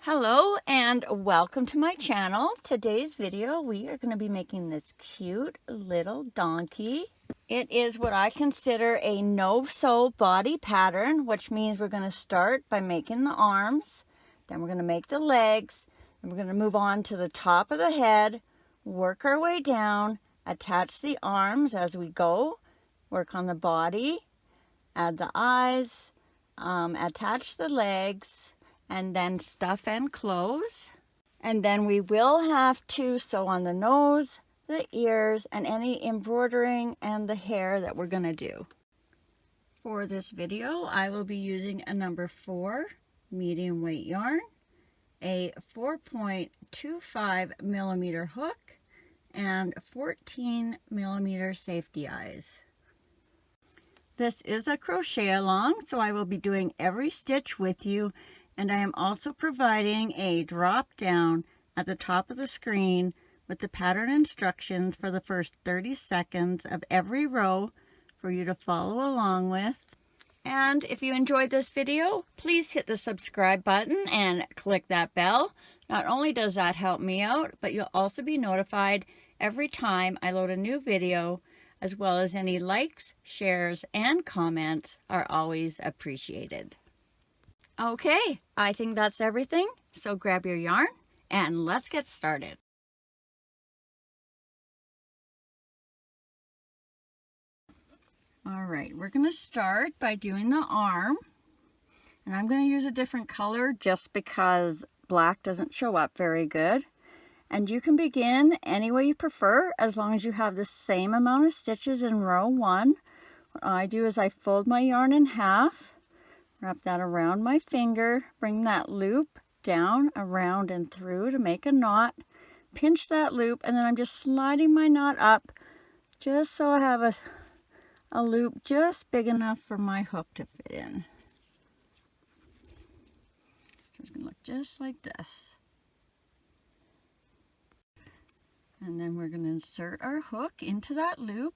Hello and welcome to my channel. Today's video we are going to be making this cute little donkey. It is what I consider a no-sew body pattern, which means we're going to start by making the arms, then we're going to make the legs, and we're going to move on to the top of the head, work our way down, attach the arms as we go, work on the body, add the eyes, attach the legs, and then stuff and close. And then we will have to sew on the nose, the ears, and any embroidering and the hair that we're going to do. For this video, I will be using a number 4 medium weight yarn, a 4.25 millimeter hook, and 14 millimeter safety eyes. This is a crochet along, so I will be doing every stitch with you. And I am also providing a drop down at the top of the screen with the pattern instructions for the first 30 seconds of every row for you to follow along with. And if you enjoyed this video, please hit the subscribe button and click that bell. Not only does that help me out, but you'll also be notified every time I load a new video, as well as any likes, shares, and comments are always appreciated. Okay, I think that's everything, so grab your yarn and let's get started. All right, we're going to start by doing the arm, and I'm going to use a different color just because black doesn't show up very good. And you can begin any way you prefer as long as you have the same amount of stitches in row 1. What I do is I fold my yarn in half, wrap that around my finger, bring that loop down, around, and through to make a knot, pinch that loop, and then I'm just sliding my knot up just so I have a loop just big enough for my hook to fit in. So it's going to look just like this. And then we're going to insert our hook into that loop,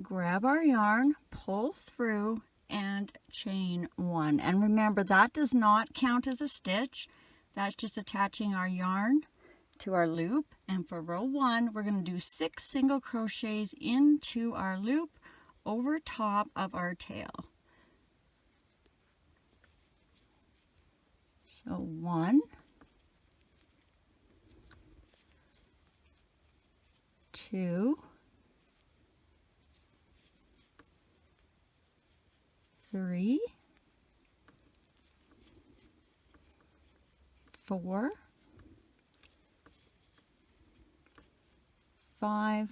grab our yarn, pull through, and chain 1. And remember, that does not count as a stitch. That's just attaching our yarn to our loop. And for row 1, we're going to do 6 single crochets into our loop over top of our tail. So 1, 2, 3, 4, 5,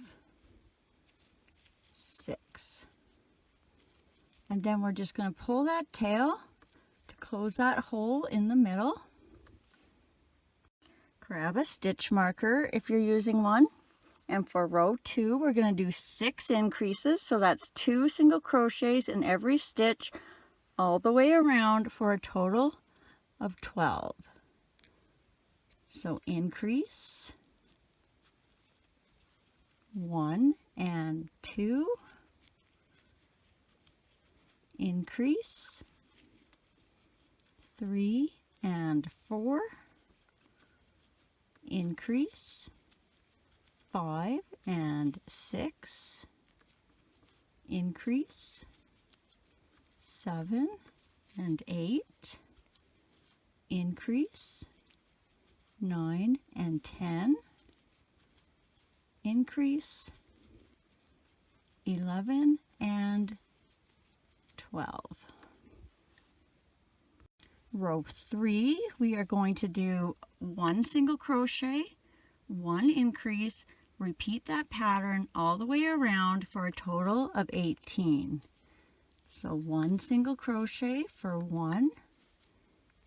6. And then we're just going to pull that tail to close that hole in the middle. Grab a stitch marker if you're using one. And for row 2, we're going to do 6 increases. So that's 2 single crochets in every stitch all the way around for a total of 12. So increase 1 and 2, increase 3 and 4, increase 5 and 6, increase 7 and 8, increase 9 and 10, increase 11 and 12. Row 3, we are going to do 1 single crochet, 1 increase, repeat that pattern all the way around for a total of 18. So 1 single crochet for 1,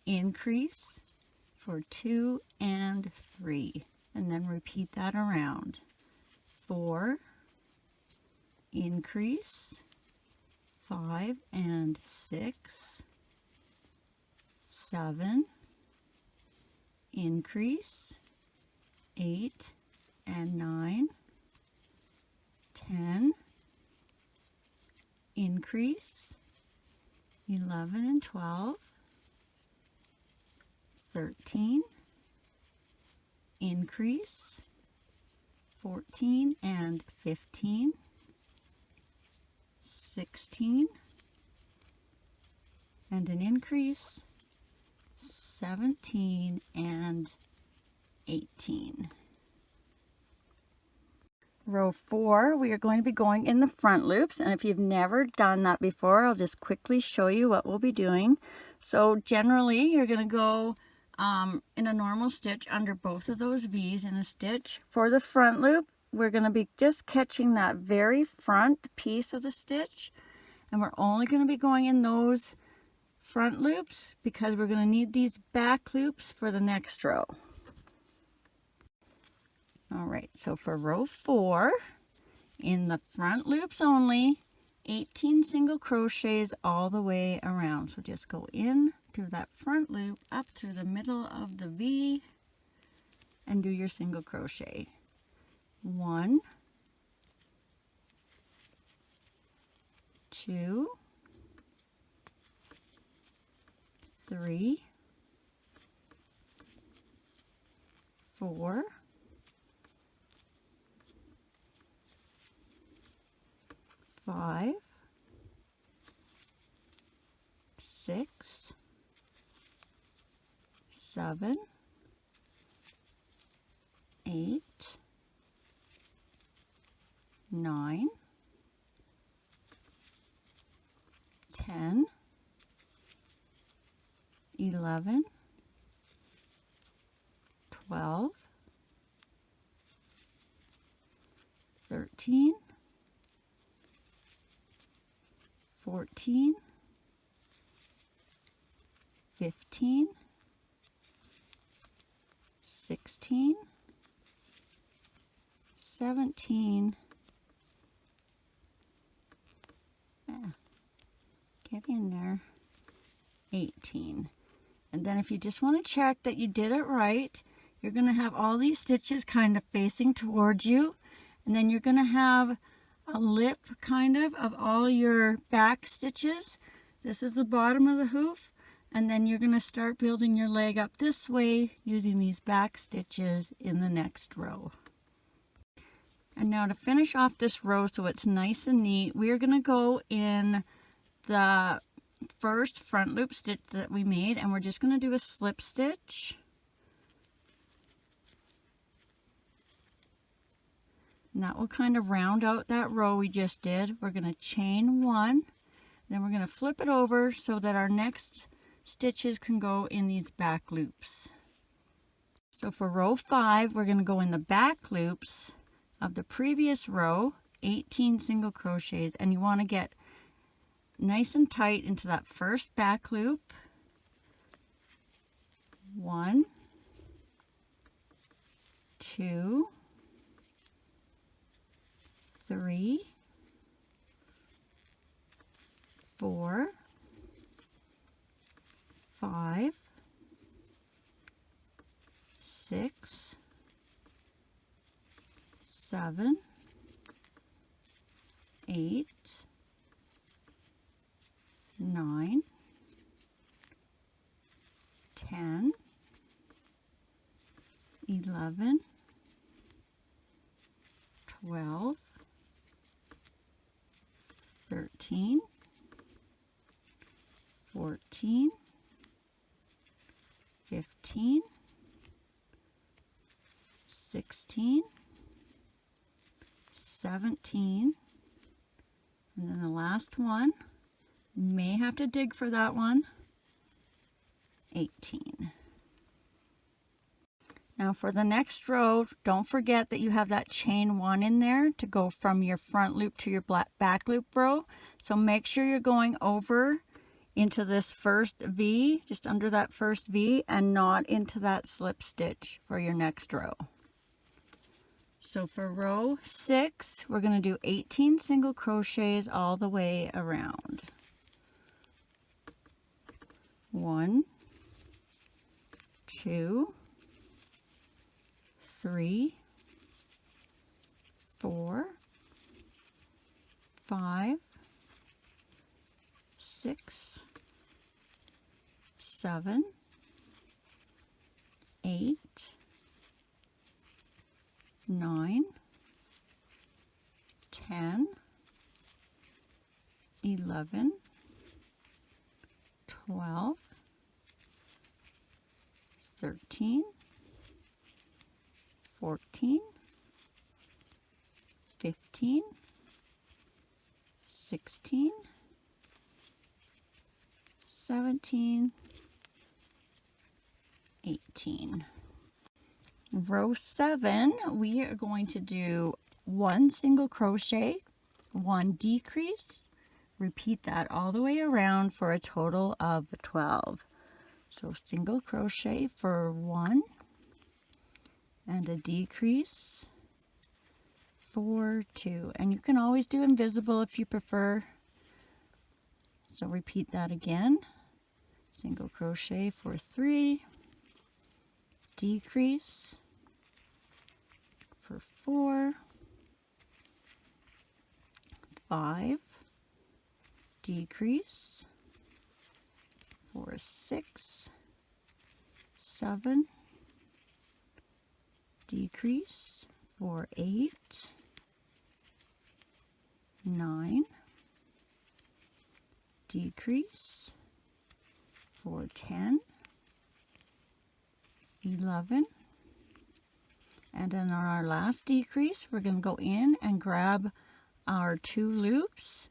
increase for 2 and 3, and then repeat that around. 4, increase, 5 and 6, 7, increase, 8 and 9, 10, increase, 11 and 12, 13, increase, 14 and 15, 16, and an increase, 17 and 18. Row 4, we are going to be going in the front loops, and if you've never done that before, I'll just quickly show you what we'll be doing. So generally you're going to go in a normal stitch under both of those V's in a stitch. For the front loop, we're going to be just catching that very front piece of the stitch, and we're only going to be going in those front loops because we're going to need these back loops for the next row. All right, so for row 4, in the front loops only, 18 single crochets all the way around. So just go in through that front loop, up through the middle of the V, and do your single crochet. 1, 2, 3, 4, 5, 6, 7, 8, 9, 10, 11, 12, 13, 14, 15, 16, 17, get in there, 18. And then if you just want to check that you did it right, you're going to have all these stitches kind of facing towards you, and then you're going to have a lip kind of all your back stitches. This is the bottom of the hoof, and then you're going to start building your leg up this way using these back stitches in the next row. And now to finish off this row so it's nice and neat, we're going to go in the first front loop stitch that we made, and we're just going to do a slip stitch. And that will kind of round out that row we just did. We're going to chain 1, then we're going to flip it over so that our next stitches can go in these back loops. So for row 5, we're going to go in the back loops of the previous row, 18 single crochets, and you want to get nice and tight into that first back loop. 1, 2, 3, 4, 5, 6, 7, 8, 9, 10, 11, 12, 13, 14, 15, 16, 17, and then the last one, may have to dig for that one, 18. Now for the next row, don't forget that you have that chain 1 in there to go from your front loop to your back loop row. So make sure you're going over into this first V, just under that first V, and not into that slip stitch for your next row. So for row 6, we're going to do 18 single crochets all the way around. 1, 2, 3, 4, 5, 6, 7, 8, 9, 10, 11, 12, 13, 14, 15, 16, 17, 18. Row 7, we are going to do 1 single crochet, 1 decrease, repeat that all the way around for a total of 12. So single crochet for 1 and a decrease for 2. And you can always do invisible if you prefer. So repeat that again. Single crochet for 3, decrease for 4, 5, decrease for 6, 7, decrease for 8, 9, decrease for 10, 11, and then on our last decrease we're going to go in and grab our 2 loops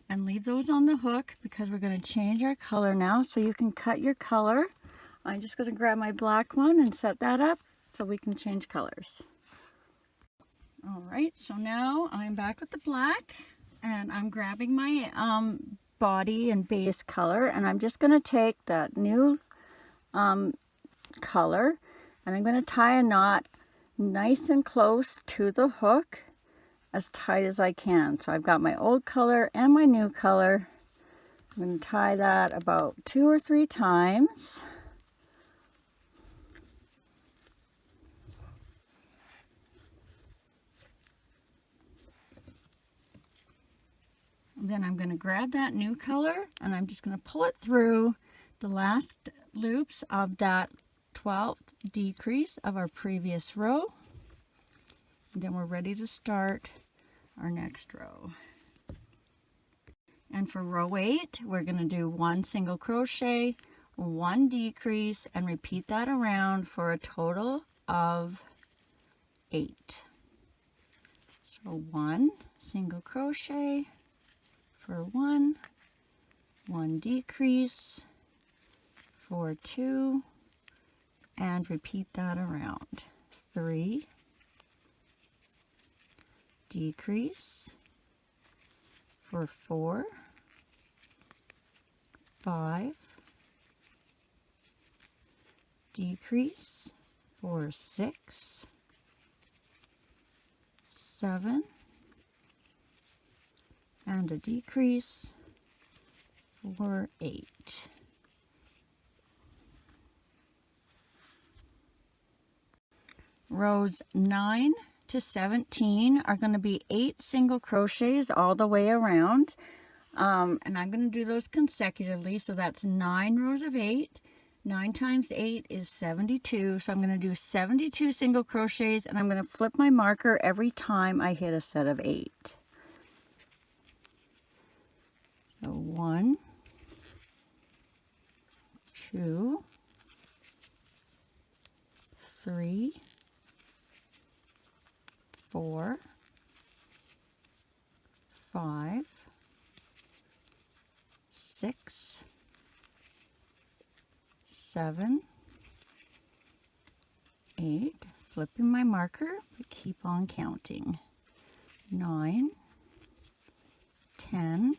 and leave those on the hook because we're going to change our color now. So you can cut your color. I'm just going to grab my black one and set that up so we can change colors. Alright, so now I'm back with the black and I'm grabbing my body and base color, and I'm just going to take that new color and I'm going to tie a knot nice and close to the hook, as tight as I can. So I've got my old color and my new color. I'm going to tie that about 2 or 3 times. And then I'm going to grab that new color and I'm just going to pull it through the last loops of that 12th decrease of our previous row. And then we're ready to start our next row. And for row 8, we're going to do 1 single crochet, 1 decrease, and repeat that around for a total of 8. So 1 single crochet for 1, 1 decrease for 2, and repeat that around. 3, decrease for 4, 5, decrease for 6, 7, and a decrease for 8. Rows 9 to 17 are going to be 8 single crochets all the way around, and I'm going to do those consecutively. So that's 9 rows of 8. 9 times 8 is 72, so I'm going to do 72 single crochets, and I'm going to flip my marker every time I hit a set of 8. So 1, 2, 3, 4, 5, 6, 7, 8, flipping my marker, but keep on counting. 9, 10,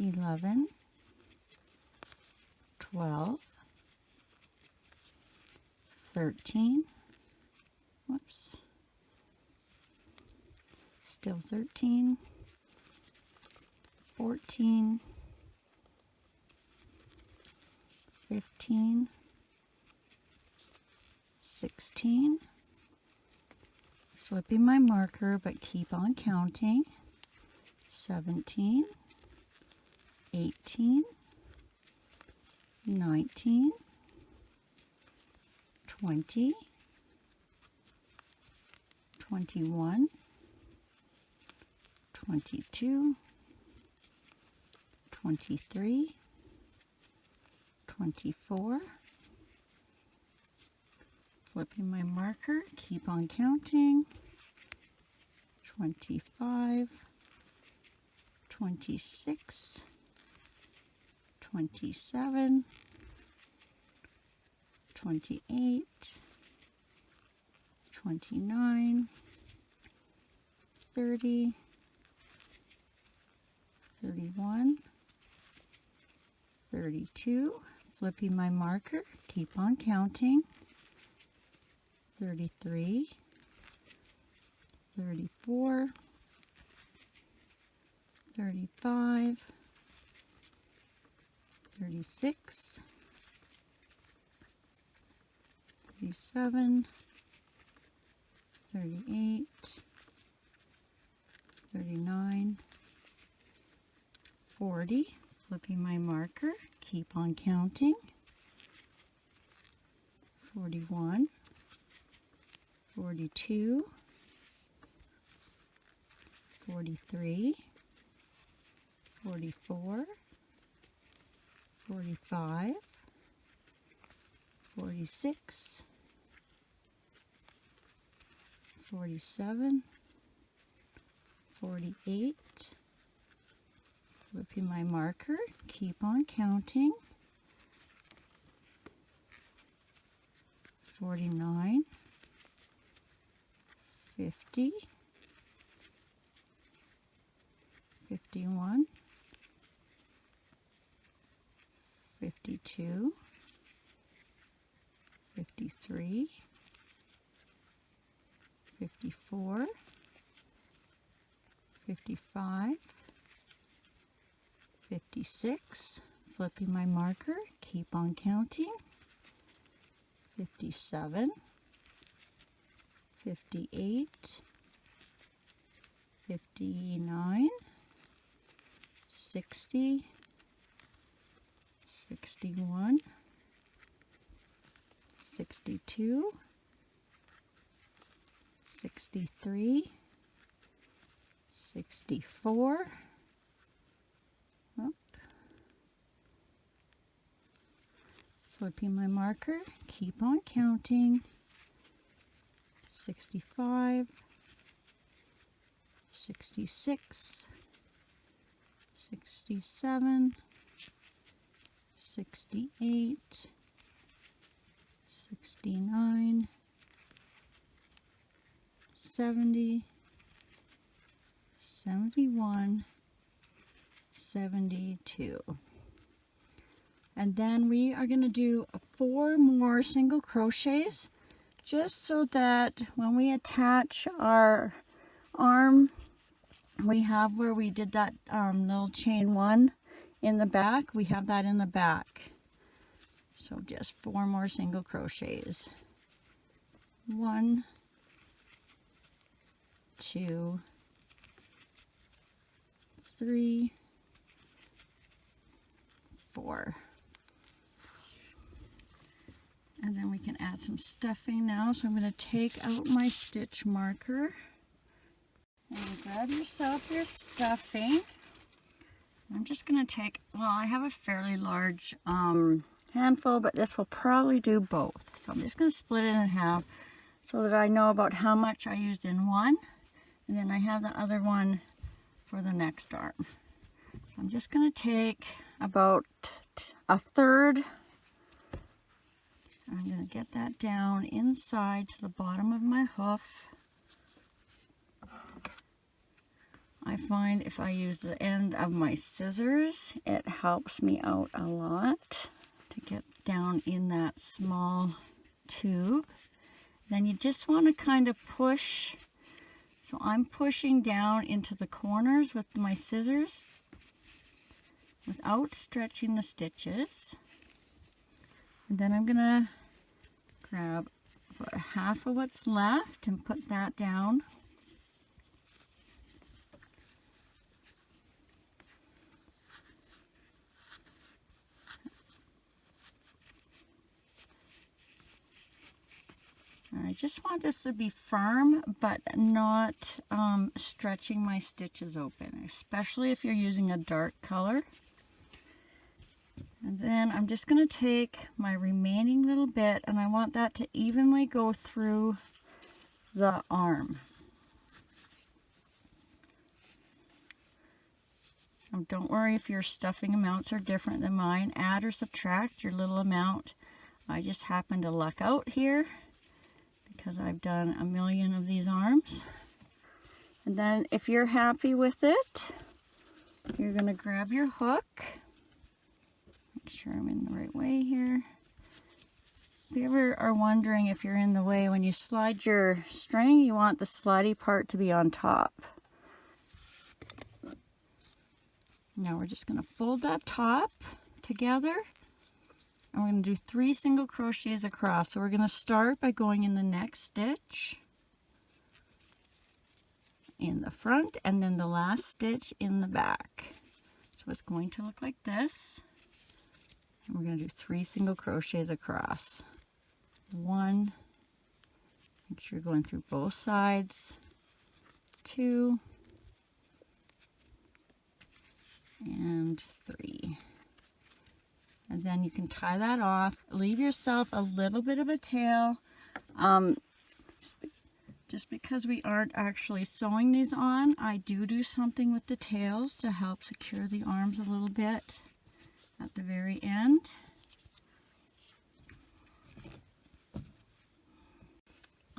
11, 12, 13, whoops, still 13, 14, 15, 16, flipping my marker but keep on counting, 17, 18, 19, 20, 21, 22, 23, 24, flipping my marker, keep on counting, 25, 26, 27, 28, 29, 30, 31, 32, flipping my marker, keep on counting, 33, 34, 35, 36, 37, 38, 39, 40, flipping my marker, keep on counting, 41, 42, 43, 44, 45, 46, 47, 48, flipping my marker, keep on counting, 49, 50, 51, 52, 53, 54, 55, 56, flipping my marker, keep on counting, 57, 58, 59, 60, 61, 62, 63, 64, flipping my marker, keep on counting, 65, 66, 67, 68, 69, 70, 71, 72. And then we are going to do 4 more single crochets just so that when we attach our arm, we have where we did that little chain 1 in the back, we have that in the back. So just 4 more single crochets. 1, 2, 3, 4. And then we can add some stuffing now. So I'm going to take out my stitch marker. And grab yourself your stuffing. I'm just going to take, well, I have a fairly large handful, but this will probably do both. So I'm just going to split it in half so that I know about how much I used in one. And then I have the other one for the next arm. So I'm just going to take about a third. I'm going to get that down inside to the bottom of my hoof. I find if I use the end of my scissors, it helps me out a lot to get down in that small tube. Then you just want to kind of push. So I'm pushing down into the corners with my scissors without stretching the stitches. And then I'm going to grab about half of what's left and put that down. just want this to be firm, but not stretching my stitches open, especially if you're using a dark color. And then I'm just going to take my remaining little bit, and I want that to evenly go through the arm. Now, don't worry if your stuffing amounts are different than mine. Add or subtract your little amount. I just happen to luck out here because I've done a million of these arms. And then if you're happy with it, you're going to grab your hook. Make sure I'm in the right way here. If you ever are wondering if you're in the way, when you slide your string, you want the slidey part to be on top. Now we're just going to fold that top together, and we're going to do 3 single crochets across. So we're going to start by going in the next stitch in the front, and then the last stitch in the back. So it's going to look like this. And we're going to do 3 single crochets across. 1, make sure you're going through both sides, 2, and 3. And then you can tie that off. Leave yourself a little bit of a tail. Just because we aren't actually sewing these on, I do something with the tails to help secure the arms a little bit at the very end.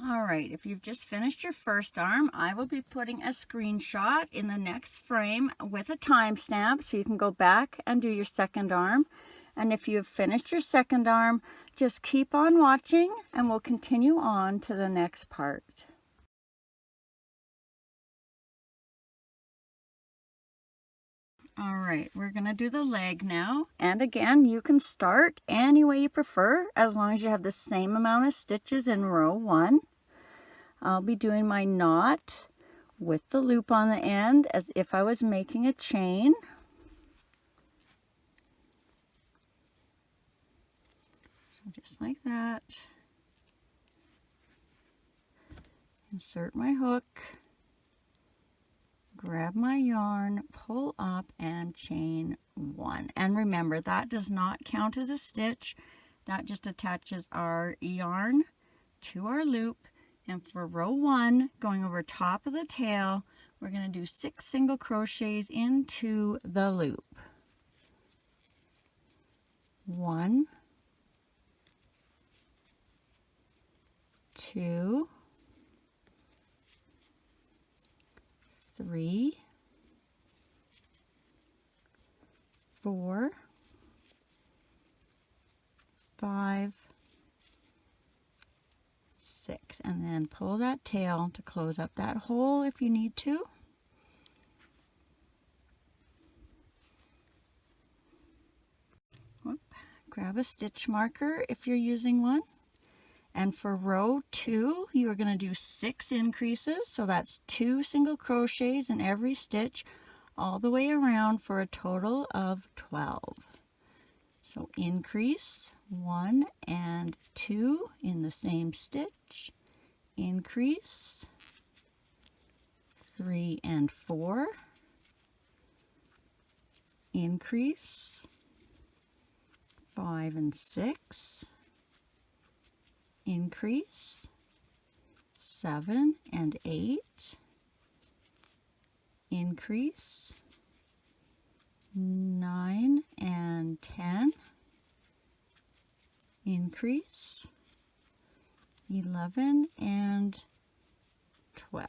Alright, if you've just finished your first arm, I will be putting a screenshot in the next frame with a timestamp so you can go back and do your second arm. And if you've finished your second arm, just keep on watching and we'll continue on to the next part. Alright, we're going to do the leg now. And again, you can start any way you prefer as long as you have the same amount of stitches in row 1. I'll be doing my knot with the loop on the end as if I was making a chain. So just like that. Insert my hook. Grab my yarn, pull up, and chain 1. And remember, that does not count as a stitch. That just attaches our yarn to our loop. And for row 1, going over top of the tail, we're going to do 6 single crochets into the loop. 1, 2, 3, 4, 5, 6, and then pull that tail to close up that hole if you need to. Whoop. Grab a stitch marker if you're using one. And for row 2, you are going to do 6 increases, so that's 2 single crochets in every stitch all the way around for a total of 12. So increase 1 and 2 in the same stitch, increase 3 and 4, increase 5 and 6, increase 7 and 8, increase 9 and 10, increase 11 and 12.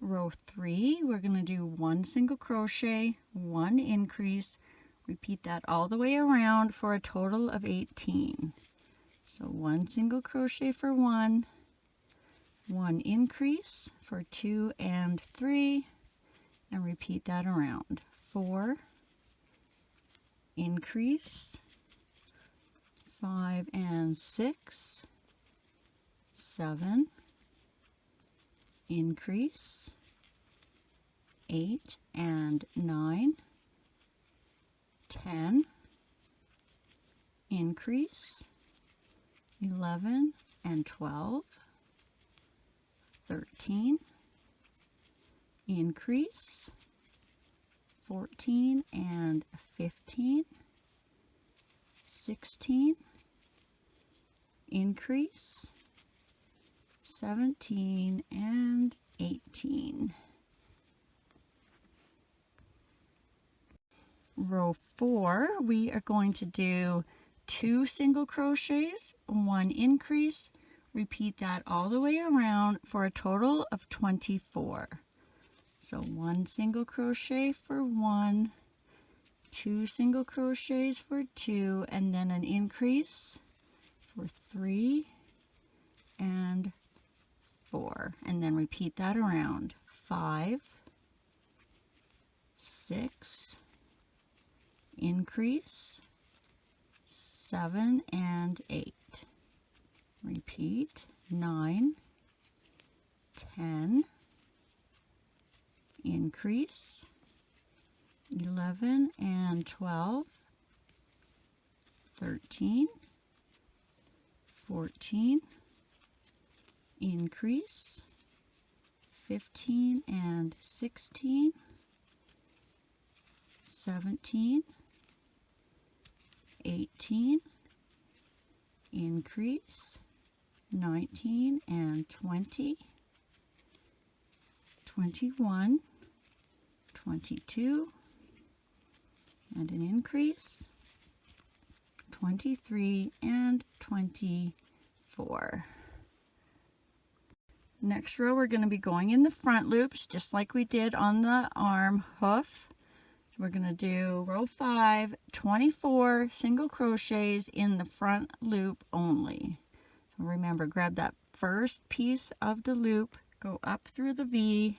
Row 3, we're going to do 1 single crochet, 1 increase, repeat that all the way around for a total of 18. So 1 single crochet for 1, 1 increase for 2 and 3, and repeat that around. 4, increase, 5 and 6, 7, increase, 8 and 9, 10, increase, 11 and 12, 13, increase, 14 and 15, 16, increase, 17 and 18. Row 4, we are going to do 2 single crochets, 1 increase. Repeat that all the way around for a total of 24. So 1 single crochet for 1, 2 single crochets for 2, and then an increase for 3 and 4. And then repeat that around. 5, 6, increase, 7 and 8. Repeat, 9, 10, increase, 11 and 12, 13, 14, increase, 15 and 16, 17, 18, increase, 19 and 20, 21, 22, and an increase, 23 and 24. Next row, we're going to be going in the front loops just like we did on the arm hoof. So we're going to do row 5, 24 single crochets in the front loop only. So remember, grab that first piece of the loop, go up through the V,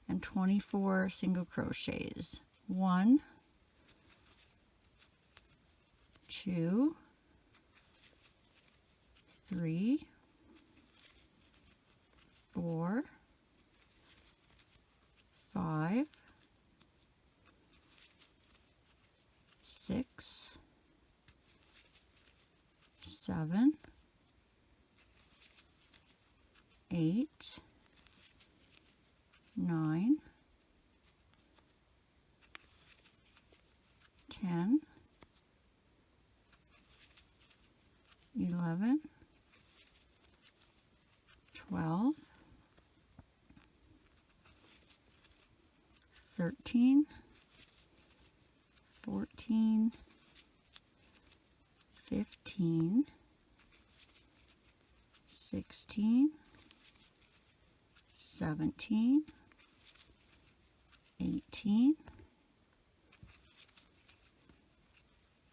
and 24 single crochets. 1, 2, 3, 4, 5, 6, 7, 8, 9, 10, 11, 12, 13, 14, 15, 16, 17, 18,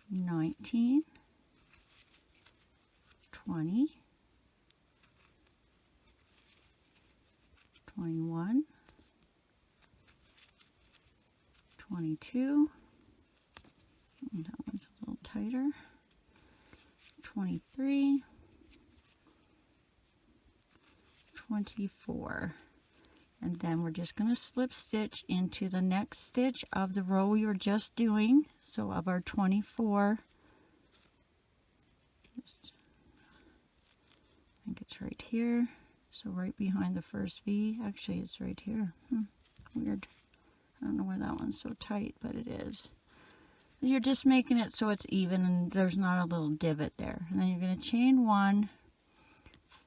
19, 20, 21, 22, and that one's a little tighter, 23, 24. And then we're just going to slip stitch into the next stitch of the row we were just doing. So of our 24, I think it's right here. So right behind the first V. Actually, it's right here. Weird. I don't know why that one's so tight, but it is. You're just making it so it's even and there's not a little divot there. And then you're going to chain 1.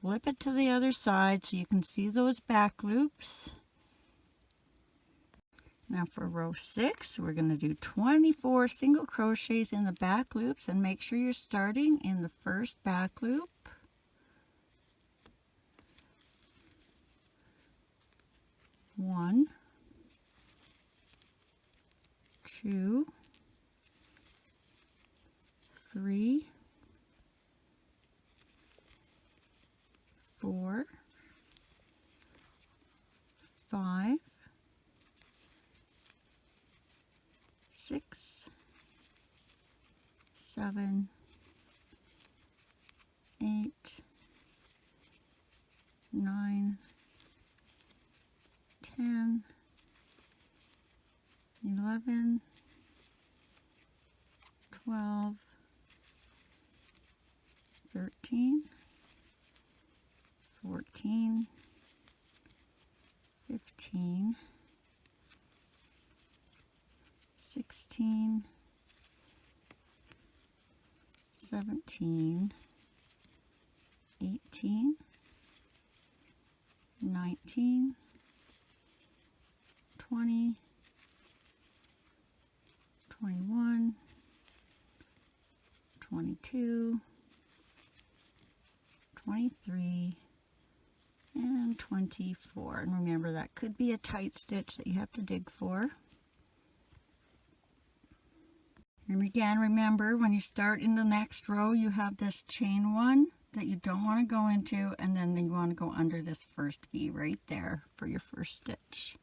Flip it to the other side so you can see those back loops. Now for row 6, we're going to do 24 single crochets in the back loops, and make sure you're starting in the first back loop. 1, 2, 3, 4, 5, 6, 7, 8, 9, 10, 11, 12, 13, 14, 15, 16, 17, 18, 19, 20, 21, 22, 23, and 24. And remember, that could be a tight stitch that you have to dig for. And again, remember, when you start in the next row, you have this chain one that you don't want to go into, and then you want to go under this first V right there for your first stitch.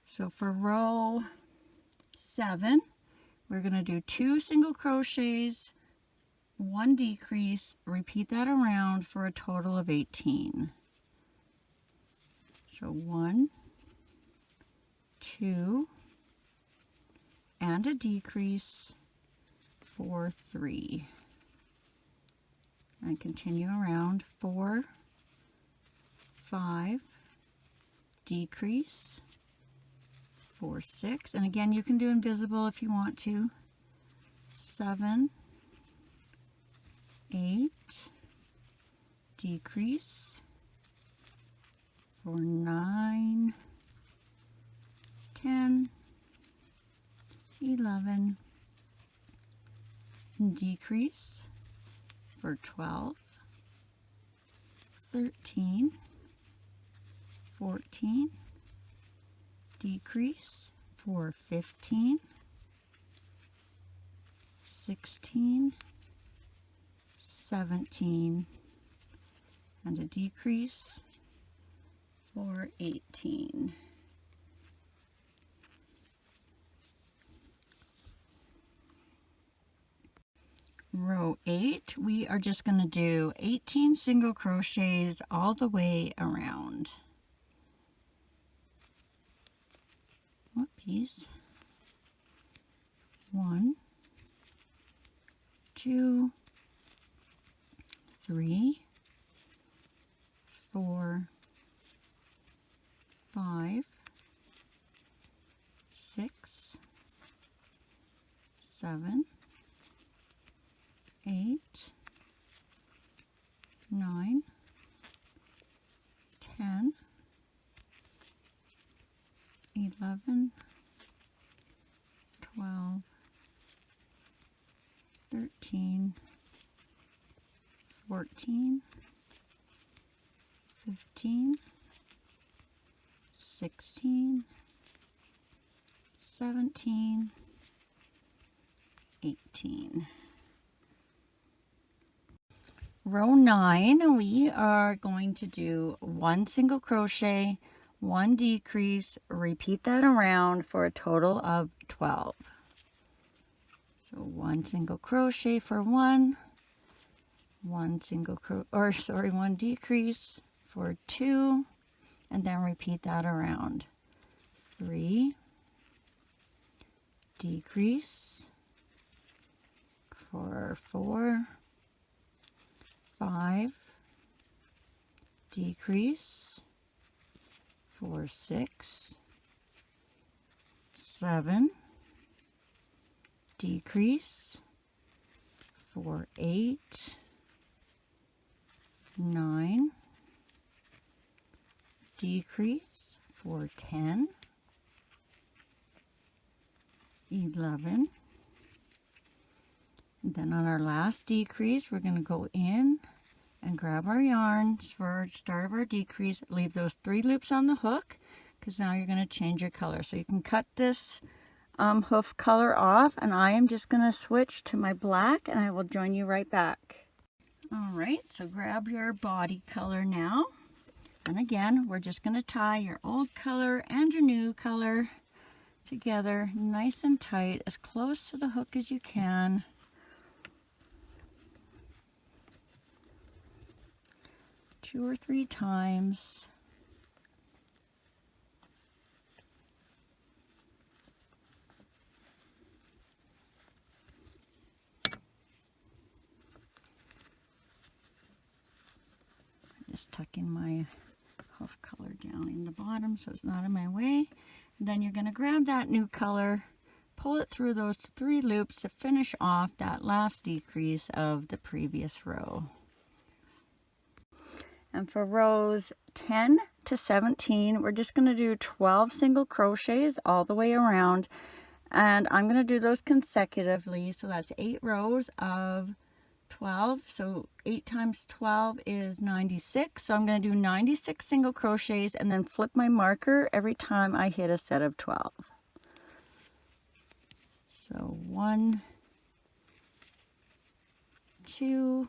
So for row 7, we're going to do 2 single crochets, 1 decrease, repeat that around for a total of 18. So 1, 2, and a decrease for 3. And continue around 4, 5, decrease for 6, and again you can do invisible if you want to, 7, 8, decrease for 9, 10, 11, decrease for 12, 13, 14, decrease for 15, 16, 17, and a decrease for 18. Row 8, we are just going to do 18 single crochets all the way around. Whoopsies. 1, 2, 3, 4, 5, 6, 7, 8, 9, 10, 11, 12, 13, 14, 15, 16, 17, 18. Row 9, we are going to do 1 single crochet, 1 decrease, repeat that around for a total of 12. So 1 single crochet for 1, 1 decrease for 2, and then repeat that around. 3, decrease for 4, 5, decrease for 6, 7, decrease for 8, 9, decrease for 10, 11, and then on our last decrease we're going to go in and grab our yarns for our start of our decrease. Leave those 3 loops on the hook, because now you're going to change your color. So you can cut this hoof color off, and I am just going to switch to my black, and I will join you right back. Alright, so grab your body color now, and again we're just going to tie your old color and your new color together nice and tight, as close to the hook as you can. Two or 3 times. Just tucking my hoof color down in the bottom so it's not in my way. And then you're going to grab that new color, pull it through those 3 loops to finish off that last decrease of the previous row. And for rows 10 to 17, we're just going to do 12 single crochets all the way around. And I'm going to do those consecutively. So that's 8 rows of 12. So 8 times 12 is 96. So I'm going to do 96 single crochets and then flip my marker every time I hit a set of 12. So 1, 2,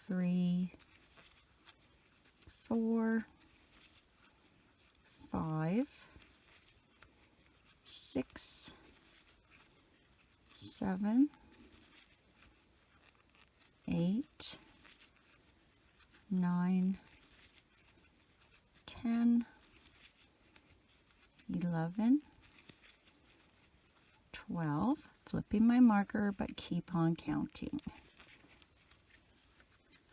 3, 4, 5, 6, 7, 8, 9, 10, 11, 12, flipping my marker but keep on counting.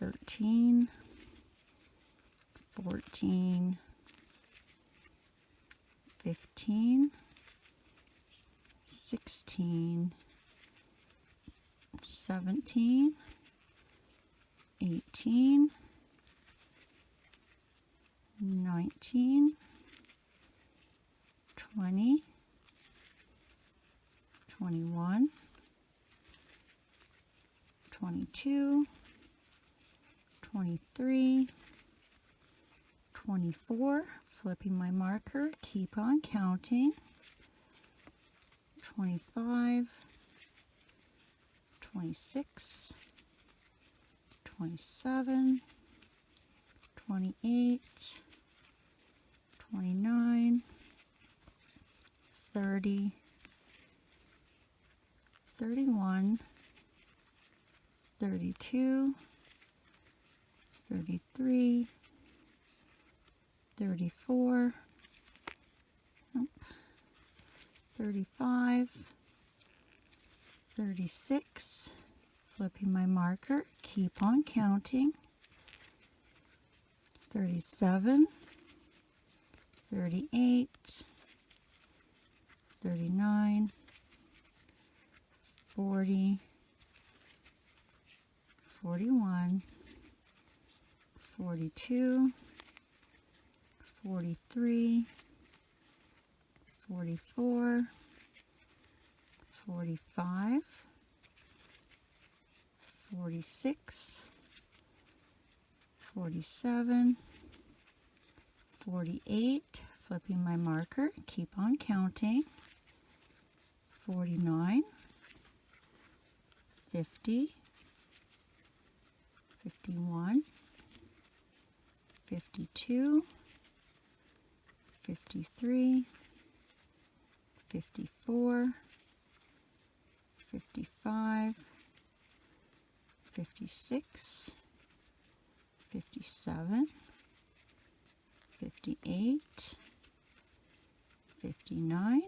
13, 14, 15, 16, 17, 18, 19, 20, 21, 22, 23, 24, flipping my marker, keep on counting, 25, 26, 27, 28, 29, 30, 31, 32, 33, 34, 35, 36, flipping my marker, keep on counting, 37, 38, 39, 40, 41, 42, 43, 44, 45, 46, 47, 48, flipping my marker, keep on counting, 49, 50, 51, 52, 53, 54, 55, 56, 57, 58, 59,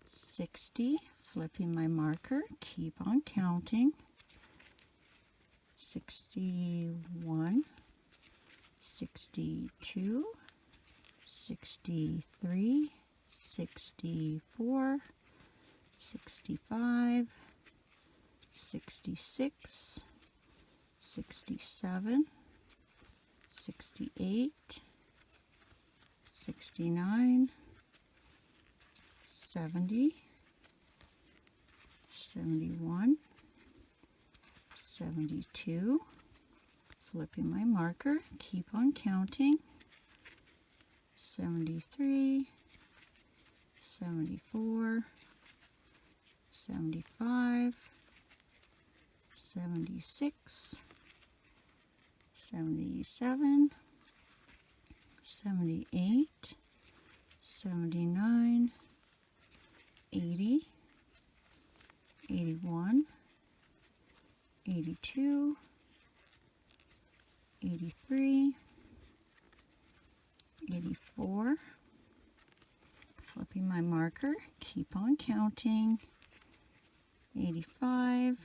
60, flipping my marker, keep on counting, 61, 62, 63, 64, 65, 66, 67, 68, 69, 70, 71, 72, flipping my marker, keep on counting, 73, 74, 75, 76, 77, 78, 79, 80, 81, 82, 83, 84, flipping my marker, keep on counting, 85,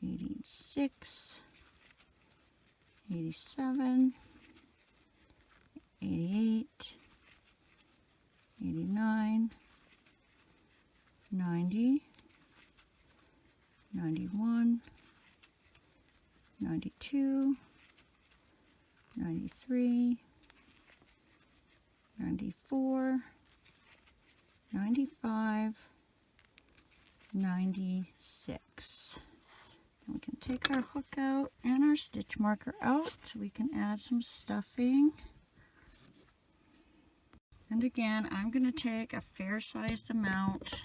86, 87, 88, 89, 90, 91, 92, 93, 94, 95, 96. Then we can take our hook out and our stitch marker out so we can add some stuffing. And again, I'm going to take a fair-sized amount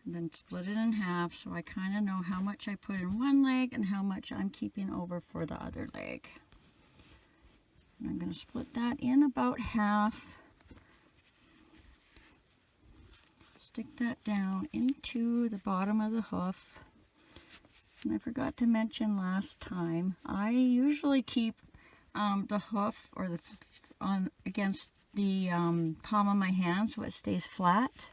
and then split it in half so I kind of know how much I put in one leg and how much I'm keeping over for the other leg. And I'm going to split that in about half. Stick that down into the bottom of the hoof. And I forgot to mention last time, I usually keep the hoof or the on against the palm of my hand so it stays flat.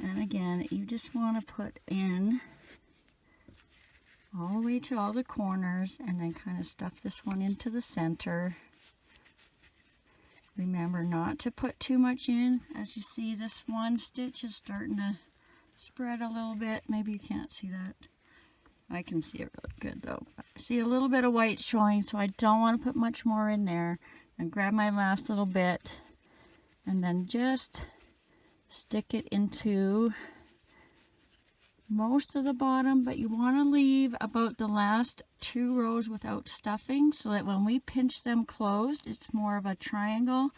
And again, you just want to put in all the way to all the corners and then kind of stuff this one into the center. Remember not to put too much in. As you see, this one stitch is starting to spread a little bit. Maybe you can't see that. I can see it really good though. I see a little bit of white showing, so I don't want to put much more in there. And grab my last little bit and then just stick it into most of the bottom, but you want to leave about the last 2 rows without stuffing so that when we pinch them closed, it's more of a triangle.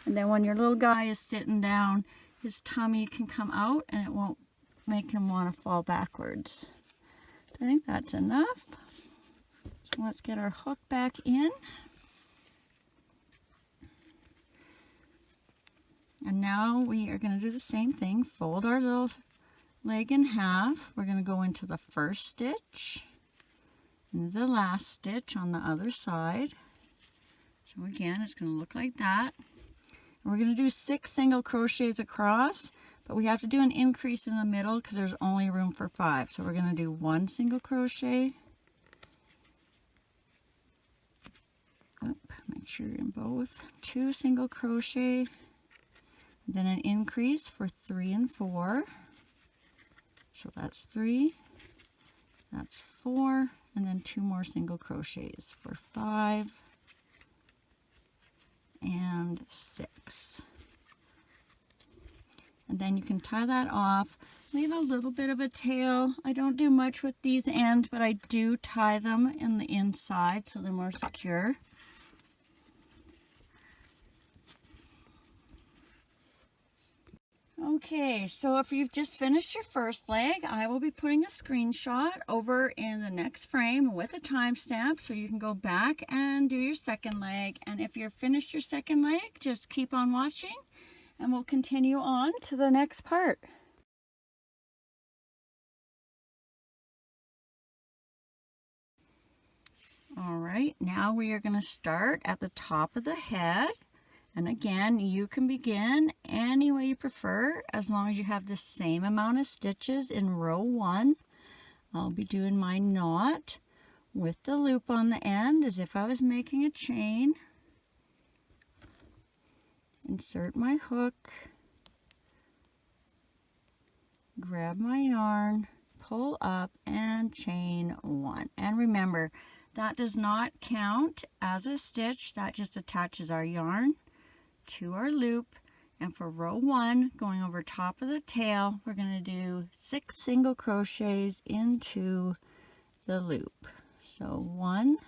And then when your little guy is sitting down, his tummy can come out and it won't make him want to fall backwards. I think that's enough. So let's get our hook back in. And now we are going to do the same thing. Fold our little leg in half. We're going to go into the first stitch and the last stitch on the other side. So again, it's going to look like that. And we're going to do 6 single crochets across, but we have to do an increase in the middle because there's only room for 5. So we're going to do 1 single crochet. Make sure you're in both. 2 single crochet. Then an increase for 3 and 4. So that's 3, that's 4, and then 2 more single crochets for 5 and 6. And then you can tie that off. Leave a little bit of a tail. I don't do much with these ends, but I do tie them in the inside so they're more secure. Okay, so if you've just finished your first leg, I will be putting a screenshot over in the next frame with a timestamp so you can go back and do your second leg. And if you've finished your second leg, just keep on watching and we'll continue on to the next part. All right, now we are going to start at the top of the head. And again, you can begin any way you prefer as long as you have the same amount of stitches in row 1. I'll be doing my knot with the loop on the end as if I was making a chain. Insert my hook, grab my yarn, pull up and chain 1. And remember, that does not count as a stitch, that just attaches our yarn to our loop. And for row 1, going over top of the tail, we're going to do 6 single crochets into the loop. So 1,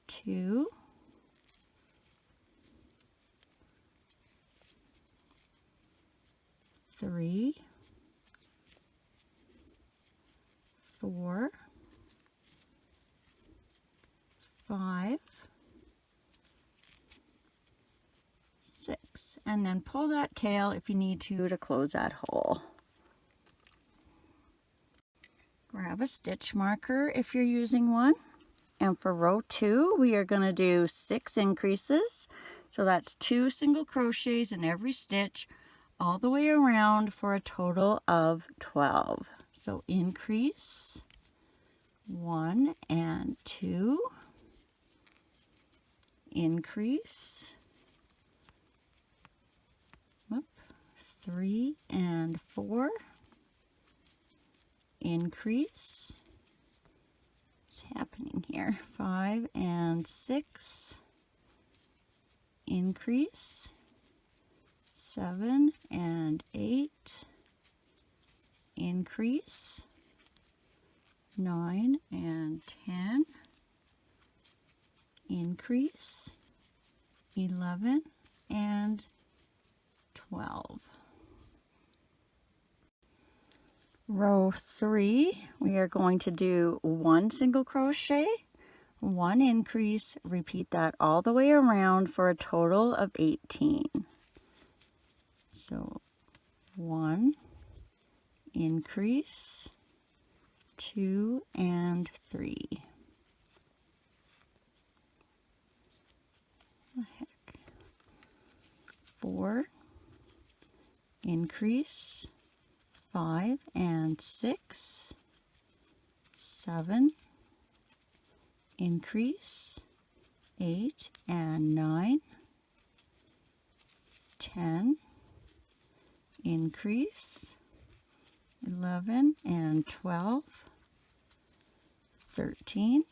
2, 3, 4, 5, 6, and then pull that tail if you need to close that hole. Grab a stitch marker if you're using one, and for row 2 we are going to do 6 increases, So that's 2 single crochets in every stitch all the way around for a total of 12. So increase 1 and 2, increase 3 and 4, increase, what's happening here, 5 and 6, increase, 7 and 8, increase, 9 and 10, increase, 11 and 12. Row 3, we are going to do 1 single crochet, 1 increase, repeat that all the way around for a total of 18. So 1, increase, 2 and 3. What the heck? 4, increase, 5 and 6, 7, increase, 8 and 9, 10, increase, 11 and 12, 13,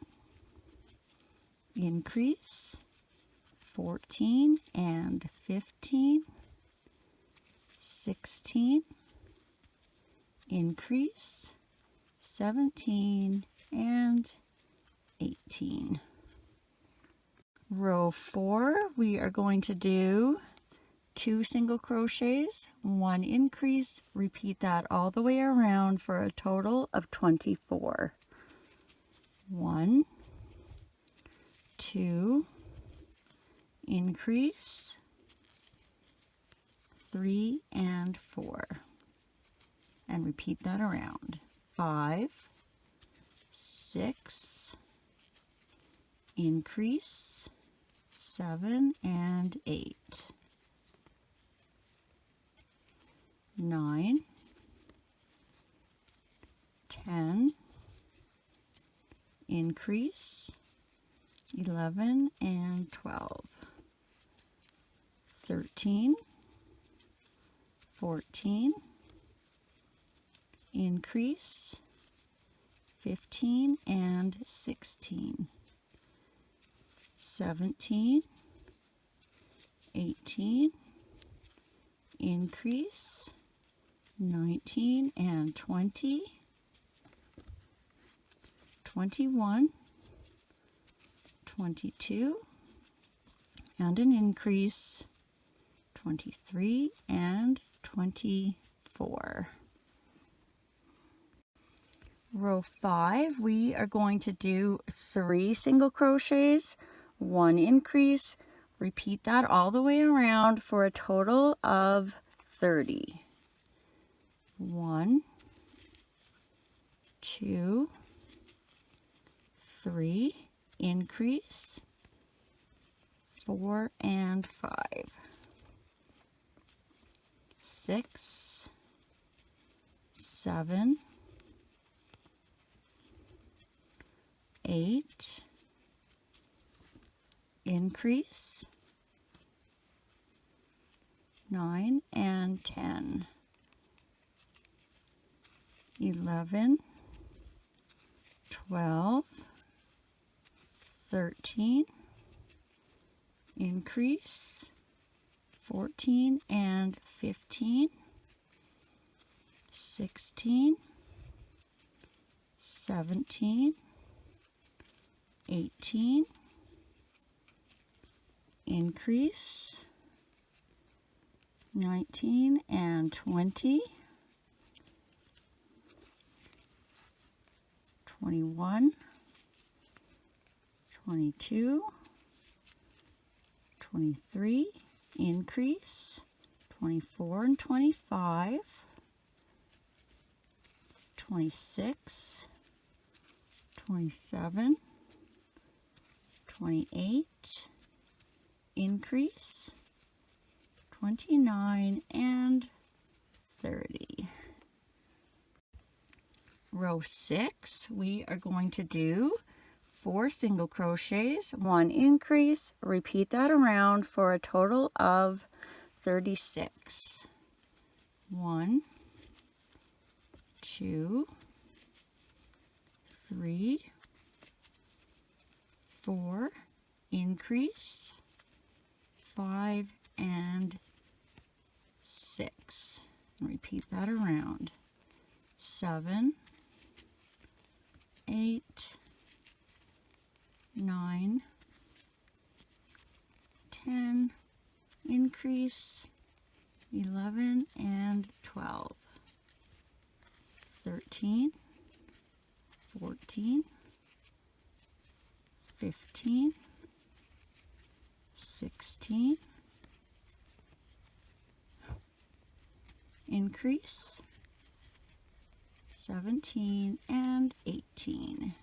increase, 14 and 15, 16, increase, 17 and 18. Row 4, we are going to do 2 single crochets, 1 increase, repeat that all the way around for a total of 24. 1, 2, increase, 3 and 4. And repeat that around. 5, 6, increase, 7 and 8, 9, 10, increase, 11 and 12, 13, 14, increase, 15 and 16, 17, 18, increase, 19 and 20, 21, 22, and an increase, 23 and 24. Row 5, we are going to do 3 single crochets, 1 increase, repeat that all the way around for a total of 30. 1, 2, 3, increase, 4 and 5, 6, 7, 8, increase, 9 and 10, 11, 12, 13, increase, 14 and 15, 16, 17, 18, increase, 19 and 20, 21, 22, 23, increase, 24 and 25, 26, 27, 28, increase, 29, and 30. Row 6, we are going to do 4 single crochets, 1 increase, repeat that around for a total of 36. 1, 2, 3, 4, increase, 5, and 6. And repeat that around. 7, 8, 9, 10, increase, 11, and 12. 13, 14, 15, 16, increase, 17, and 18.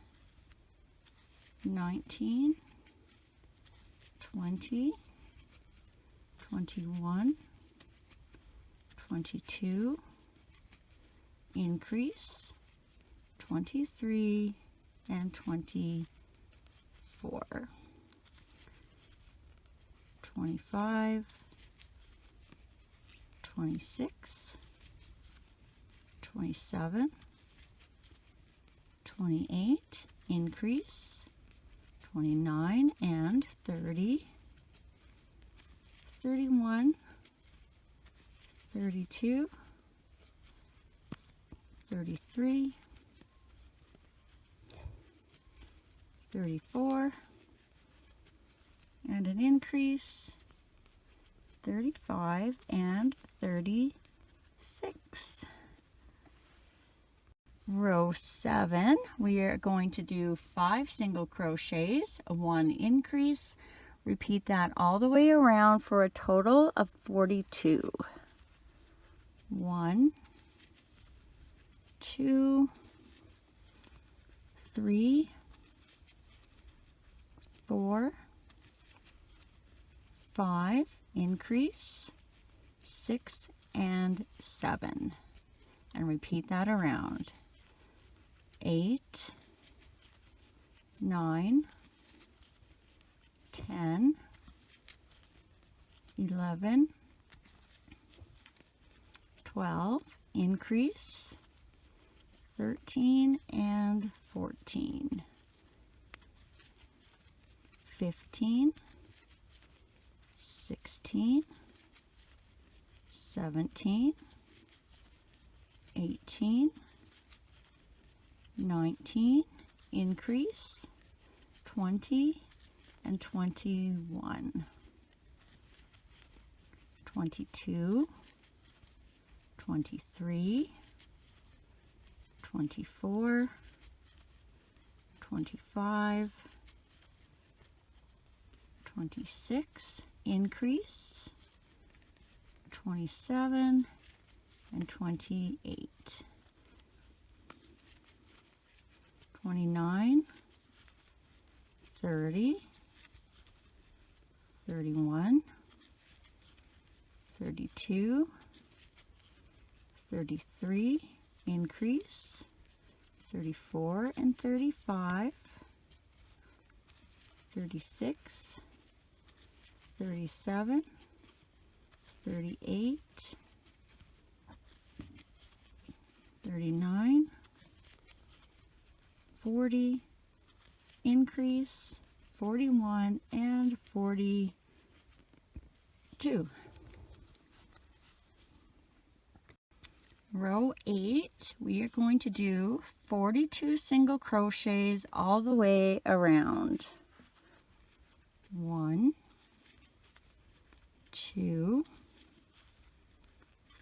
19, 20, 21, 22, increase, 23, and 24. 25, 26, 27, 28, increase, 29 and 30, 31, 32, 33, 34, and an increase, 35 and 36. Row 7, we are going to do 5 single crochets, 1 increase, repeat that all the way around for a total of 42. 1, 2, 3, 4, 5, increase, 6, and 7. And repeat that around. 8, 9, 10, 11, 12, increase, 13, and 14. 15, 16, 17, 18, 19, increase, 20, and 21. 22, 23, 24, 25, 26, increase, 27, and 28. 29, 30, 31, 32, 33, increase, 34 and 35, 36, 37, 38, 39, 40, increase, 41, and 42. Row 8, we are going to do 42 single crochets all the way around. 1, 2,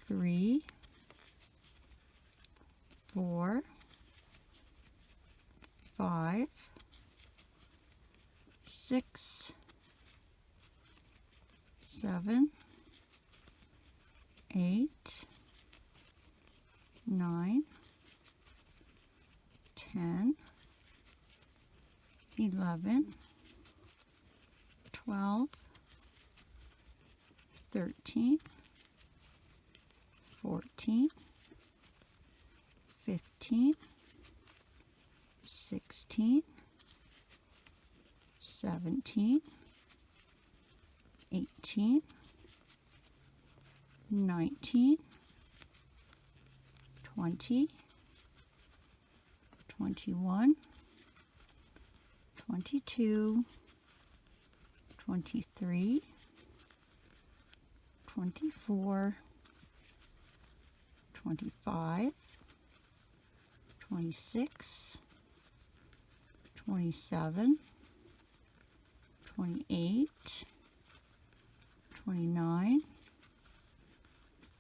3, 4, 5, 6, 7, 8, 9, 10, 11, 12, 13, 14, 15, 16, 17, 18, 19, 20, 21, 22, 23, 24, 25, 26, 27, 28, 29,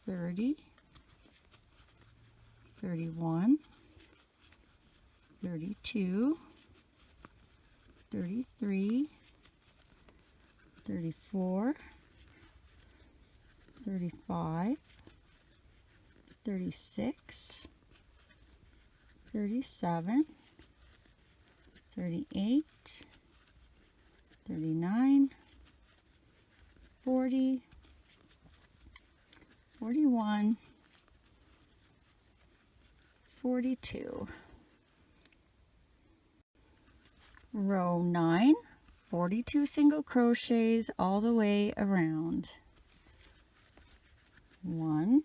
30, 31, 32, 33, 34, 35, 36, 37, 38, 39, 40, 41, 42. Row 9, 42 single crochets all the way around. 1,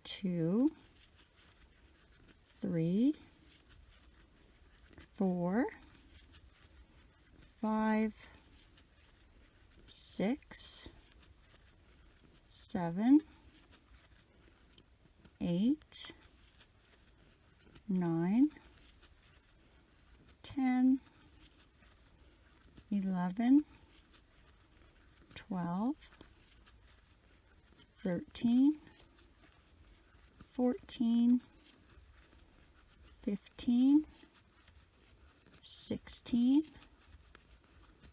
2, 3, 4, 5, 6, 7, 8, 9, 10, 11, 12, 13, 14, 15, 16,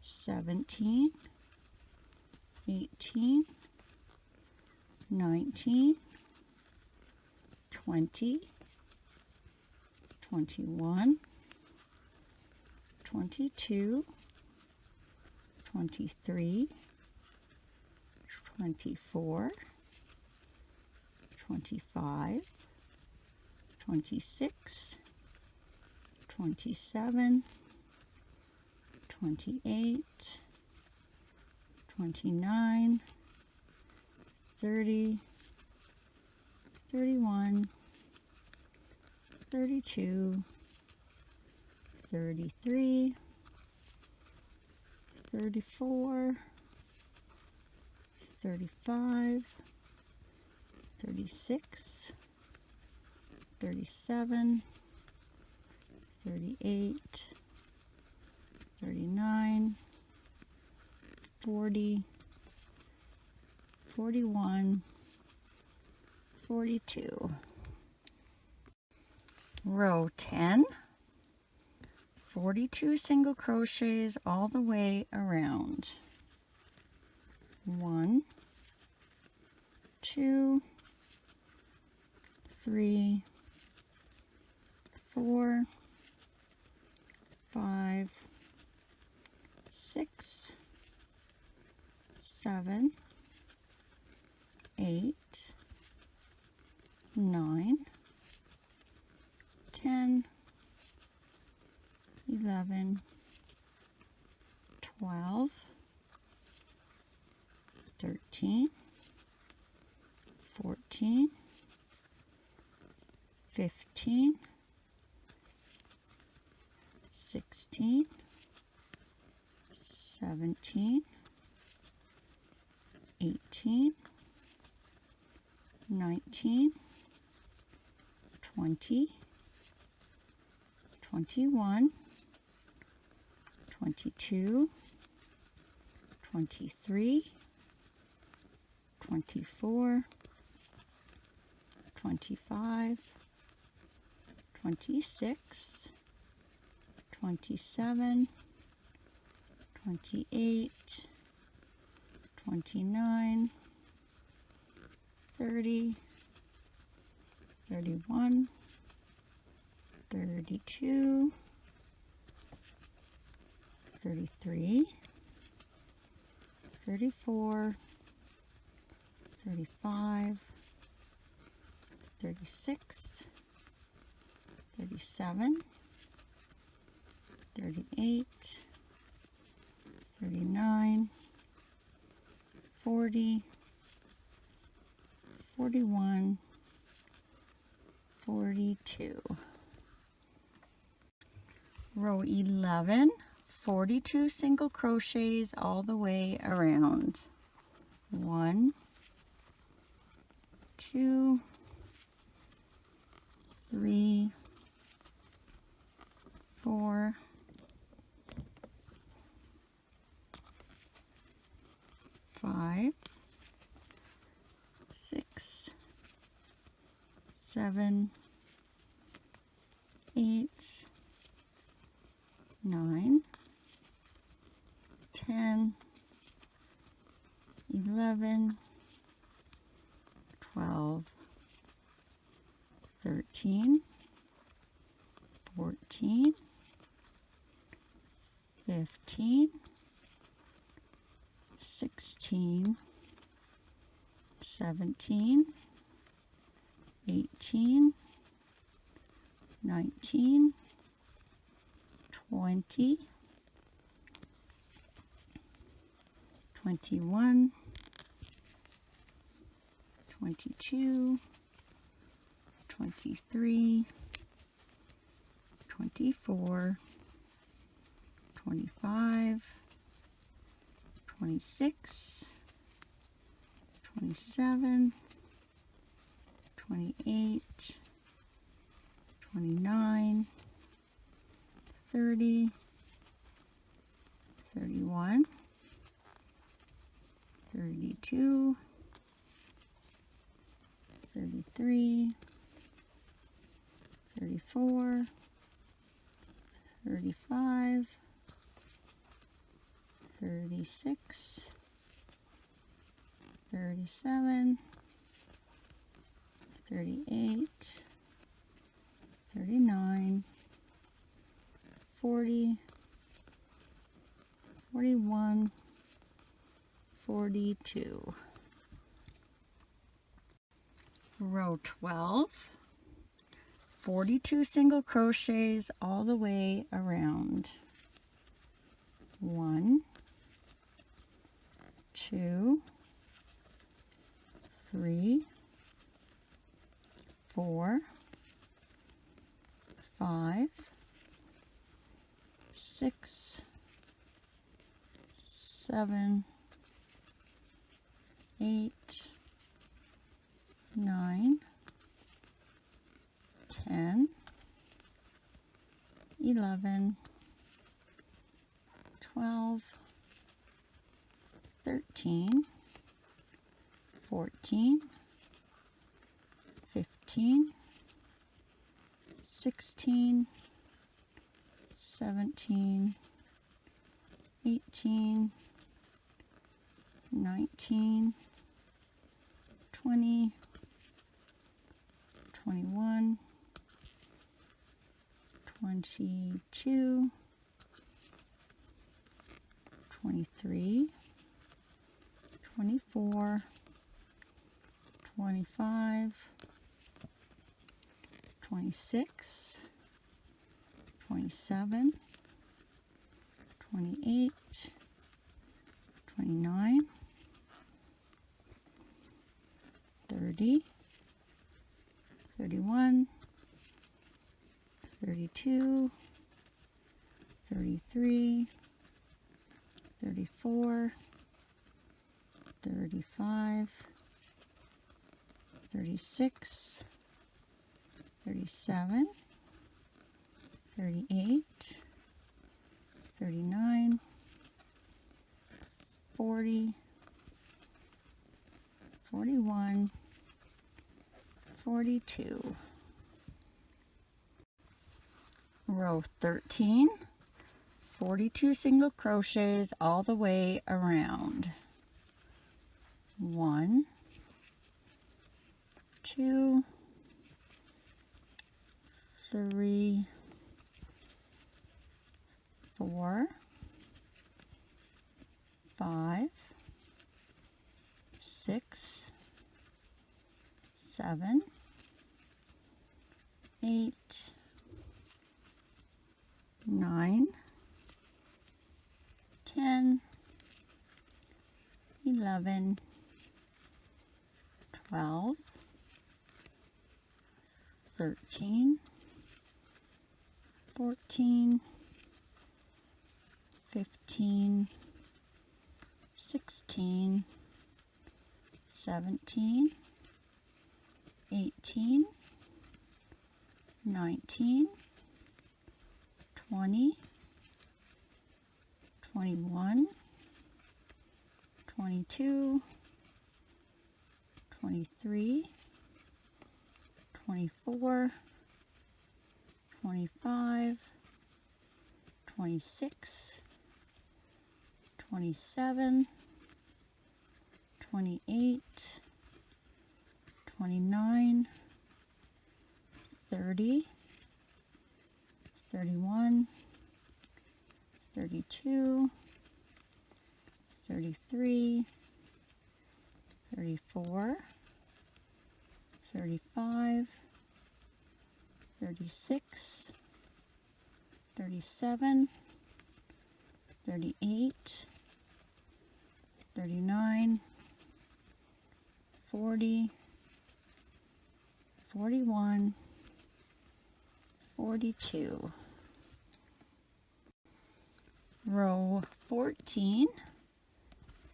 17, 18, 19, 20, 21, 22, 23, 24, 25, 26, 27, 28, 29, 30, 31, 32, 33, 34, 35, 36, 37, 38, 39, 40, 41, 42. Row 10, 42 single crochets all the way around. 1, 2, 3, 4, 5, 6, 7, 8, 9, 10, 11, 12, 13, 14, 15, 16, 17, 18, 19, 20, 21, 22, 23, 24, 25, 26, 27, 28, 29, 30, 31, 32, 33, 34, 35, 36, 37, 38, 39, 40, 41, 42. Row 11, 42 single crochets all the way around. 1, 2, 3, 4, 5, 6, 7, 8, 9, 10, 11, 12, 13, 14, 15, 16, 17, 18, 19, 20, 21, 22, 23, 24, 25, 26, 27, 28, 29, 30, 31, 32, 33, 34, 35, 36, 37, 38, 39, 40, 41, 42. Row 12, 42 single crochets all the way around. 1, 2, 3, 4, 5, 6, 7, 8, 9, 10, 11, 12, 13, 14, 15, 16, 17, 18, 19, 20, 21, 22, 23, 24, 25, 26, 27, 28, 29, 30, 31, 32, 33, 34, 35, 36, 37, 38, 39, 40, 41, 42. Row 13, 42 single crochets all the way around. 1, 2, 3, 4, 5, 6, 7, 8, 9, 10, 11, 12, 13, 14, 15, 16, 17, 18, 19, 20, 21, 22, 23, 24, 25, 26, 27, 28, 29, 30, 31, 32, 33, 34, 35, 36, 37, 38, 39, 40, 41, 42. Row 14,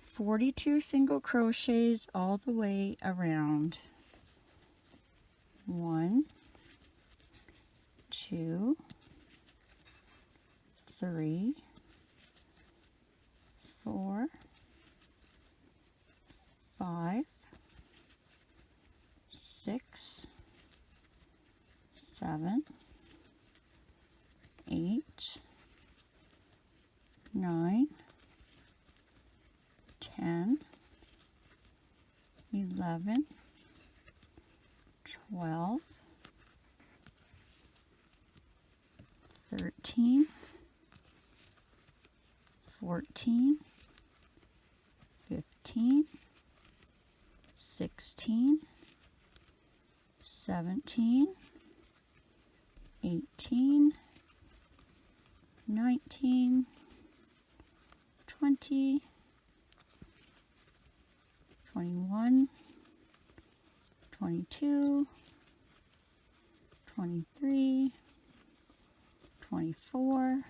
42 single crochets all the way around. 1, 2, 3, 4, 5, 6, 7, 8, 9, 10, 11, 12, 13, 14, 15, 16, 17, 18, 19, 20, 21, 22, 23, 24,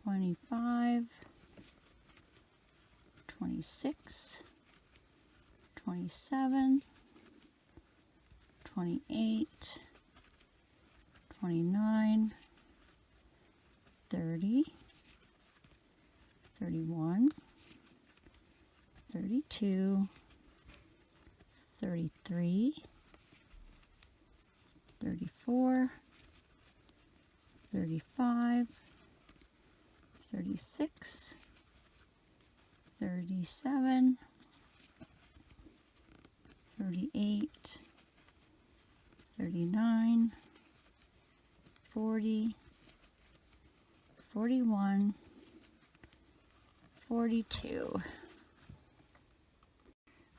25, 26, 27, 28, 29, 30, 31, 32, 33, 34, 35, 36, 37, 38, 39, 40, 41, 42.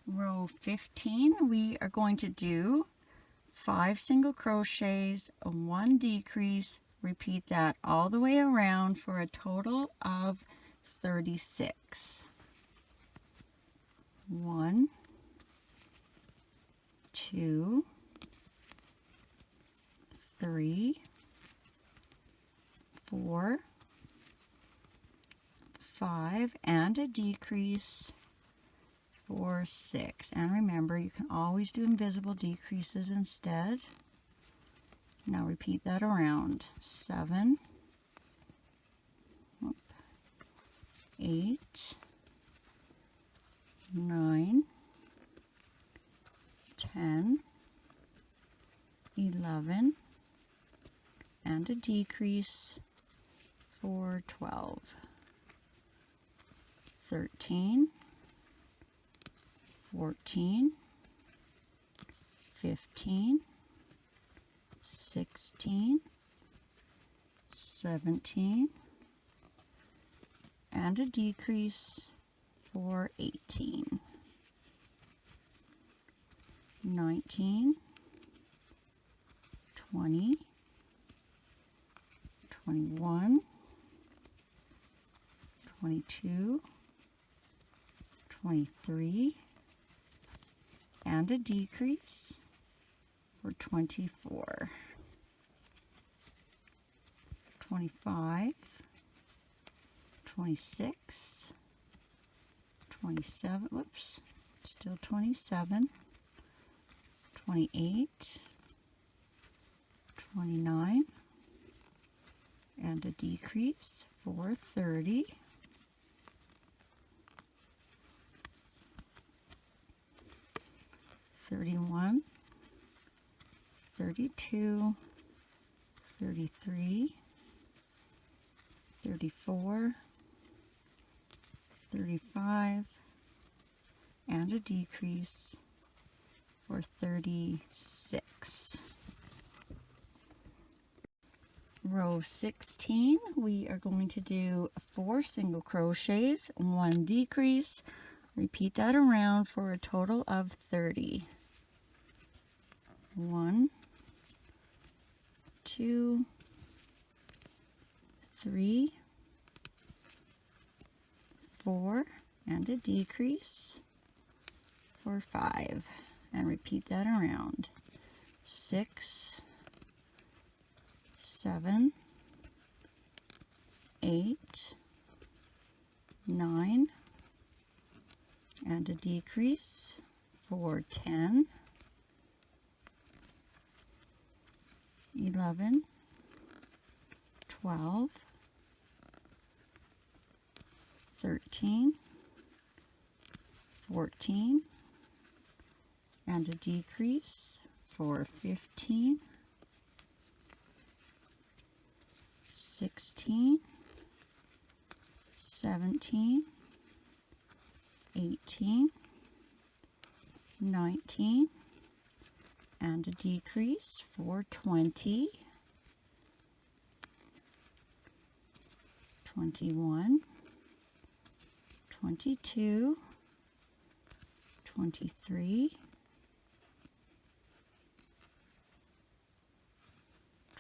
Row 15, we are going to do 5 single crochets, 1 decrease. Repeat that all the way around for a total of 36. 1, 2, 3, 4, 5, and a decrease for 6. And remember, you can always do invisible decreases instead. Now repeat that around. 7, 8, 9, 10, 11, and a decrease for 12. 13, 14, 15, 16, 17, and a decrease for 18. 19, 20, 21, 22, 23, and a decrease for 24, 25, 26, 27, whoops, still 27, 28, 29, and a decrease for 30, 31, 32, 33, 34, 35, and a decrease for 36. Row 16, we are going to do 4 single crochets, 1 decrease. Repeat that around for a total of 30. 1, 2, 3, 4, and a decrease for 5. And repeat that around. 6, 7, 8, 9, and a decrease for 10, 11, 12, 13, 14, and a decrease for 15, 16, 17, 18, 19, and a decrease for 20, 21, 22, 23,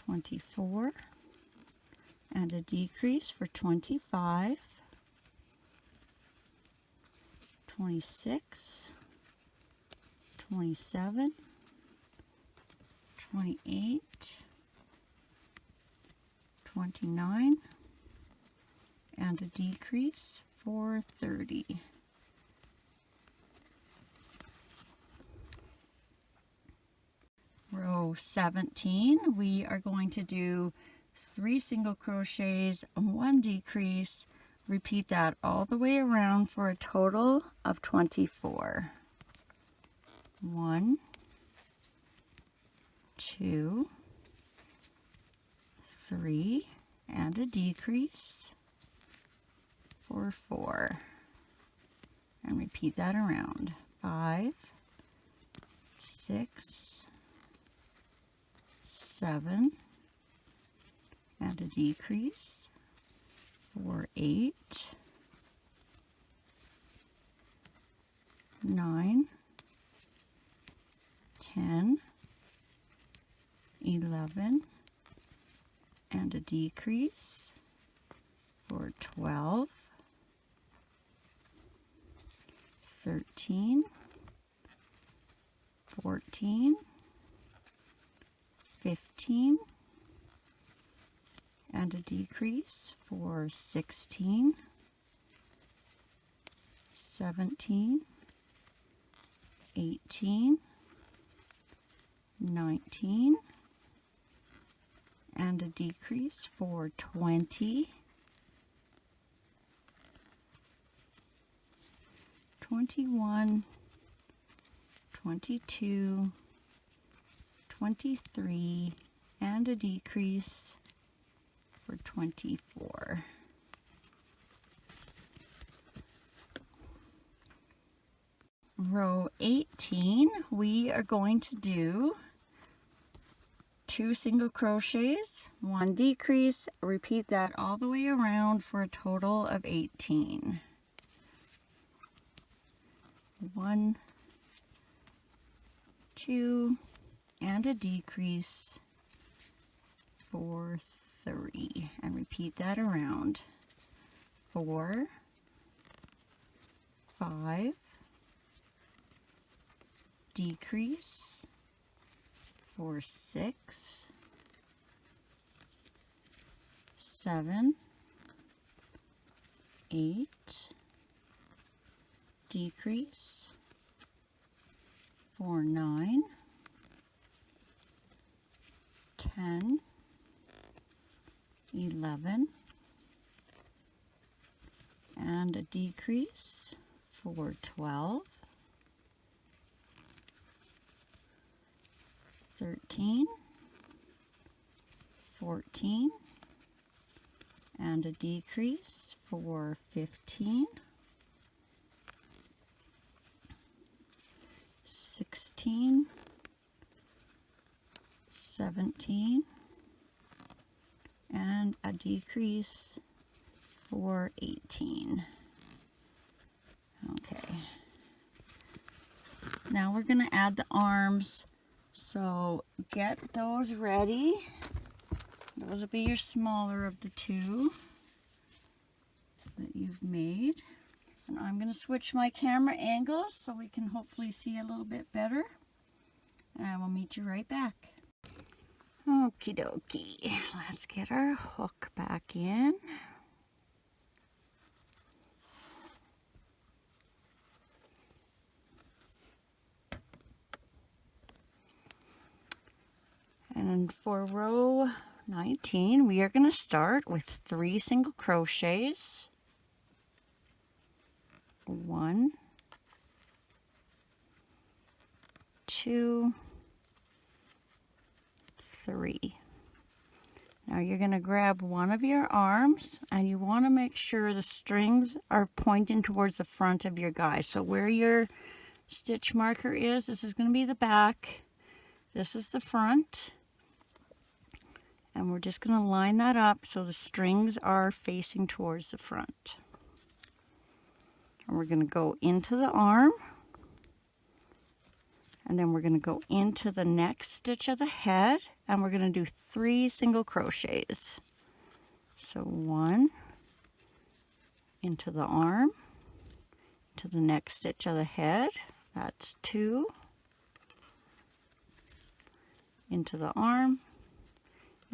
24, and a decrease for 25, 26, 27, 28, 29, and a decrease for 30. Row 17, we are going to do 3 single crochets, 1 decrease. Repeat that all the way around for a total of 24. 1, 2, 3, and a decrease for 4. And repeat that around. 5, 6, 7, and a decrease for 8, 9, 10, 11, and a decrease for 12, 13, 14, 15, and a decrease for 16, 17, 18, 19, and a decrease for 20, 21, 22, 23, and a decrease for 24. Row 18, we are going to do 2 single crochets, 1 decrease. Repeat that all the way around for a total of 18. 1, 2, and a decrease for 3, and repeat that around. 4, 5, decrease for 6, 7, 8, decrease for 9, 10, 11, and a decrease for 12, 13, 14, and a decrease for 15, 16, 17, and a decrease for 18. Okay. Now we're going to add the arms. So get those ready. Those will be your smaller of the two that you've made. And I'm going to switch my camera angles so we can hopefully see a little bit better. And I will meet you right back. Okie dokie. Let's get our hook back in. And for row 19, we are going to start with 3 single crochets. 1, 2, 3. Now you're going to grab one of your arms and you want to make sure the strings are pointing towards the front of your guy. So where your stitch marker is, this is going to be the back. This is the front. And we're just going to line that up so the strings are facing towards the front. And we're going to go into the arm. And then we're going to go into the next stitch of the head. And we're going to do 3 single crochets. So 1 into the arm, to the next stitch of the head. That's 2. Into the arm,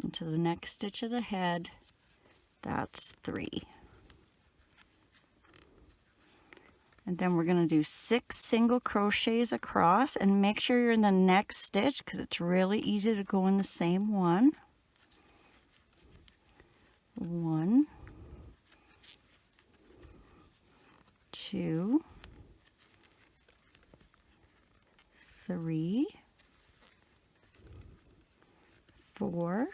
into the next stitch of the head, that's 3. And then we're going to do 6 single crochets across, and make sure you're in the next stitch because it's really easy to go in the same one. 1, 2, 3, 4,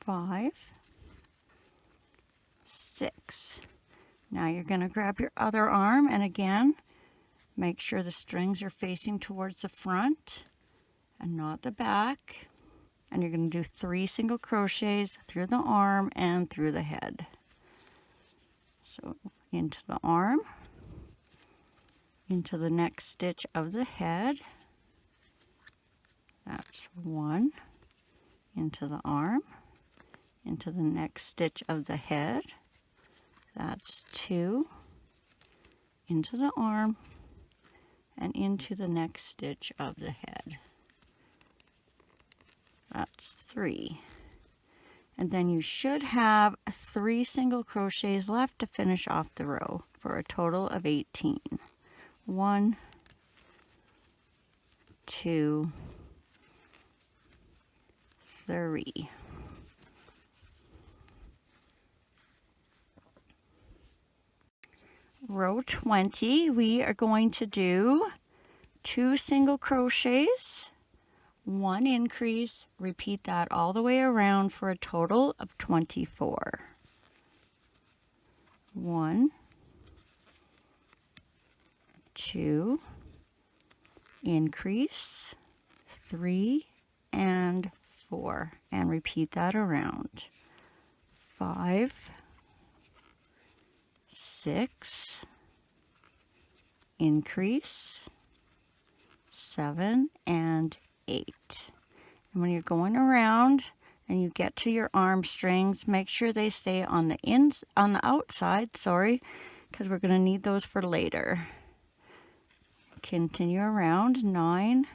5, 6. Now you're going to grab your other arm, and again, make sure the strings are facing towards the front and not the back. And you're going to do 3 single crochets through the arm and through the head. So into the arm, into the next stitch of the head. That's 1, into the arm, into the next stitch of the head. That's 2, into the arm, and into the next stitch of the head. That's 3. And then you should have 3 single crochets left to finish off the row for a total of 18. 1, 2, 3. Row 20, we are going to do 2 single crochets, 1 increase, repeat that all the way around for a total of 24. 1, 2, increase, 3, and 4, and repeat that around. 5, 6, increase, 7, and 8. And when you're going around and you get to your arm strings, make sure they stay on the outside, because we're going to need those for later. Continue around 9,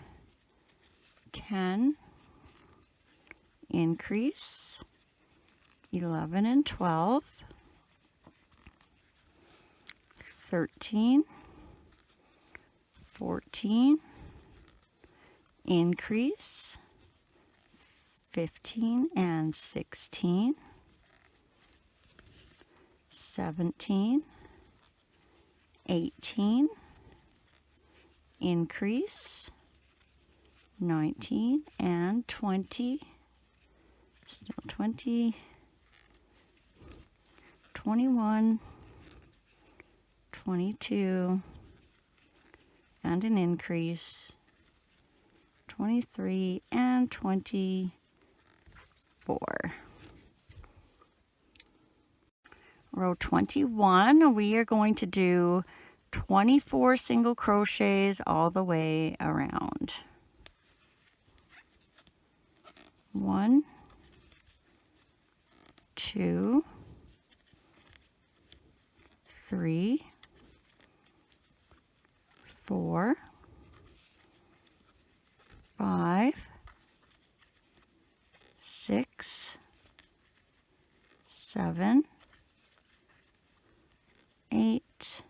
10, increase, 11 and 12, 13, 14, increase, 15 and 16, 17, 18, increase, 19 and 20, still 20, 21, 22, and an increase, 23 and 24. Row 21, we are going to do 24 single crochets all the way around. 1, 2, 3, 4, 5, 6, 7, 8,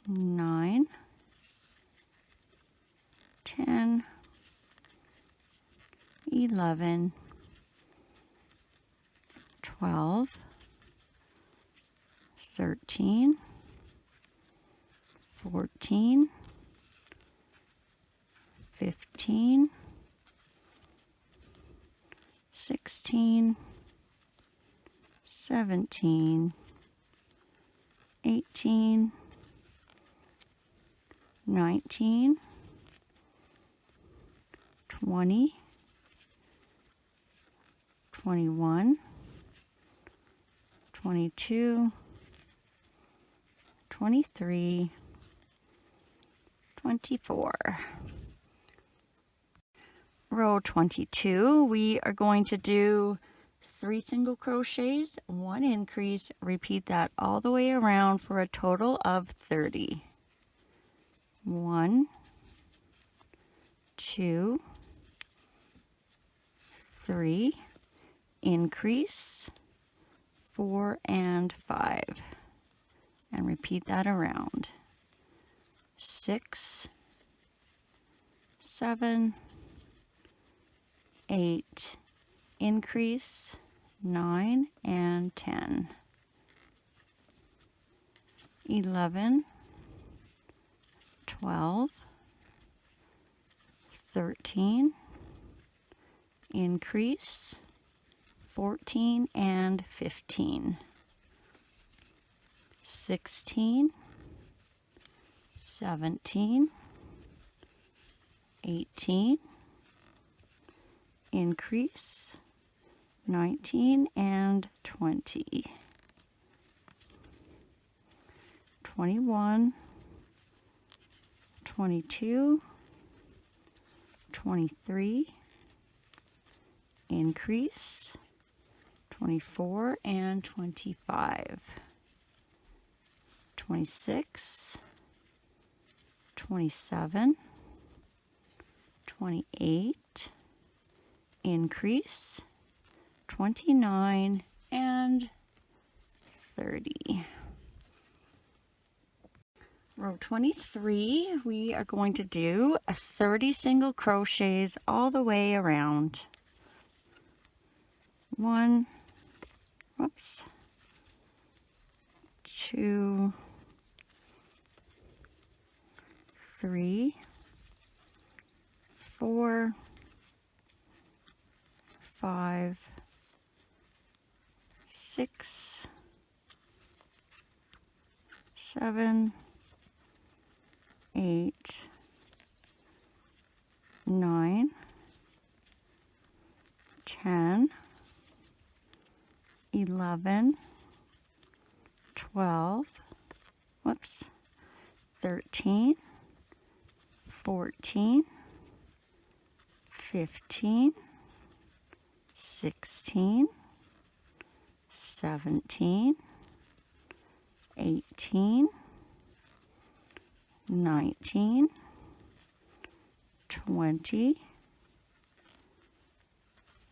9, 10, 11, 12, 13, 14, 15, 16, 17, 18, 19, 20, 21, 22, 23, 24. Row 22, we are going to do 3 single crochets, 1 increase, repeat that all the way around for a total of 30. 1, 2, 3, increase, 4 and 5, and repeat that around. 6, 7, 8, increase, 9 and 10, 11, 12, 13, increase, 14 and 15, 16, 17, 18, increase, 19 and 20, 21, 22, 23, increase, 24 and 25, 26, 27, 28, increase, 29 and 30. Row 23, we are going to do 30 single crochets all the way around. 1, 2, 3, 4, 5, 6, 7, 8, 9, 10, 11, 12, 13, 14, 15, 16, 17, 18, 19, 20,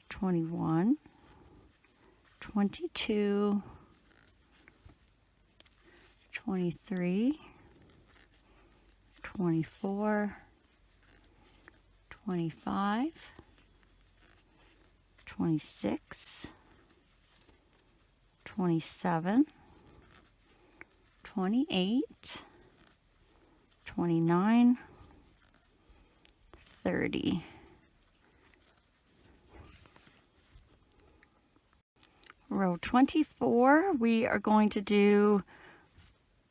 21, 22, 23, 24, 25, 26, 27, 28, 29, 30. Row 24, we are going to do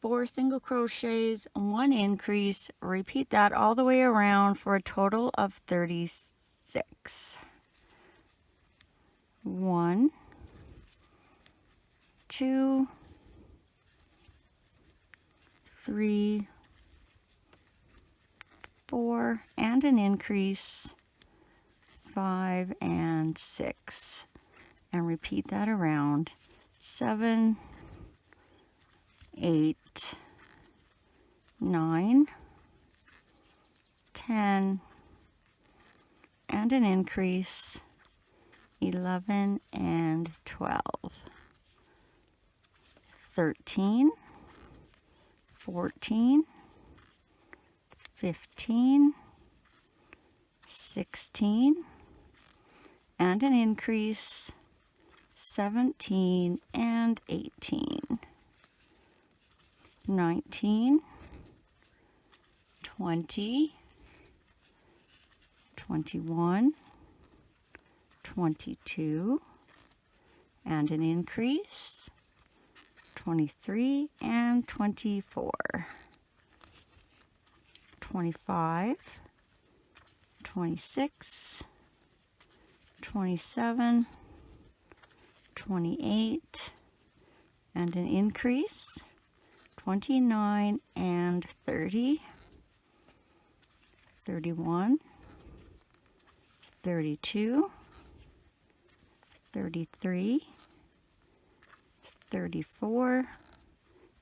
4 single crochets, 1 increase. Repeat that all the way around for a total of 36. 1, 2, 3, 4, and an increase, 5 and 6. And repeat that around. 7, 8, 9, 10, and an increase, 11 and 12, 13, 14, 15, 16, and an increase, 17 and 18, 19, 20, 21, 22, and an increase, 23 and 24, 25, 26, 27, 28, and an increase, 29 and 30, 31, 32, 33, 34,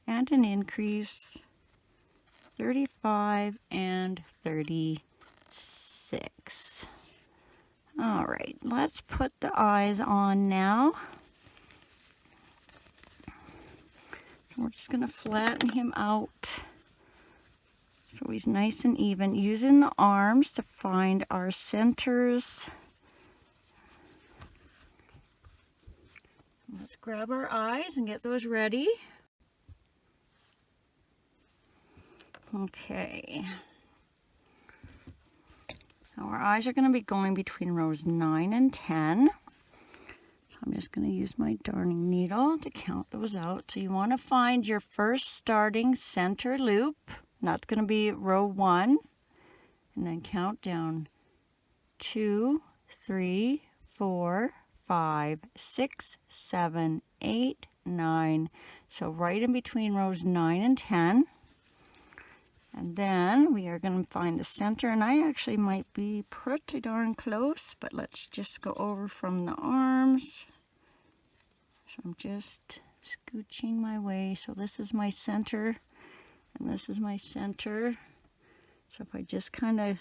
and an increase, 35 and 36. All right, let's put the eyes on now. So we're just going to flatten him out so he's nice and even, using the arms to find our centers. Let's grab our eyes and get those ready. Okay. So our eyes are going to be going between rows 9 and 10. So I'm just going to use my darning needle to count those out. So you want to find your first starting center loop. And that's going to be row 1. And then count down 2, 3, 4, 5, 6, 7, 8, 9. So right in between rows 9 and 10. And then we are going to find the center, and I actually might be pretty darn close, but let's just go over from the arms. So I'm just scooching my way. So this is my center, and this is my center. So if I just kind of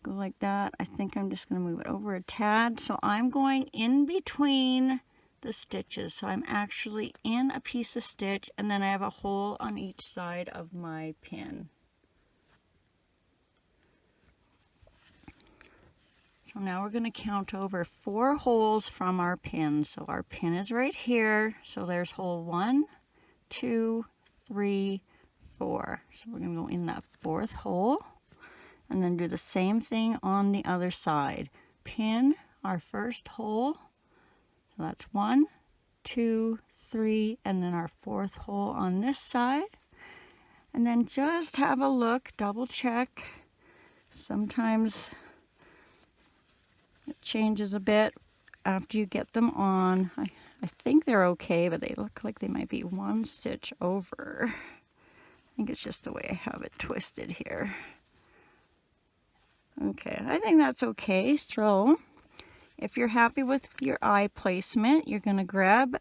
go like that, I think I'm just going to move it over a tad. So I'm going in between the stitches. So I'm actually in a piece of stitch, and then I have a hole on each side of my pin. So now we're going to count over 4 holes from our pin. So our pin is right here. So there's hole 1, 2, 3, 4. So we're going to go in that 4th hole, and then do the same thing on the other side. Pin our first hole. So that's 1, 2, 3, and then our 4th hole on this side. And then just have a look, double check. Sometimes it changes a bit after you get them on. I think they're okay, but they look like they might be 1 stitch over. I think it's just the way I have it twisted here. Okay, I think that's okay. So if you're happy with your eye placement, you're going to grab,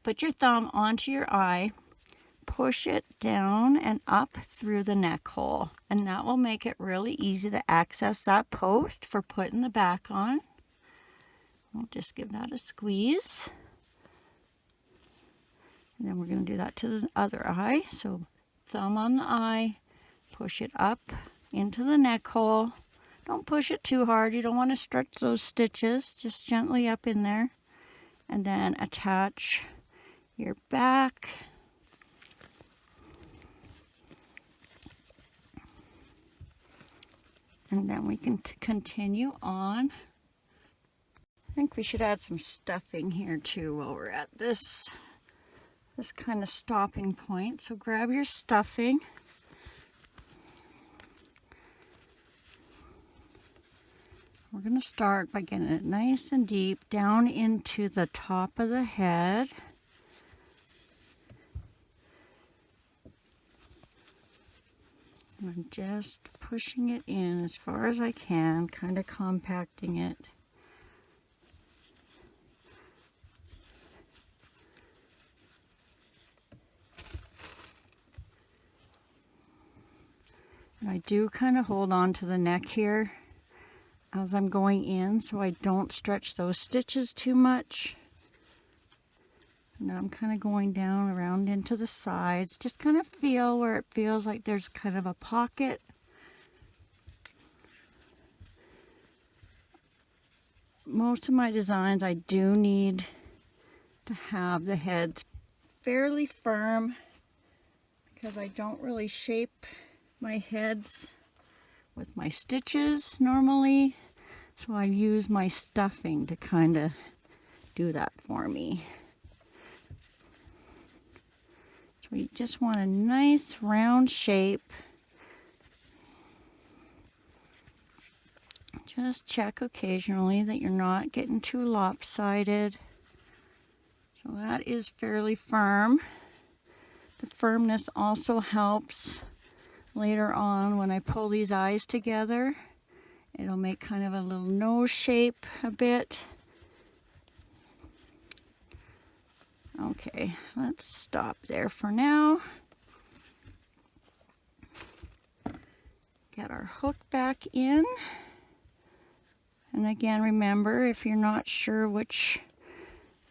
put your thumb onto your eye, push it down and up through the neck hole, and that will make it really easy to access that post for putting the back on. We'll just give that a squeeze. And then we're going to do that to the other eye. So thumb on the eye, push it up into the neck hole. Don't push it too hard. You don't want to stretch those stitches. Just gently up in there. And then attach your back. And then we can continue on. I think we should add some stuffing here too while we're at this kind of stopping point. So grab your stuffing. We're going to start by getting it nice and deep down into the top of the head. I'm just pushing it in as far as I can, kind of compacting it. And I do kind of hold on to the neck here as I'm going in so I don't stretch those stitches too much. Now I'm kind of going down around into the sides. Just kind of feel where it feels like there's kind of a pocket. Most of my designs I do need to have the heads fairly firm because I don't really shape my heads with my stitches normally. So I use my stuffing to kind of do that for me. We just want a nice round shape. Just check occasionally that you're not getting too lopsided. So that is fairly firm. The firmness also helps later on when I pull these eyes together. It'll make kind of a little nose shape a bit. Okay, let's stop there for now. Get our hook back in. And again, remember, if you're not sure which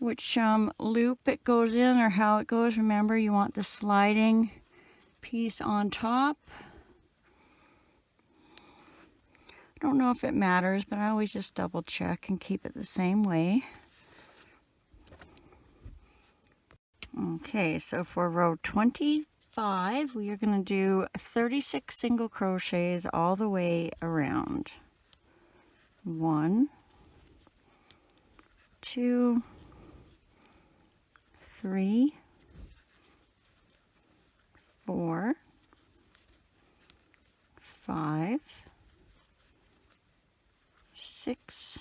loop it goes in or how it goes, remember you want the sliding piece on top. I don't know if it matters, but I always just double check and keep it the same way. Okay, so for row 25, we are going to do 36 single crochets all the way around. 1, 2, 3, 4, 5, 6,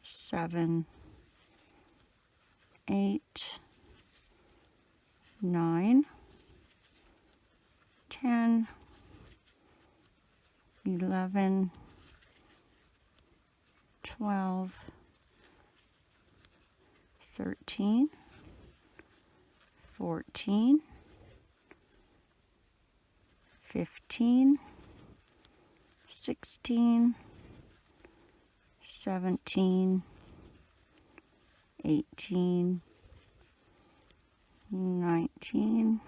7, 8, 9, 10, 11, 12, 13, 14, 15, 16, 17, 18, 19,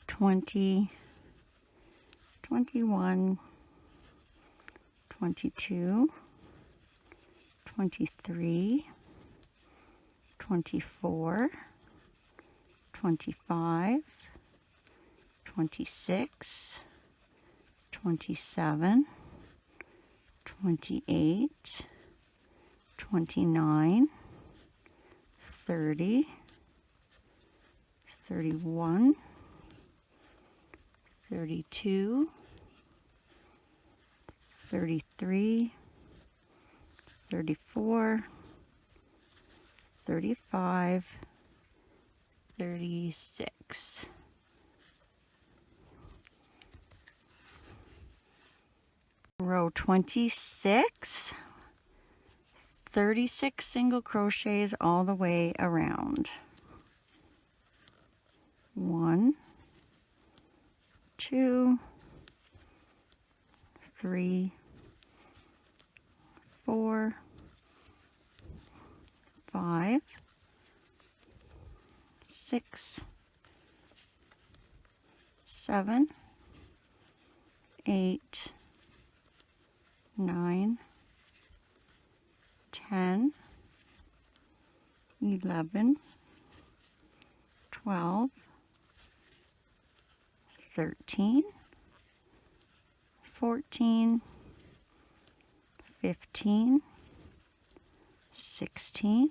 20, 21, 22, 23, 24, 25, 26, 27, 28, 29, 30, 31, 32, 33, 34, 35, 36. Row 26, 36 single crochets all the way around. 1, 2, 3, 4, 5, 6, 7, 8, 9, 10, 11, 12, 13, 14, 15, 16,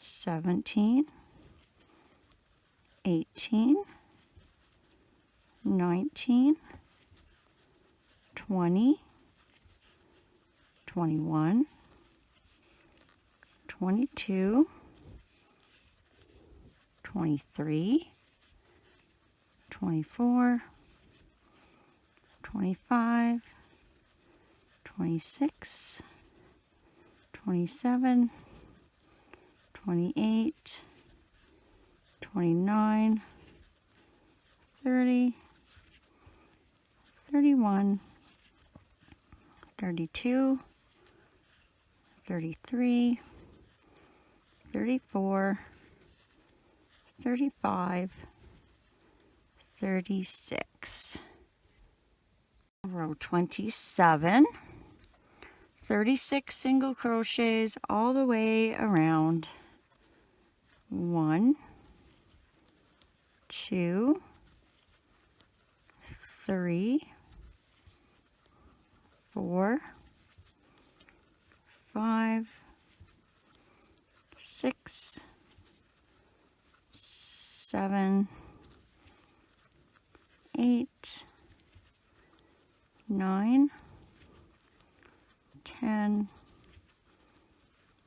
17, 18, 19, 20, 21, 22, 23, 24, 25, 26, 27, 28, 29, 30, 31, 32, 33, 34, 35, 36. Row 27, 36 single crochets all the way around. 1, 2, 3, 4, 5, 6, 7, 8, 9, 10,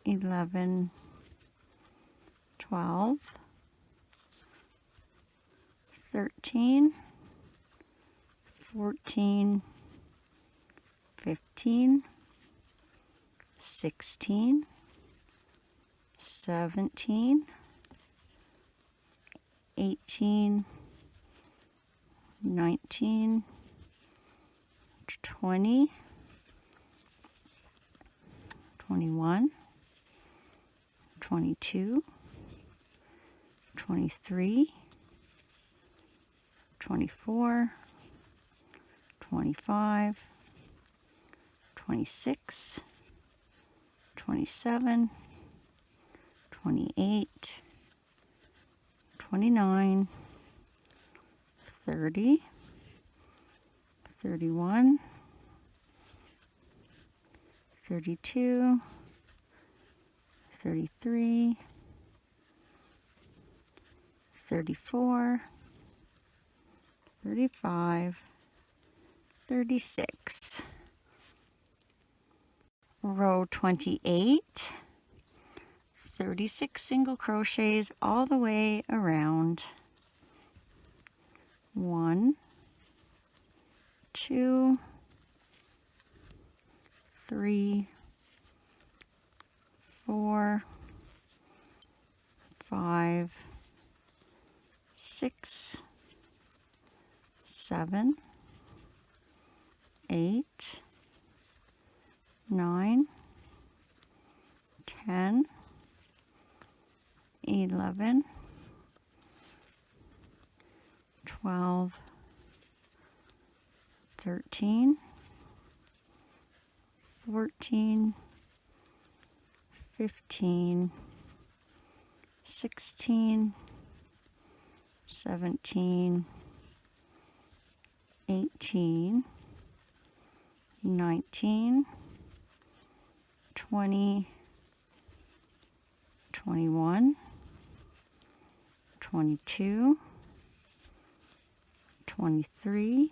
11, 12, 13, 14, 15, 16, 17, 18, 19, 20, 21, 22, 23, 24, 25, 26, 27, 28, 29, 30, 31, 32, 33, 34, 35, 36. Row 28, 36 single crochets all the way around. 1, 2, 3, 4, 5, 6, 7, 8, 9, 10, 11, 12, 13, 14, 15, 16, 17, 18, 19, 20, 21, 22, 23,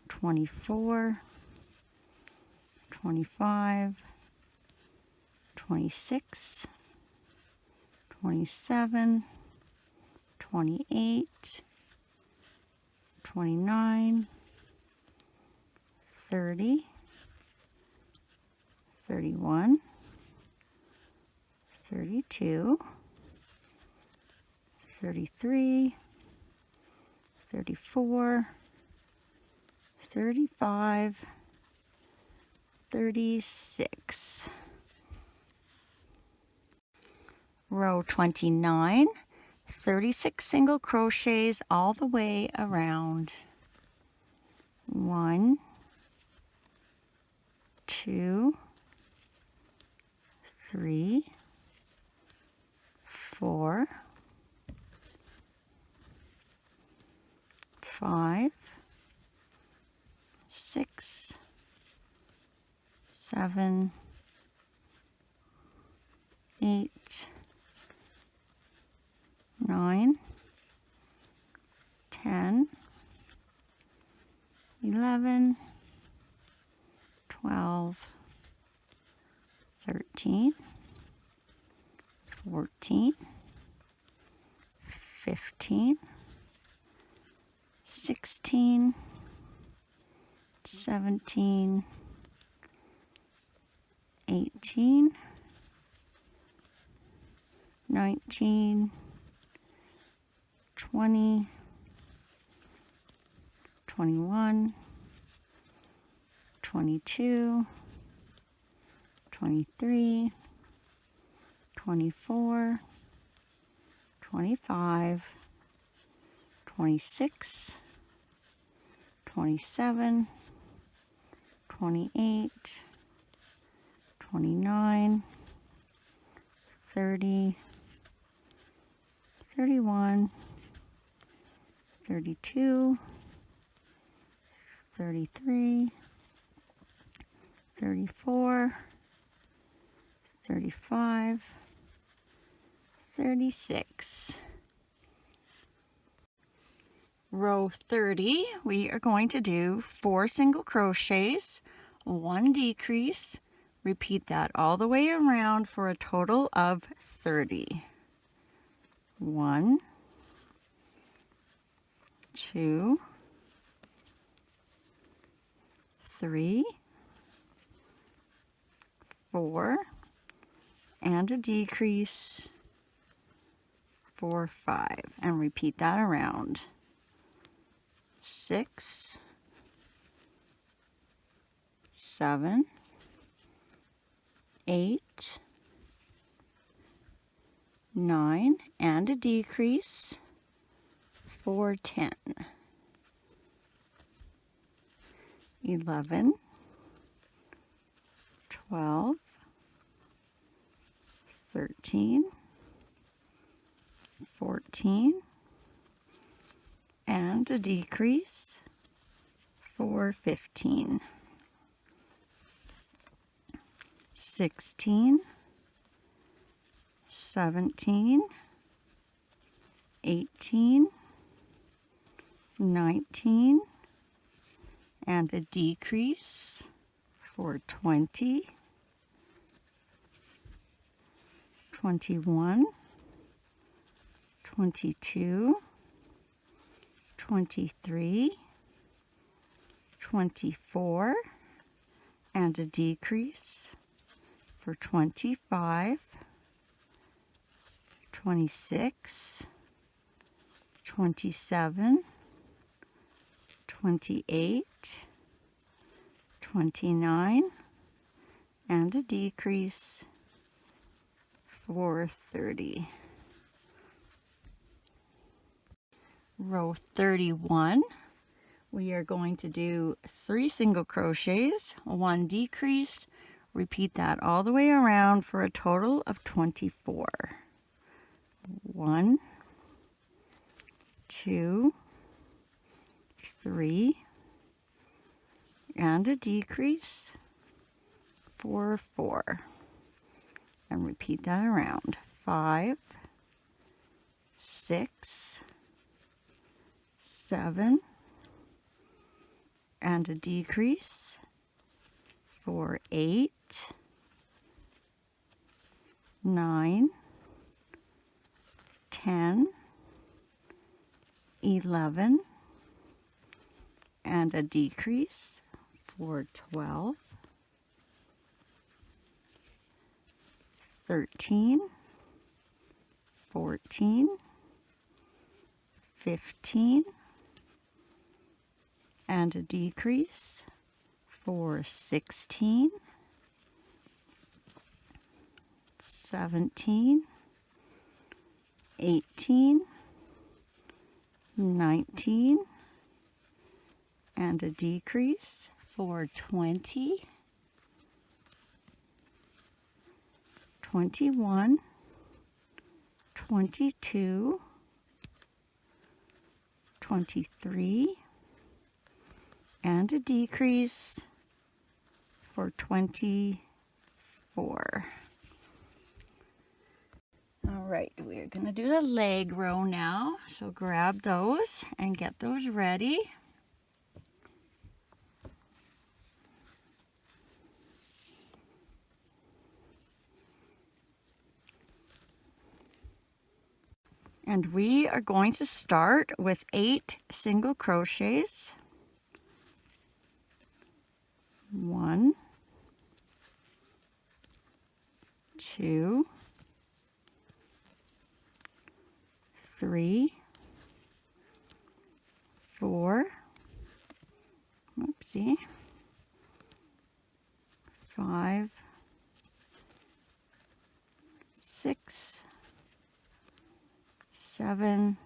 24, 25, 26, 27, 28, 29, 30, 31, 32, 33, 34, 35, 36. Row 29, 36 single crochets all the way around. 1, 2, 3, 4, 5, 6, 7, 8, 9, 10, 11, 12, 13, 14, 15, 16, 17, 18, 19, 20, 21, 22, 23, 24, 25, 26, 27, 28, 29, 30, 31, 32, 33, 34, 35, 36. Row 30, we are going to do 4 single crochets, 1 decrease. Repeat that all the way around for a total of 30. 1, 2, 3, 4, and a decrease for 5, and repeat that around. 6, 7, 8, 9, and a decrease for 10. 11, 12, 13, 14, and a decrease for 15. 16, 17, 18, 19, and a decrease for 20, 21, 22, 23, 24, and a decrease for 25, 26, 27, 28, 29, and a decrease for 30. Row 31, we are going to do 3 single crochets, 1 decrease. Repeat that all the way around for a total of 24. 1, 2, 3, and a decrease for 4. And repeat that around. 5, 6, 7, and a decrease for 8, 9, 10, 11, and a decrease for 12, 13, 14, 15, and a decrease for 16, 17, 18, 19, and a decrease for 20, 21, 22, 23, and a decrease for 24. All right, we're going to do the leg row now. So grab those and get those ready. And we are going to start with 8 single crochets. 1, 2, 3, 4, oopsie, 5, 6, 7,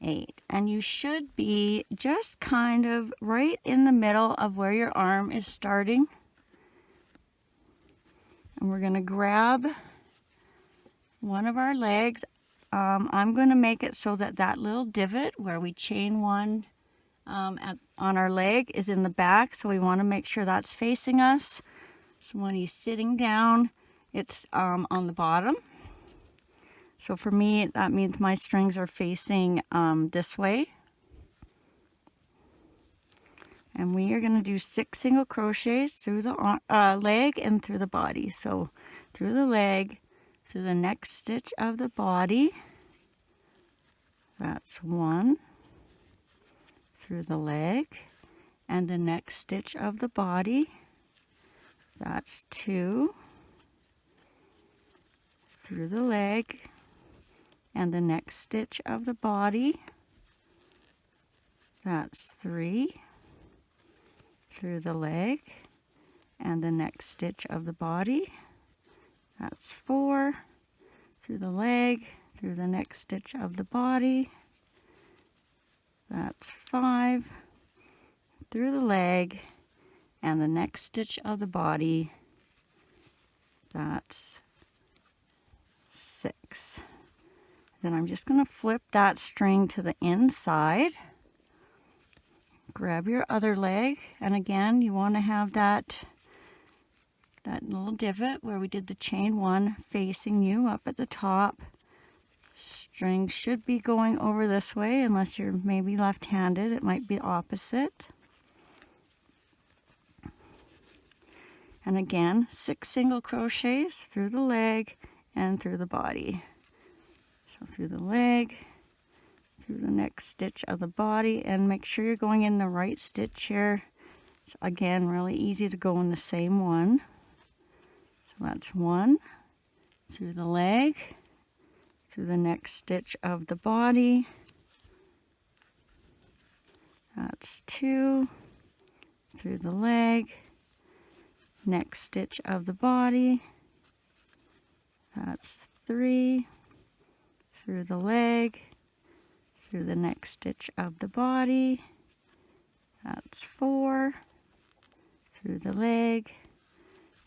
8. And you should be just kind of right in the middle of where your arm is starting. And we're going to grab one of our legs. I'm going to make it so that that little divot where we chain one on our leg is in the back. So we want to make sure that's facing us. So when he's sitting down, it's on the bottom. So for me, that means my strings are facing this way. And we are going to do 6 single crochets through the leg and through the body. So through the leg, through the next stitch of the body, that's 1, through the leg, and the next stitch of the body, that's 2, through the leg, and the next stitch of the body, that's 3, through the leg, and the next stitch of the body, that's 4, through the leg, through the next stitch of the body, that's 5, through the leg, and the next stitch of the body, that's 6. Then I'm just going to flip that string to the inside. Grab your other leg, and again, you want to have that little divot where we did the chain 1 facing you up at the top. String should be going over this way unless you're maybe left-handed. It might be opposite. And again, 6 single crochets through the leg and through the body. So through the leg, through the next stitch of the body, and make sure you're going in the right stitch here. It's again really easy to go in the same one. So that's 1, through the leg, through the next stitch of the body, that's 2, through the leg, next stitch of the body, that's 3, through the leg, through the next stitch of the body, that's 4, through the leg,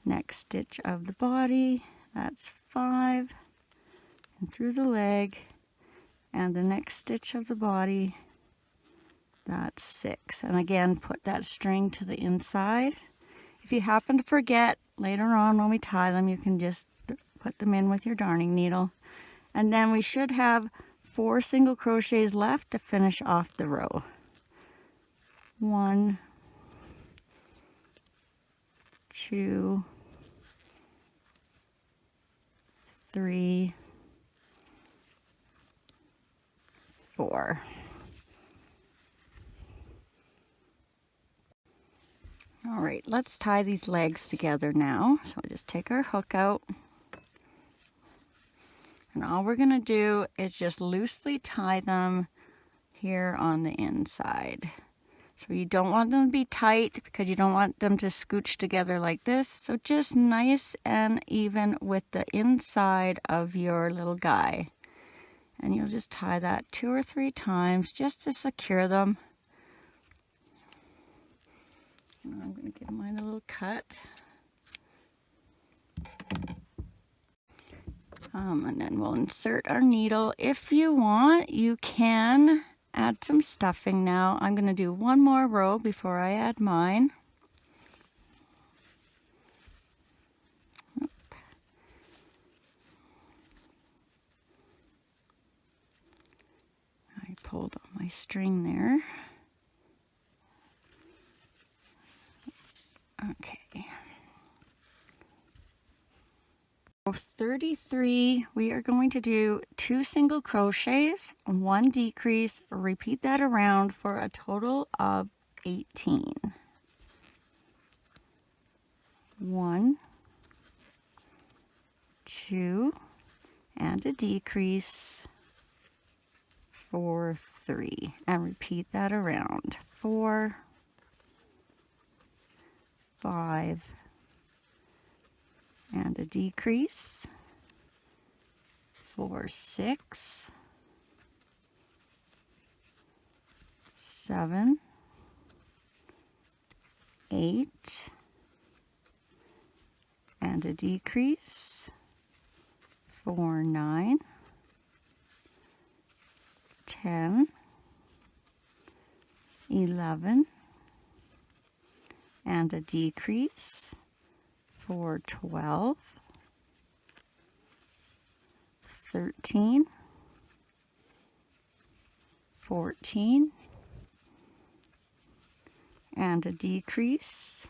next stitch of the body, that's 5, and through the leg, and the next stitch of the body, that's 6. And again, put that string to the inside. If you happen to forget later on when we tie them, you can just put them in with your darning needle. And then we should have 4 single crochets left to finish off the row. 1, 2, 3, 4. right, let's tie these legs together now. So we'll just take our hook out. And all we're going to do is just loosely tie them here on the inside. So you don't want them to be tight because you don't want them to scooch together like this. So just nice and even with the inside of your little guy. And you'll just tie that 2 or 3 times just to secure them. And I'm going to give mine a little cut. And then we'll insert our needle. If you want, you can add some stuffing now. I'm going to do one more row before I add mine. I pulled on my string there. Okay. 33, we are going to do 2 single crochets, 1 decrease, repeat that around for a total of 18. 1, 2, and a decrease for 3, and repeat that around 4, 5, and a decrease for 6, 7, 8, and a decrease for 9, 10, 11, and a decrease for 12, 13, 14, and a decrease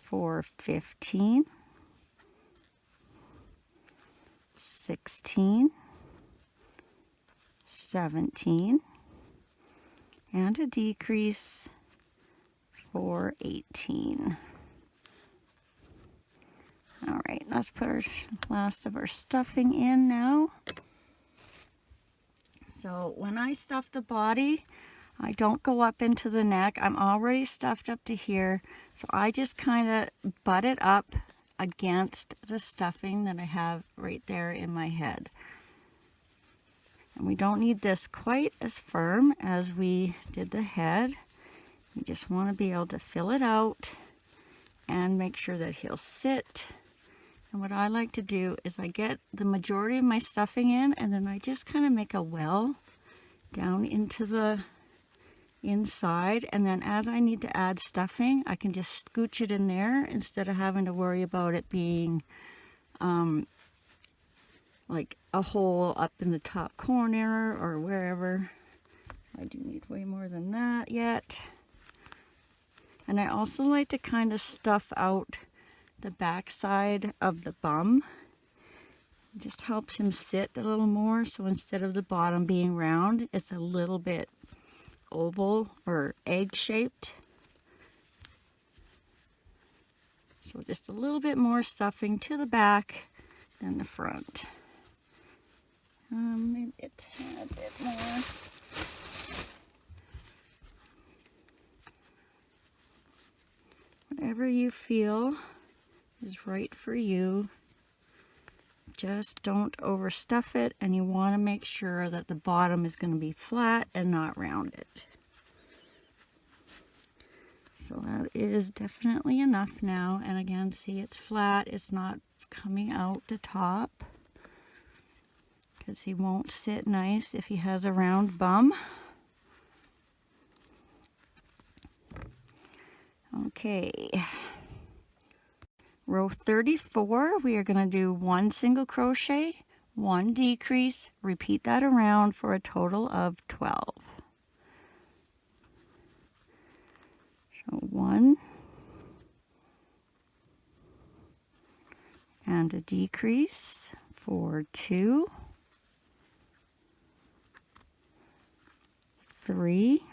for 15, 16, 17, and a decrease for 18. All right, let's put our last of our stuffing in now. So when I stuff the body, I don't go up into the neck. I'm already stuffed up to here. So I just kind of butt it up against the stuffing that I have right there in my head. And we don't need this quite as firm as we did the head. You just want to be able to fill it out and make sure that he'll sit. And what I like to do is I get the majority of my stuffing in, and then I just kind of make a well down into the inside. And then as I need to add stuffing, I can just scooch it in there instead of having to worry about it being like a hole up in the top corner or wherever. I do need way more than that yet. And I also like to kind of stuff out the back side of the bum. It just helps him sit a little more. So instead of the bottom being round, it's a little bit oval or egg shaped. So just a little bit more stuffing to the back than the front. Maybe a tad bit more. Whatever you feel is right for you. Just don't overstuff it, and you want to make sure that the bottom is going to be flat and not rounded. So that is definitely enough now. And again, see, it's flat. It's not coming out the top because he won't sit nice if he has a round bum. Okay. Row 34, we are going to do 1 single crochet, 1 decrease, repeat that around for a total of 12. So 1 and a decrease for 2, 3,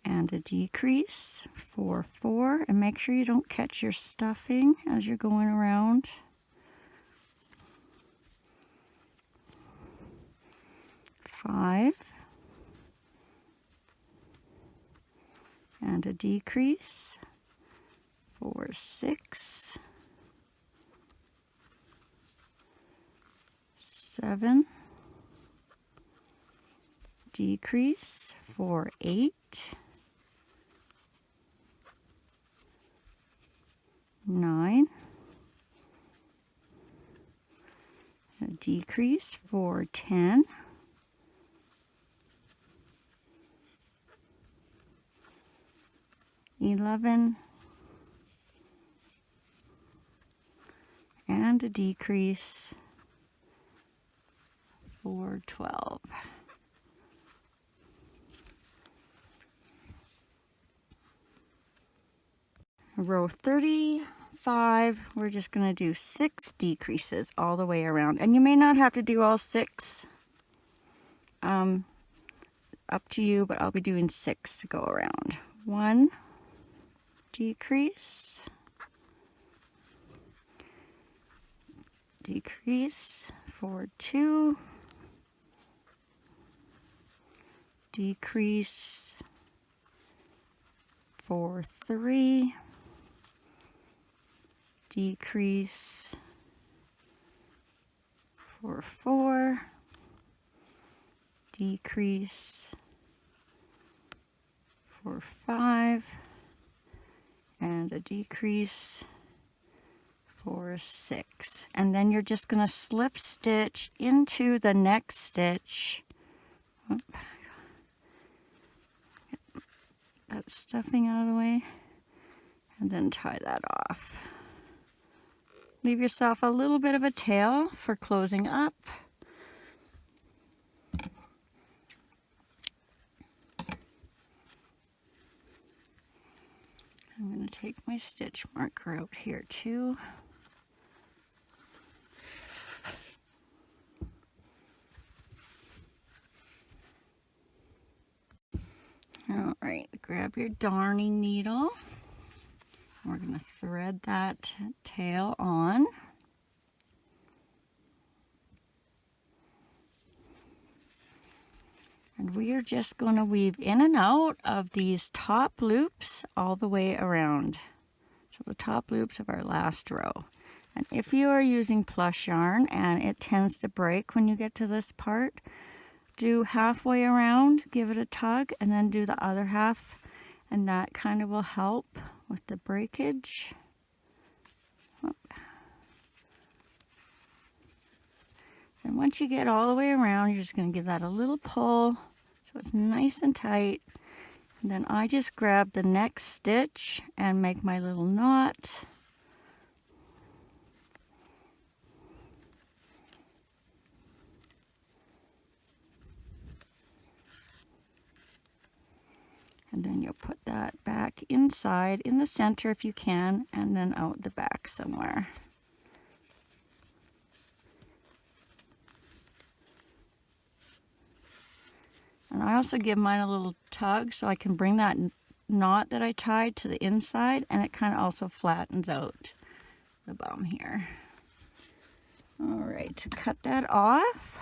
and and a decrease for 4, and make sure you don't catch your stuffing as you're going around. 5 and a decrease for 6, 7, decrease for 8, 9, a decrease for 10, 11, and a decrease for 12. Row 35, we're just going to do 6 decreases all the way around. And you may not have to do all 6. Up to you, but I'll be doing 6 to go around. 1 decrease, decrease for 2, decrease for 3, decrease for 4, decrease for 5, and a decrease for 6. And then you're just going to slip stitch into the next stitch. Get that stuffing out of the way, and then tie that off. Leave yourself a little bit of a tail for closing up. I'm going to take my stitch marker out here too. All right, grab your darning needle. We're going to thread that tail on. And we are just going to weave in and out of these top loops all the way around. So the top loops of our last row. And if you are using plush yarn and it tends to break when you get to this part, do halfway around, give it a tug, and then do the other half. And that kind of will help with the breakage. And once you get all the way around, you're just going to give that a little pull so it's nice and tight. And then I just grab the next stitch and make my little knot. And then you'll put that back inside in the center if you can, and then out the back somewhere. And I also give mine a little tug so I can bring that knot that I tied to the inside, and it kind of also flattens out the bum here. All right, to cut that off.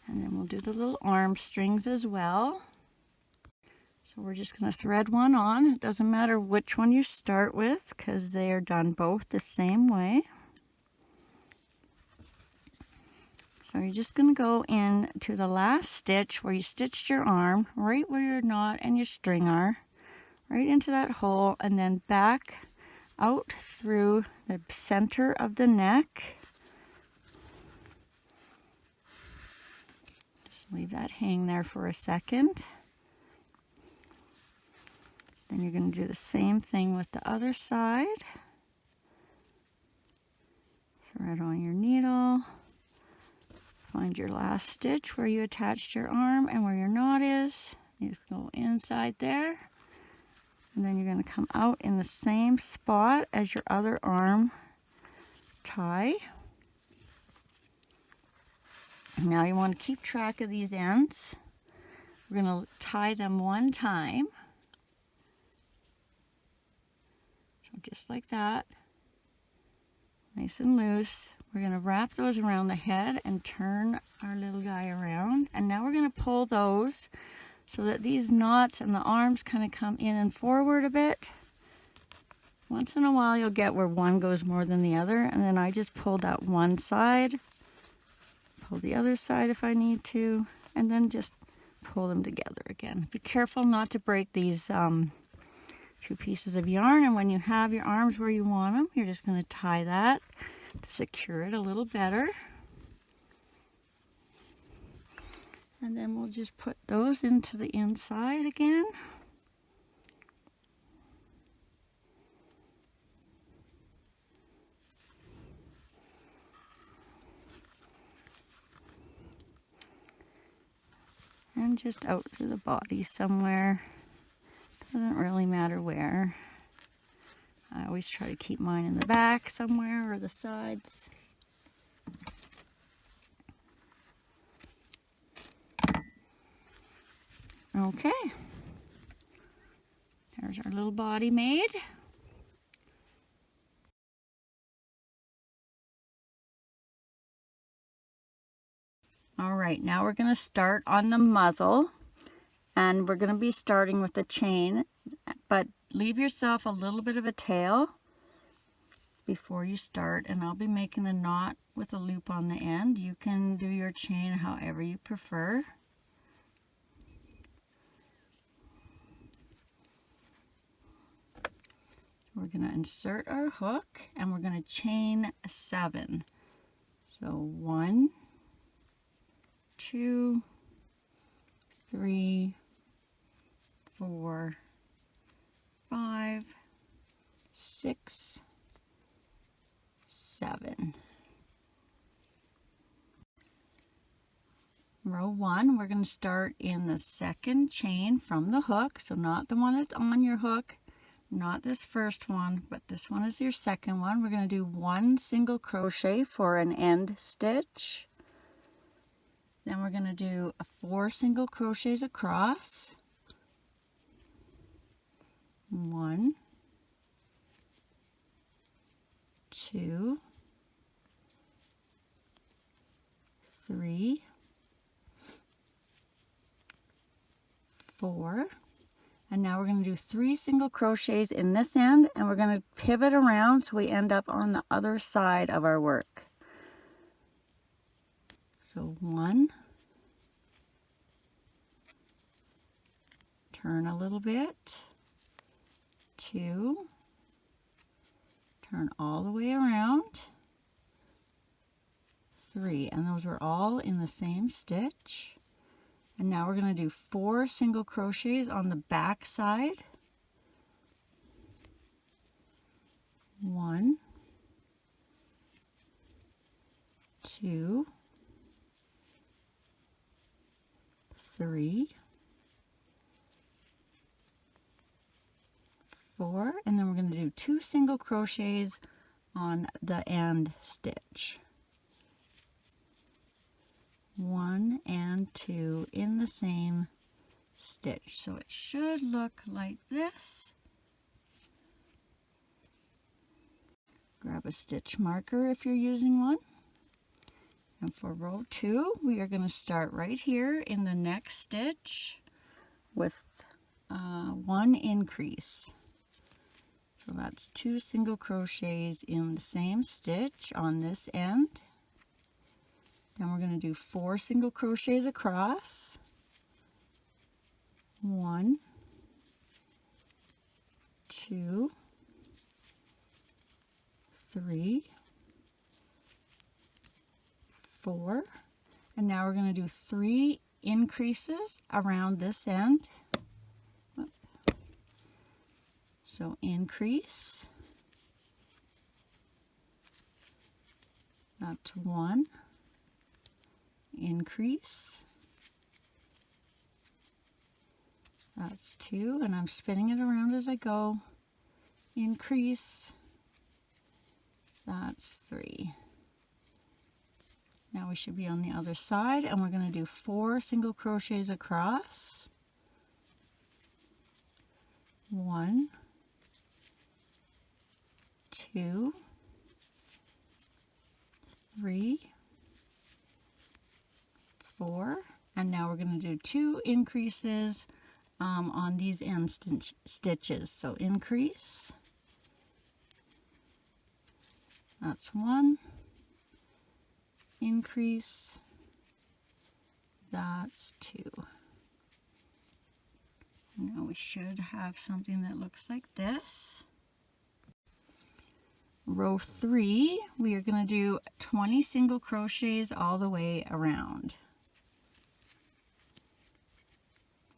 And then we'll do the little arm strings as well. So we're just going to thread one on. It doesn't matter which one you start with because they are done both the same way. So you're just going to go in to the last stitch where you stitched your arm, right where your knot and your string are, right into that hole, and then back out through the center of the neck. Just leave that hang there for a second. Then you're going to do the same thing with the other side. Thread on your needle. Find your last stitch where you attached your arm and where your knot is. You just go inside there. And then you're going to come out in the same spot as your other arm tie. Now you want to keep track of these ends. We're going to tie them one time. So just like that. Nice and loose. We're going to wrap those around the head and turn our little guy around. And now we're going to pull those so that these knots and the arms kind of come in and forward a bit. Once in a while you'll get where one goes more than the other, and then I just pull that one side, pull the other side if I need to, and then just pull them together again. Be careful not to break these two pieces of yarn, and when you have your arms where you want them, you're just going to tie that to secure it a little better. And then we'll just put those into the inside again. And just out through the body somewhere. Doesn't really matter where. I always try to keep mine in the back somewhere or the sides. Okay. There's our little body made. All right, now we're going to start on the muzzle, and we're going to be starting with the chain, but leave yourself a little bit of a tail before you start, and I'll be making the knot with a loop on the end. You can do your chain however you prefer. We're going to insert our hook, and we're going to chain 7. So 1, 2, 3, 4, 5, 6, 7. Row 1, we're going to start in the second chain from the hook, so not the one that's on your hook, not this first one, but this one is your second one. We're going to do 1 single crochet for an end stitch. Then we're going to do 4 single crochets across. 1, 2, 3, 4. And now we're going to do 3 single crochets in this end, and we're going to pivot around so we end up on the other side of our work. So 1, turn a little bit, 2, turn all the way around, 3, and those were all in the same stitch. And now we're going to do 4 single crochets on the back side. 1, 2, 3, 4, and then we're going to do 2 single crochets on the end stitch. 1 and 2 in the same stitch. So it should look like this. Grab a stitch marker if you're using one. And for row 2, we are going to start right here in the next stitch with 1 increase. So that's 2 single crochets in the same stitch on this end. Then we're going to do 4 single crochets across. 1, 2, 3, 4, and now we're going to do 3 increases around this end. So increase, that's 1, increase, that's 2, and I'm spinning it around as I go, increase, that's 3. Now we should be on the other side, and we're going to do 4 single crochets across. 1, 2, 3, 4, and now we're going to do 2 increases on these end stitches. So increase, that's 1, increase, that's 2. Now we should have something that looks like this. Row 3, we are going to do 20 single crochets all the way around.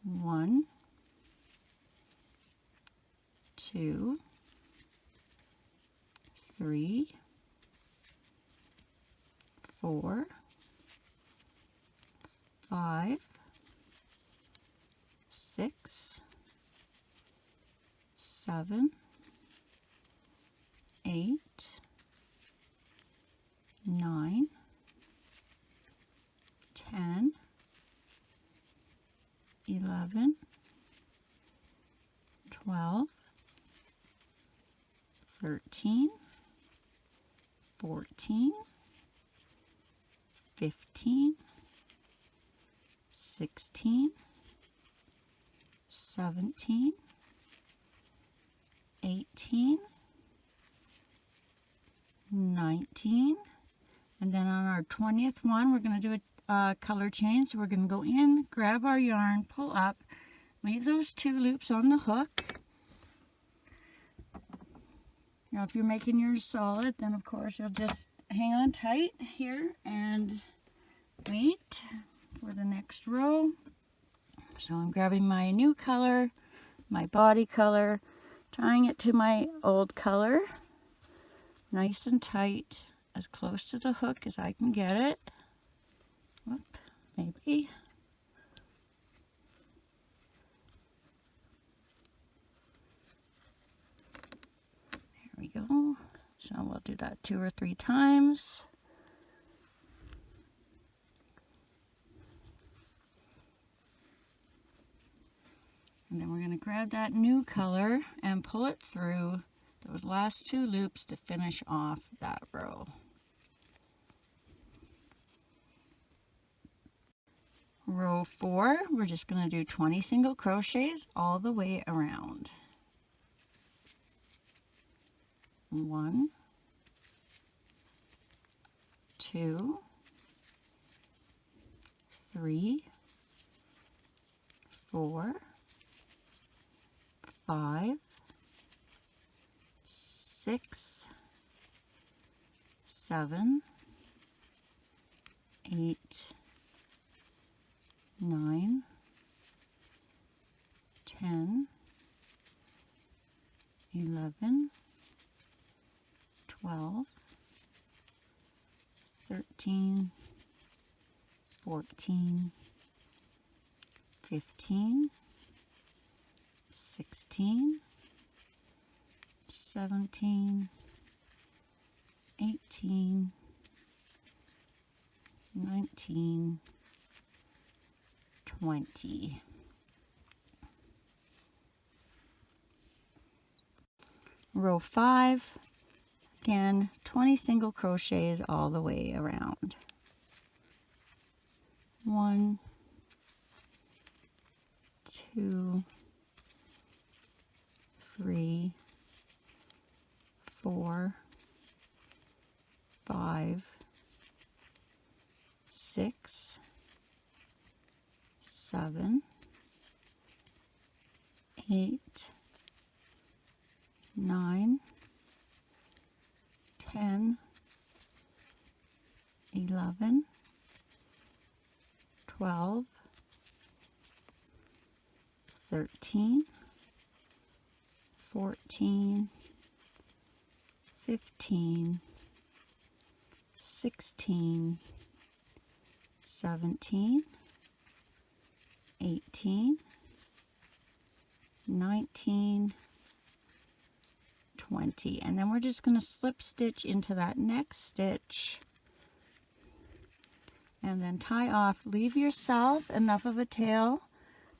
1, 2, 3, 4, 5, 6, 7, 8, 9, 10, 11, 12, 13, 14, 15, 16, 17, 18, 19, and then on our 20th one we're going to do a color change. So we're going to go in, grab our yarn, pull up, leave those 2 loops on the hook. Now if you're making yours solid, then of course you'll just hang on tight here and wait for the next row. So I'm grabbing my new color, my body color, tying it to my old color, nice and tight, as close to the hook as I can get it. Whoop, maybe. There we go. So we'll do that 2 or 3 times. And then we're going to grab that new color and pull it through those last 2 loops to finish off that row. Row 4, we're just going to do 20 single crochets all the way around. 1, 2, 3, 4, 5, 6, 7, 8, 9, 10, 11, 12, 13, 14, 15, 16, 17, 18, 19, 20. Row 5, again, 20 single crochets all the way around. 1, 2, 3, 4, 5, 6, 7, 8, 9, 10, 11, 12, 13, 14, 15, 16, 17, 18, 19, 20. And then we're just going to slip stitch into that next stitch and then tie off. Leave yourself enough of a tail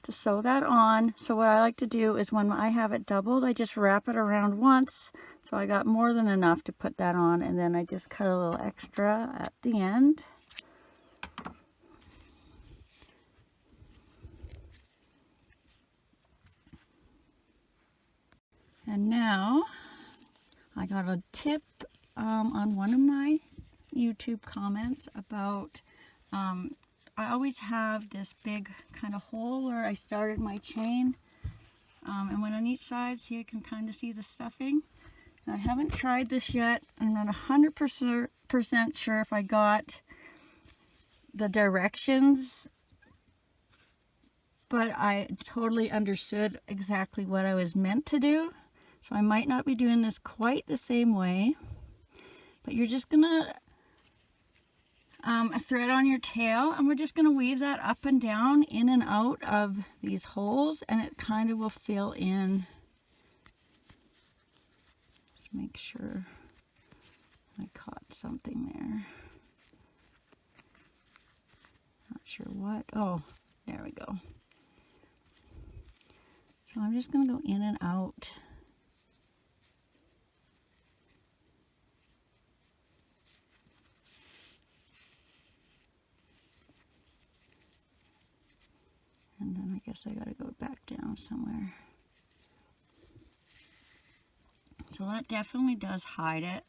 to sew that on. So what I like to do is when I have it doubled, I just wrap it around once. So I got more than enough to put that on, and then I just cut a little extra at the end. And now I got a tip on one of my YouTube comments about I always have this big kind of hole where I started my chain, and when on each side, see, I can kind of see the stuffing. I haven't tried this yet. I'm not 100% sure if I got the directions, but I totally understood exactly what I was meant to do. So I might not be doing this quite the same way, but you're just gonna thread on your tail, and we're just gonna weave that up and down, in and out of these holes, and it kind of will fill in. Just make sure I caught something there. Not sure what. Oh, there we go. So I'm just gonna go in and out. And then I guess I gotta go back down somewhere. So that definitely does hide it.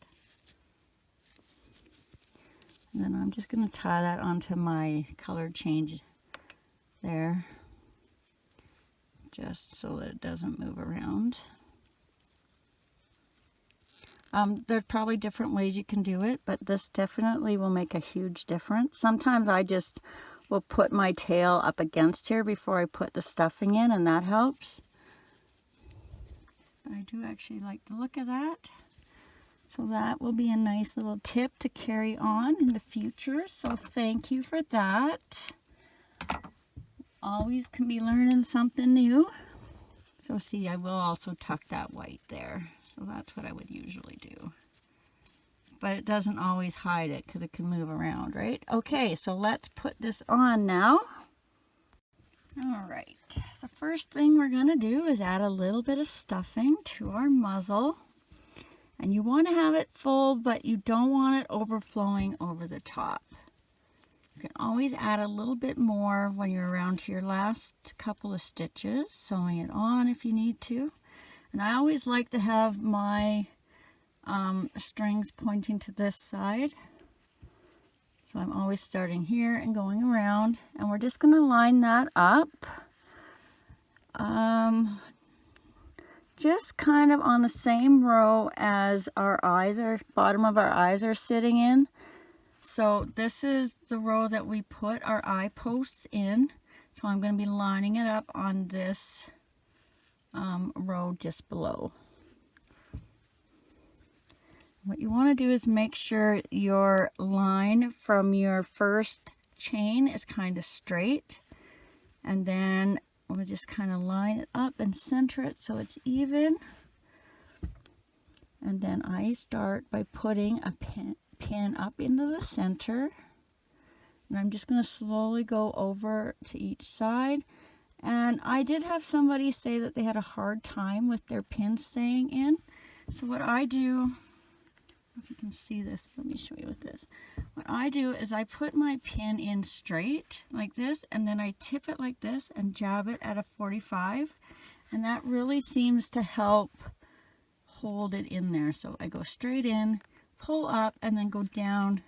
And then I'm just gonna tie that onto my color change there, just so that it doesn't move around. There's probably different ways you can do it, but this definitely will make a huge difference. Sometimes I just will put my tail up against here before I put the stuffing in, and that helps. But I do actually like the look of that. So that will be a nice little tip to carry on in the future. So thank you for that. Always can be learning something new. So see, I will also tuck that white there. So that's what I would usually do. But it doesn't always hide it because it can move around, right? Okay, so let's put this on now. All right, the first thing we're gonna do is add a little bit of stuffing to our muzzle. And you want to have it full, but you don't want it overflowing over the top. You can always add a little bit more when you're around to your last couple of stitches, sewing it on if you need to. And I always like to have my strings pointing to this side. So I'm always starting here and going around, and we're just going to line that up. Just kind of on the same row as our eyes are, bottom of our eyes are sitting in. So this is the row that we put our eye posts in. So I'm going to be lining it up on this row just below. What you want to do is make sure your line from your first chain is kind of straight, and then we'll just kind of line it up and center it so it's even. And then I start by putting a pin up into the center, and I'm just going to slowly go over to each side. And I did have somebody say that they had a hard time with their pin staying in. So what I do, if you can see this, let me show you with this. What I do is I put my pin in straight like this, and then I tip it like this and jab it at a 45, and that really seems to help hold it in there. So I go straight in, pull up, and then go down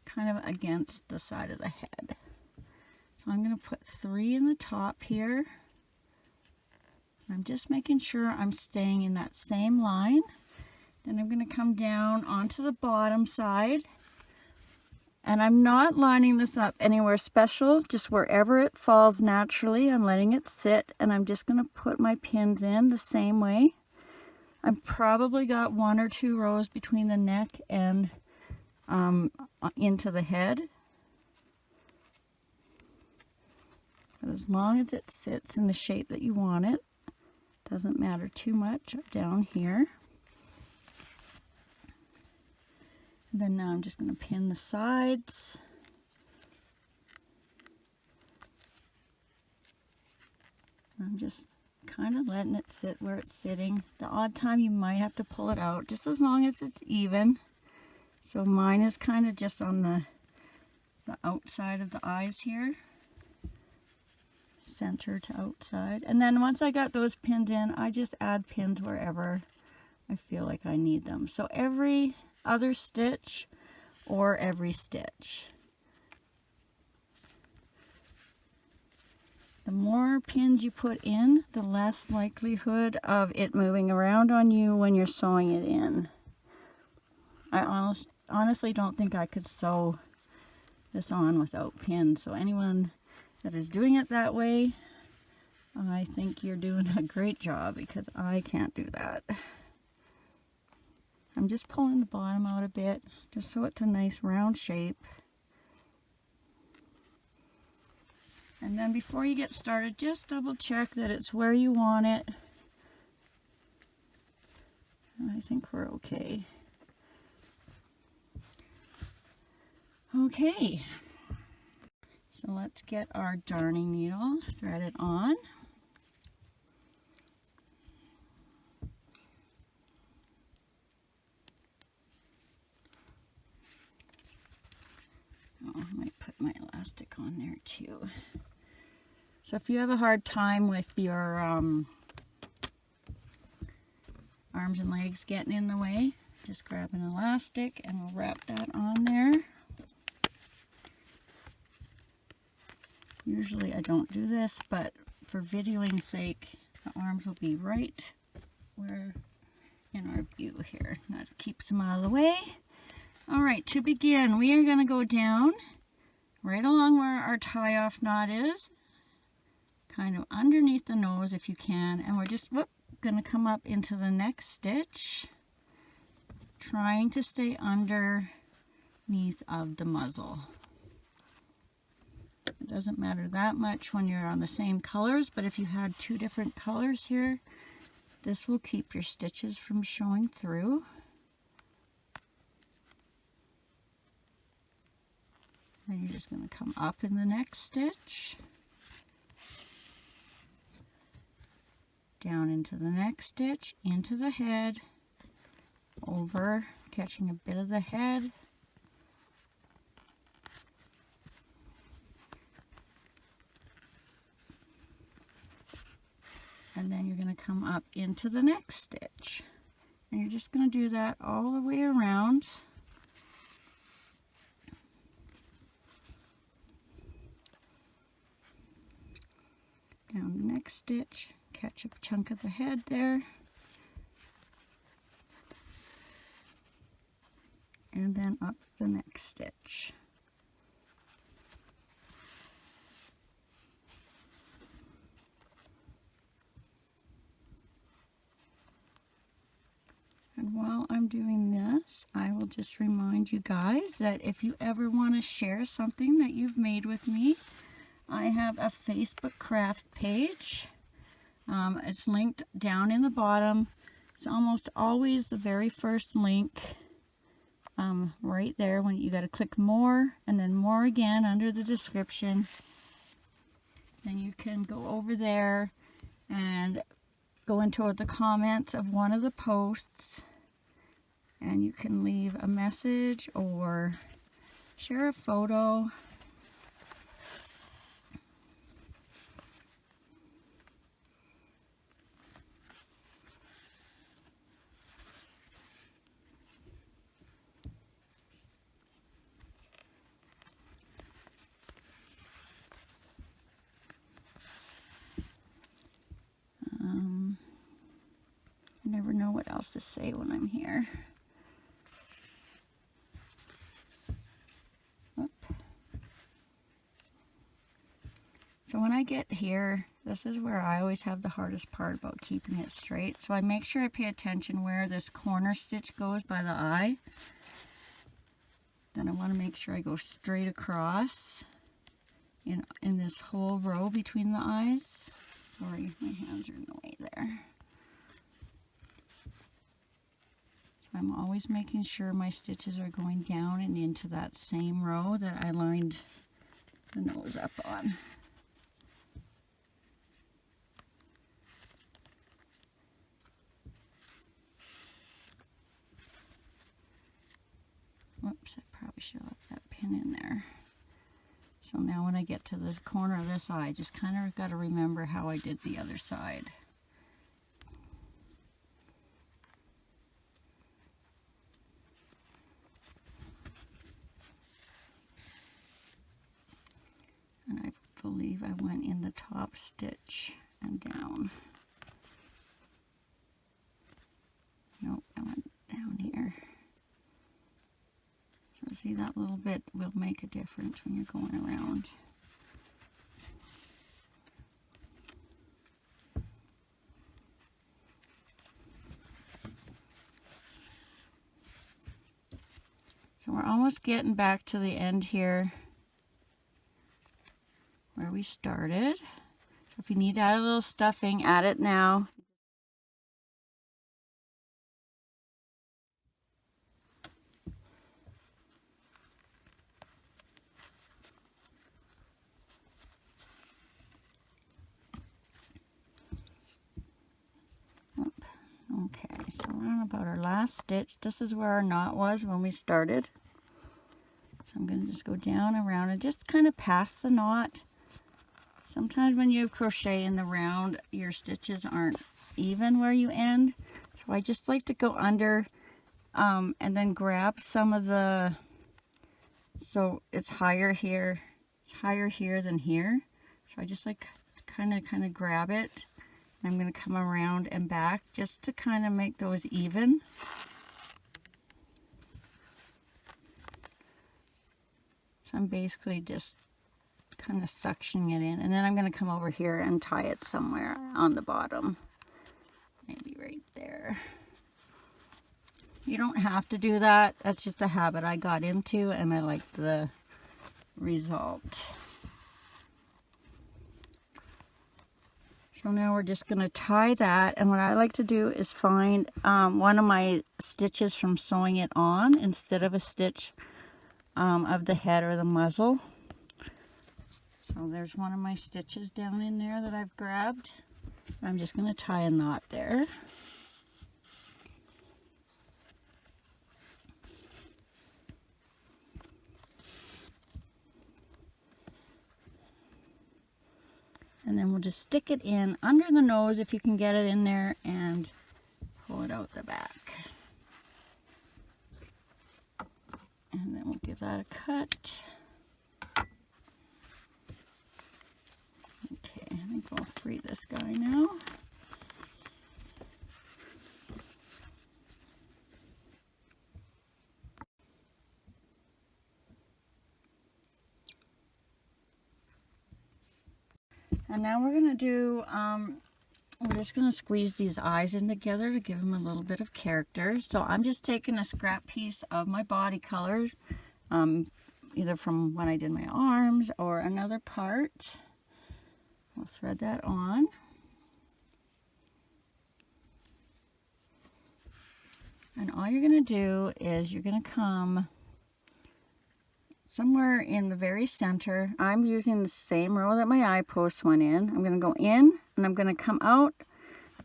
kind of against the side of the head. So I'm going to put 3 in the top here. I'm just making sure I'm staying in that same line. Then I'm going to come down onto the bottom side, and I'm not lining this up anywhere special, just wherever it falls naturally. I'm letting it sit, and I'm just going to put my pins in the same way. I've probably got 1 or 2 rows between the neck and into the head. But as long as it sits in the shape that you want it, doesn't matter too much down here. And then now I'm just going to pin the sides. I'm just kind of letting it sit where it's sitting. The odd time you might have to pull it out, just as long as it's even. So mine is kind of just on the outside of the eyes here. Center to outside. And then once I got those pinned in, I just add pins wherever I feel like I need them. So every other stitch or every stitch. The more pins you put in, the less likelihood of it moving around on you when you're sewing it in. I honestly don't think I could sew this on without pins. So anyone that is doing it that way, I think you're doing a great job, because I can't do that. I'm just pulling the bottom out a bit just so it's a nice round shape. And then before you get started, just double check that it's where you want it. And I think we're okay. Okay, so let's get our darning needle threaded on. Oh, I might put my elastic on there too. So if you have a hard time with your arms and legs getting in the way, just grab an elastic and we'll wrap that on there. Usually I don't do this, but for videoing's sake, the arms will be right where in our view here. That keeps them out of the way. All right, to begin, we are going to go down right along where our tie-off knot is, kind of underneath the nose if you can, and we're just going to come up into the next stitch, trying to stay underneath of the muzzle. It doesn't matter that much when you're on the same colors, but if you had two different colors here, this will keep your stitches from showing through. Then you're just going to come up in the next stitch, down into the next stitch, into the head, over, catching a bit of the head, and then you're going to come up into the next stitch, and you're just going to do that all the way around. Down the next stitch, catch a chunk of the head there, and then up the next stitch. And while I'm doing this, I will just remind you guys that if you ever want to share something that you've made with me, I have a Facebook craft page. It's linked down in the bottom. It's almost always the very first link right there. When you got to click more and then more again under the description. Then you can go over there and go into the comments of one of the posts, and you can leave a message or share a photo. I never know what else to say when I'm here. Oop. So when I get here, this is where I always have the hardest part about keeping it straight. So I make sure I pay attention where this corner stitch goes by the eye. Then I want to make sure I go straight across in this whole row between the eyes. Sorry, my hands are in the way there. I'm always making sure my stitches are going down and into that same row that I lined the nose up on. Whoops, I probably should have left that pin in there. So now when I get to the corner of this eye, just kind of got to remember how I did the other side. And I believe I went in the top stitch and down. Nope, I went down here. So see, that little bit will make a difference when you're going around. So we're almost getting back to the end here where we started. So if you need to add a little stuffing, add it now. Okay, so we're on about our last stitch. This is where our knot was when we started. So I'm going to just go down and around and just kind of pass the knot. Sometimes when you crochet in the round, your stitches aren't even where you end. So I just like to go under and then grab some of the, so it's higher here than here. So I just like kind of grab it. I'm going to come around and back just to kind of make those even. So I'm basically just kind of suctioning it in, and then I'm going to come over here and tie it somewhere on the bottom. Maybe right there. You don't have to do that. That's just a habit I got into, and I like the result. So now we're just going to tie that, and what I like to do is find one of my stitches from sewing it on instead of a stitch of the head or the muzzle. So there's one of my stitches down in there that I've grabbed. I'm just going to tie a knot there. And then we'll just stick it in under the nose if you can get it in there and pull it out the back. And then we'll give that a cut. Okay, I think I'll free this guy now. And now we're going to do, we're just going to squeeze these eyes in together to give them a little bit of character. So I'm just taking a scrap piece of my body color, either from when I did my arms or another part. We'll thread that on. And all you're going to do is you're going to come somewhere in the very center. I'm using the same row that my eye post went in. I'm going to go in and I'm going to come out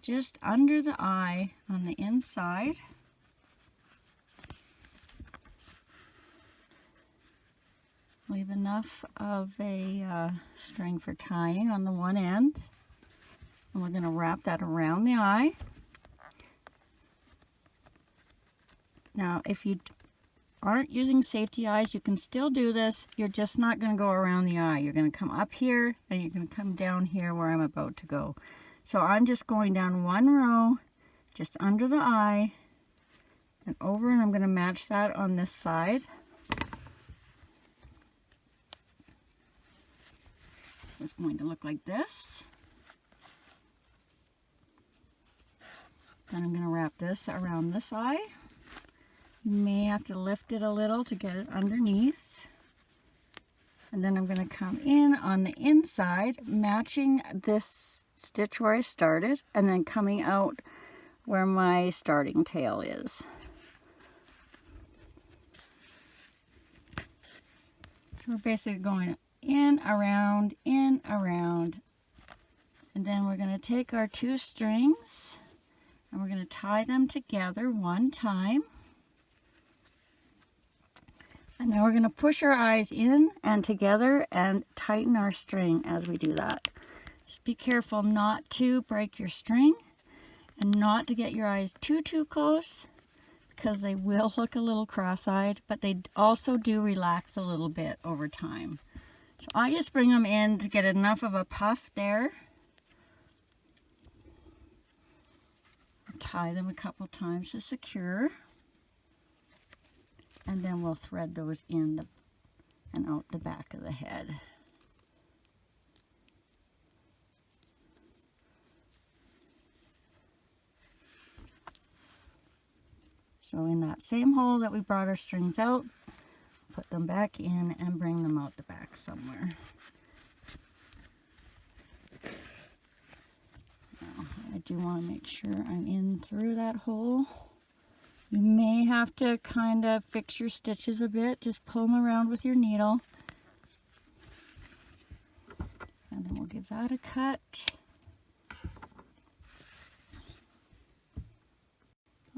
just under the eye on the inside. Leave enough of a string for tying on the one end. And we're going to wrap that around the eye. Now, if you aren't using safety eyes, you can still do this. You're just not going to go around the eye. You're going to come up here and you're going to come down here where I'm about to go. So I'm just going down one row just under the eye and over, and I'm going to match that on this side. So it's going to look like this. Then I'm going to wrap this around this eye. You may have to lift it a little to get it underneath. And then I'm going to come in on the inside, matching this stitch where I started, and then coming out where my starting tail is. So we're basically going in, around, and then we're going to take our two strings and we're going to tie them together one time. And now we're going to push our eyes in and together and tighten our string as we do that. Just be careful not to break your string and not to get your eyes too close, because they will look a little cross-eyed, but they also do relax a little bit over time. So I just bring them in to get enough of a puff there. Tie them a couple times to secure. And then we'll thread those in and out the back of the head. So in that same hole that we brought our strings out, put them back in and bring them out the back somewhere. Now, I do want to make sure I'm in through that hole. You may have to kind of fix your stitches a bit. Just pull them around with your needle. And then we'll give that a cut.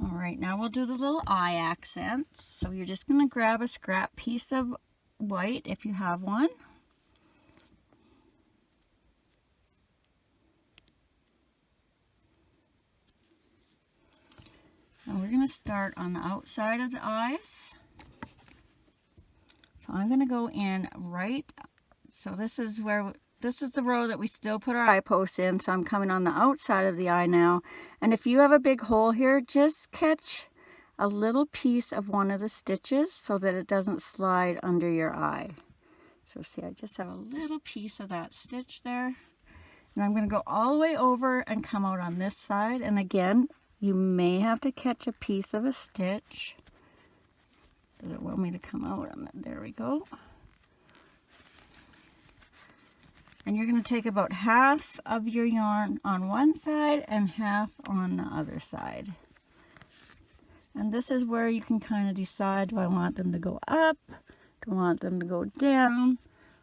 Alright, now we'll do the little eye accents. So you're just going to grab a scrap piece of white if you have one. And we're going to start on the outside of the eyes. So I'm going to go in right, so this is the row that we still put our eye posts in, so I'm coming on the outside of the eye now. And if you have a big hole here, just catch a little piece of one of the stitches so that it doesn't slide under your eye. So see, I just have a little piece of that stitch there. And I'm going to go all the way over and come out on this side. And again, you may have to catch a piece of a stitch. Does it want me to come out on that? There we go. And you're going to take about half of your yarn on one side and half on the other side. And this is where you can kind of decide, do I want them to go up? Do I want them to go down?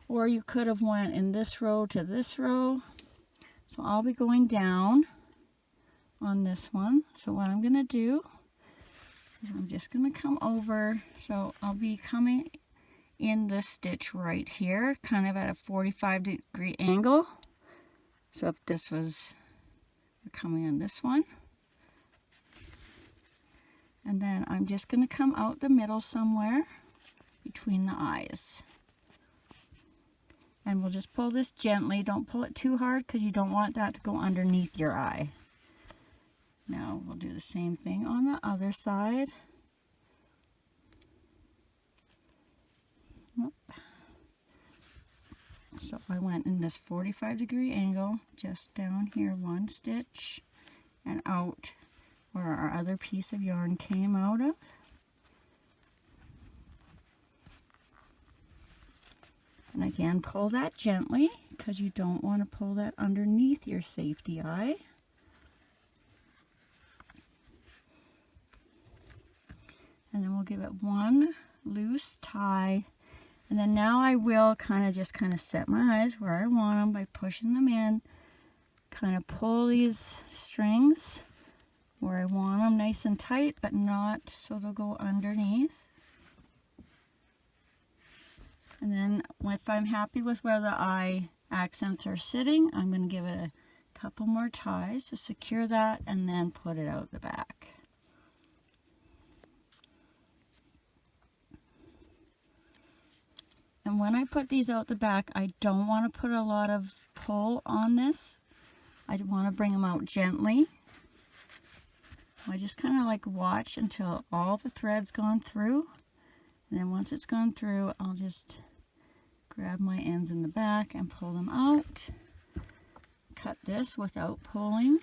Or you could have went in this row to this row. So I'll be going down on this one. So what I'm going to do is I'm just going to come over. So I'll be coming in this stitch right here, kind of at a 45-degree angle. So if this was coming on this one, and then I'm just going to come out the middle somewhere between the eyes. And we'll just pull this gently. Don't pull it too hard because you don't want that to go underneath your eye. Now we'll do the same thing on the other side. So I went in this 45-degree angle, just down here one stitch, and out where our other piece of yarn came out of. And again, pull that gently because you don't want to pull that underneath your safety eye. And then we'll give it one loose tie. And then now I will kind of set my eyes where I want them by pushing them in. Kind of pull these strings where I want them nice and tight, but not so they'll go underneath. And then if I'm happy with where the eye accents are sitting, I'm going to give it a couple more ties to secure that and then put it out the back. And when I put these out the back, I don't want to put a lot of pull on this. I want to bring them out gently. So I just kind of like watch until all the thread's gone through. And then once it's gone through, I'll just grab my ends in the back and pull them out. Cut this without pulling.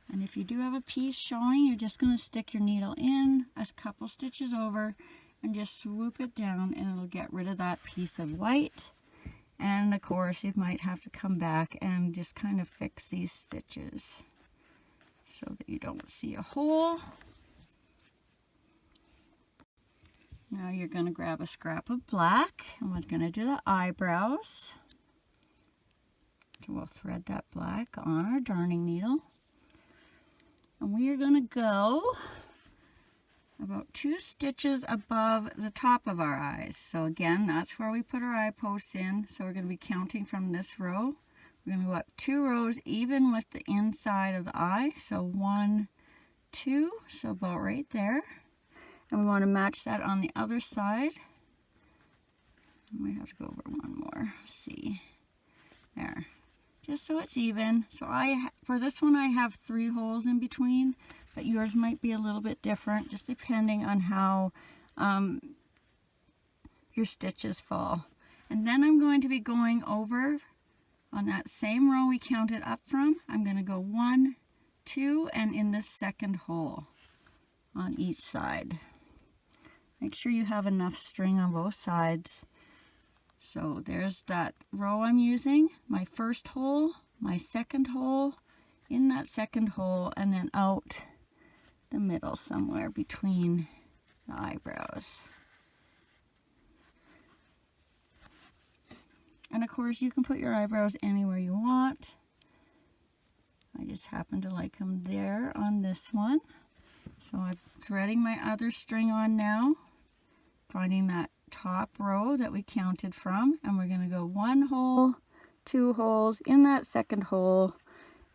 And if you do have a piece showing, you're just going to stick your needle in a couple stitches over and just swoop it down, and it'll get rid of that piece of white. And of course, you might have to come back and just kind of fix these stitches so that you don't see a hole. Now you're going to grab a scrap of black, and we're going to do the eyebrows. So we'll thread that black on our darning needle. And we are going to go about 2 stitches above the top of our eyes. So again, that's where we put our eye posts in. So we're going to be counting from this row. We're going to go up 2 rows even with the inside of the eye. So 1, 2, so about right there. And we want to match that on the other side. We have to go over one more. Let's see. There. Just so it's even. So for this one I have 3 holes in between, but yours might be a little bit different just depending on how your stitches fall. And then I'm going to be going over on that same row we counted up from. I'm going to go 1, 2, and in the second hole on each side. Make sure you have enough string on both sides. So there's that row I'm using, my first hole, my second hole, in that second hole, and then out the middle somewhere between the eyebrows. And of course you can put your eyebrows anywhere you want. I just happen to like them there on this one. So I'm threading my other string on now, finding that top row that we counted from, and we're going to go 1 hole, 2 holes in that second hole,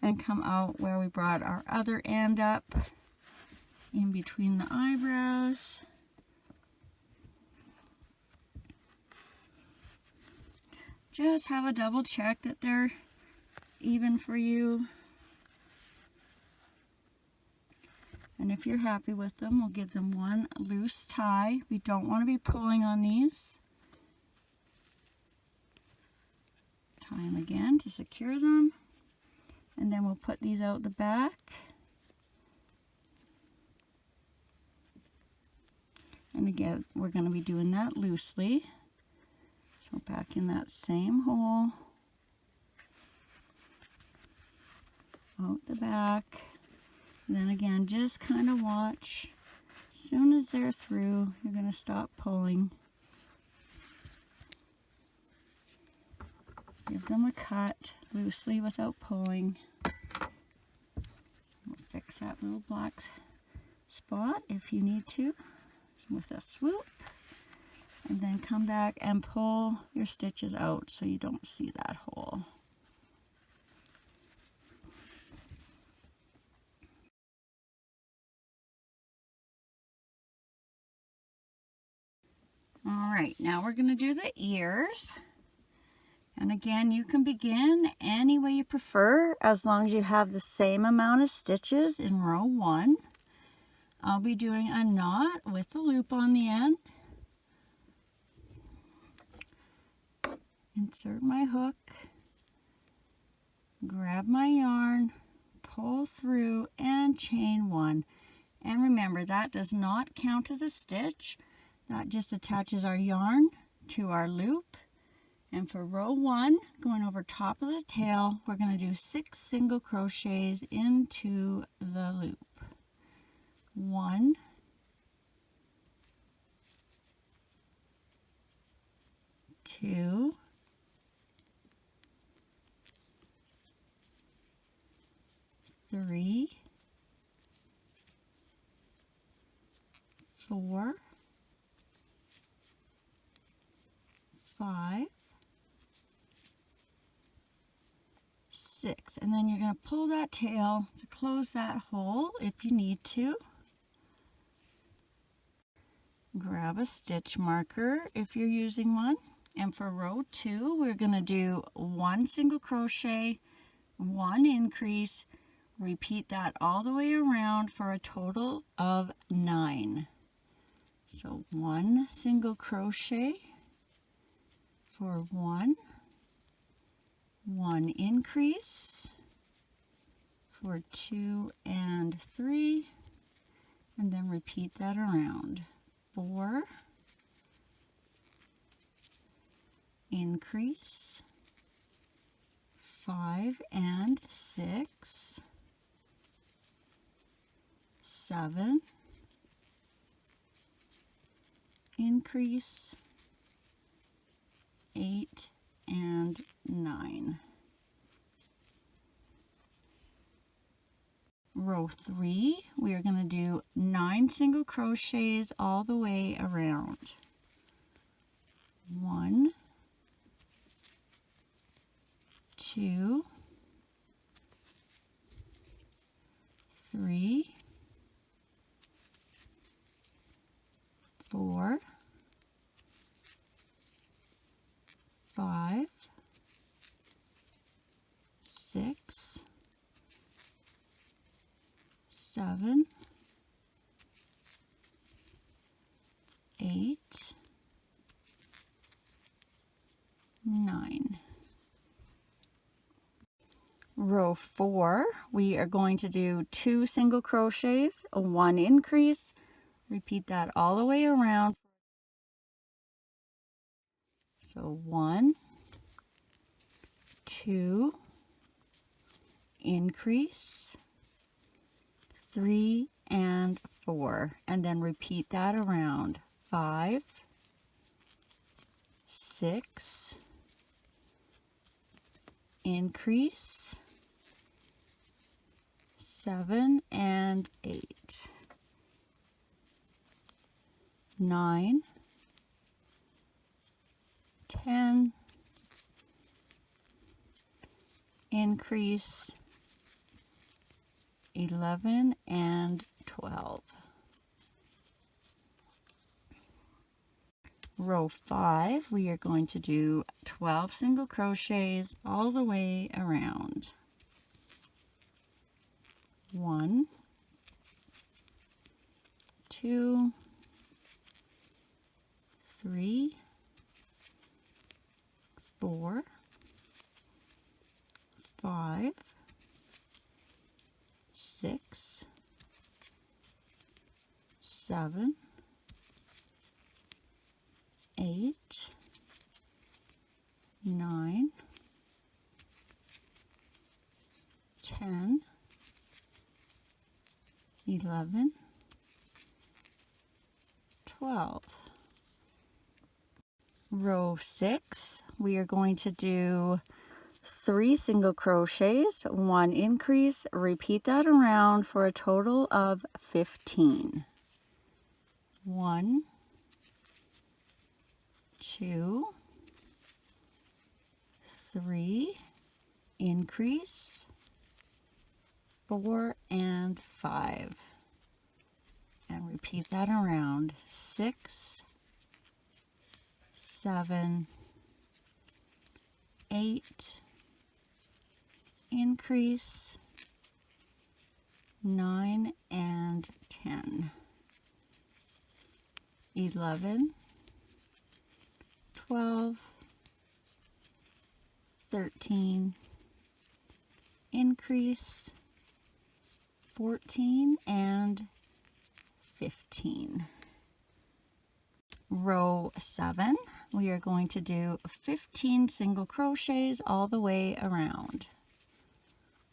and come out where we brought our other end up in between the eyebrows. Just have a double check that they're even for you. And if you're happy with them, we'll give them 1 loose tie. We don't want to be pulling on these. Tie them again to secure them. And then we'll put these out the back. And again, we're going to be doing that loosely. So back in that same hole. Out the back. And then again, just kind of watch. As soon as they're through, you're going to stop pulling. Give them a cut loosely without pulling. We'll fix that little black spot if you need to with a swoop. And then come back and pull your stitches out so you don't see that hole. Alright, now we're going to do the ears. And again, you can begin any way you prefer as long as you have the same amount of stitches in row 1. I'll be doing a knot with a loop on the end. Insert my hook, grab my yarn, pull through, and chain 1. And remember, that does not count as a stitch. That just attaches our yarn to our loop. And for row 1, going over top of the tail, we're going to do 6 single crochets into the loop. 1, 2, 3, 4, 5, 6, and then you're going to pull that tail to close that hole if you need to. Grab a stitch marker if you're using one. And for row 2, we're going to do 1 single crochet, 1 increase, repeat that all the way around for a total of 9. So 1 single crochet for 1, 1 increase for 2 and 3, and then repeat that around. 4, increase, 5 and 6, 7, increase, 8 and 9. Row 3, we are going to do 9 single crochets all the way around. 1, 2, 3, 4, 5, 6, 7, 8, 9. Row 4, we are going to do 2 single crochets, 1 increase. Repeat that all the way around. So 1, 2, increase, 3 and 4, and then repeat that around. 5, 6, increase, 7 and 8, 9, 10, increase, 11 and 12. Row 5, we are going to do 12 single crochets all the way around. 1, 2, 3, 4, 5, 6, 7, 8, 9, 10, 11, 12. Row 6, we are going to do 3 single crochets, 1 increase. Repeat that around for a total of 15. 1, 2, 3, increase, 4 and 5. And repeat that around. 6, 7, 8, increase, 9 and 10, 11, 12, 13, increase, 14 and 15. Row 7, we are going to do 15 single crochets all the way around.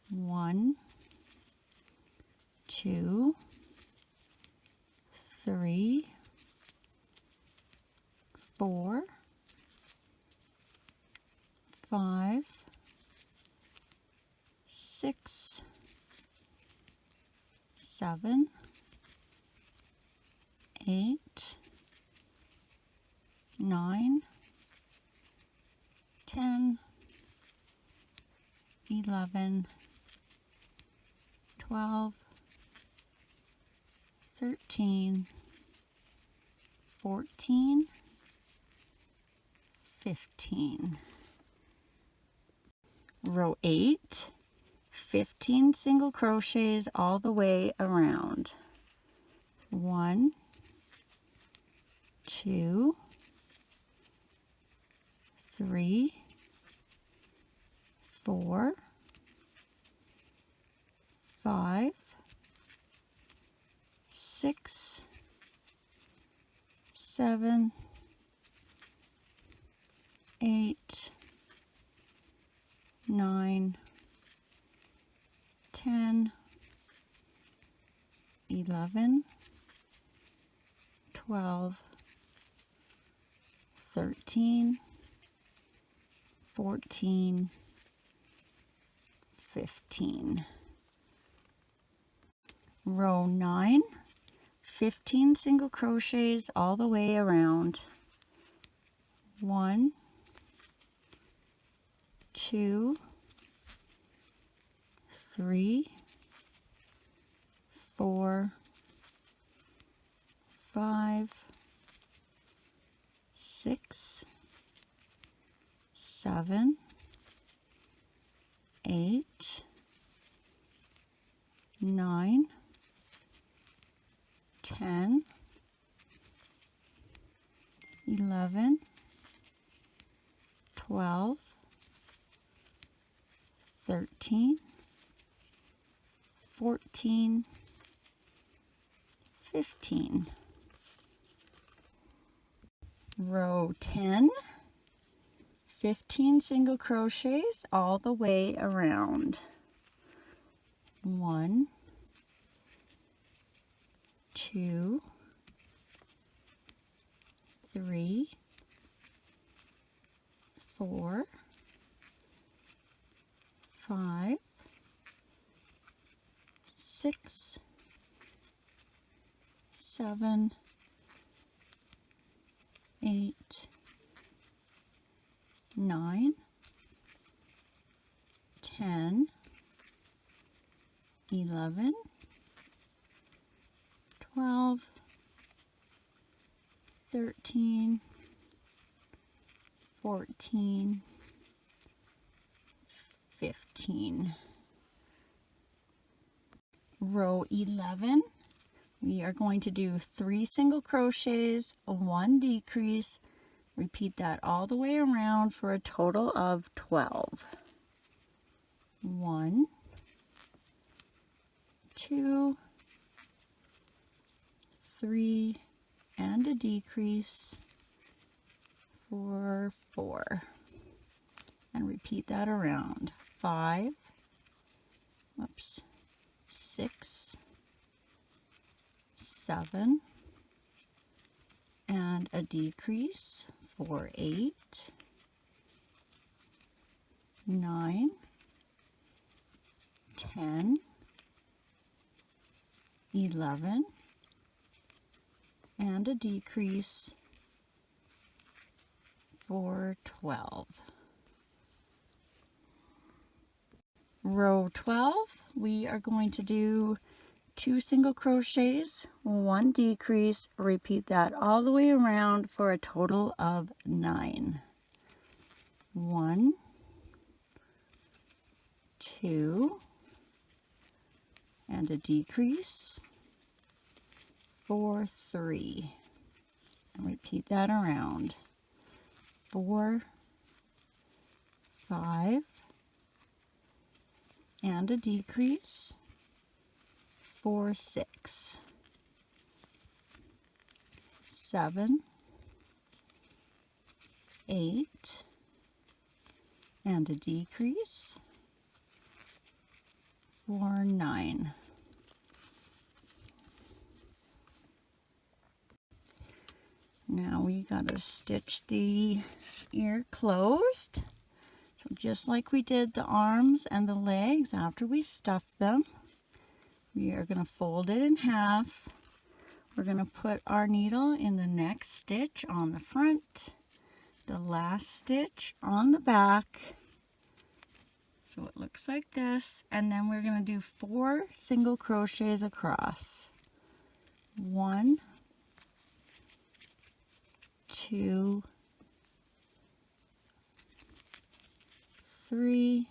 1, 2, 3, 4, 5, 6, 7, 8, 9, 10, 11, 12, 13, 14, 15. Row 8, 15 single crochets all the way around. 1, 2, 3, 4, 5, 6, 7, 8, 9, 10, 11, 12, 13, 14, 15. row 9, 15 single crochets all the way around. 1, 2, 3, 4, 5, 6, 7, 8, 9, 10, 11, 12, 13, 14, 15. Row 10, 15 single crochets all the way around. 1, 2, 3, 4, 5, 6, 7, 8, 9, 10, 11, 12, 13, 14, 15. Row 11, we are going to do 3 single crochets, 1 decrease. Repeat that all the way around for a total of 12. 1, 2, 3, and a decrease for 4. And repeat that around. 5, 6, 7, and a decrease for 8, 9, 10, 11, and a decrease for 12. Row 12, we are going to do 2 single crochets, 1 decrease. Repeat that all the way around for a total of 9. 1, 2, and a decrease for 3. And repeat that around. 4, 5, and a decrease for 6, 7, 8, and a decrease for 9. Now we gotta stitch the ear closed. So just like we did the arms and the legs after we stuffed them, we are going to fold it in half. We're going to put our needle in the next stitch on the front, the last stitch on the back. So it looks like this, and then we're going to do 4 single crochets across. 1, 2, 3,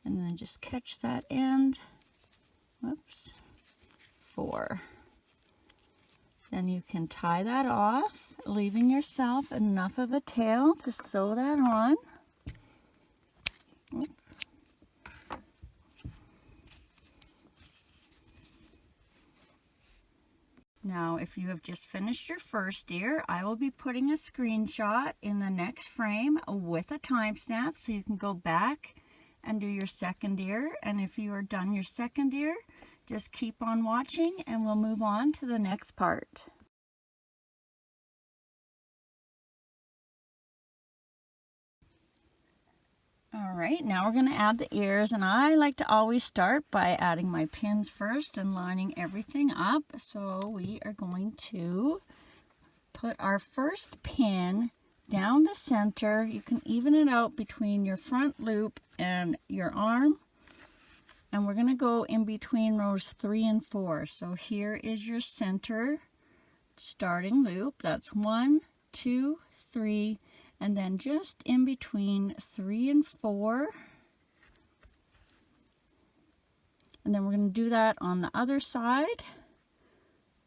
and then just catch that end. 4. Then you can tie that off, leaving yourself enough of a tail to sew that on. Now, if you have just finished your first ear, I will be putting a screenshot in the next frame with a timestamp so you can go back and do your second ear. And if you are done your second ear, just keep on watching and we'll move on to the next part. All right, now we're going to add the ears, and I like to always start by adding my pins first and lining everything up. So we are going to put our first pin down the center. You can even it out between your front loop and your arm. And we're going to go in between rows 3 and 4. So here is your center starting loop. That's 1, 2, 3, and then just in between 3 and 4. And then we're going to do that on the other side.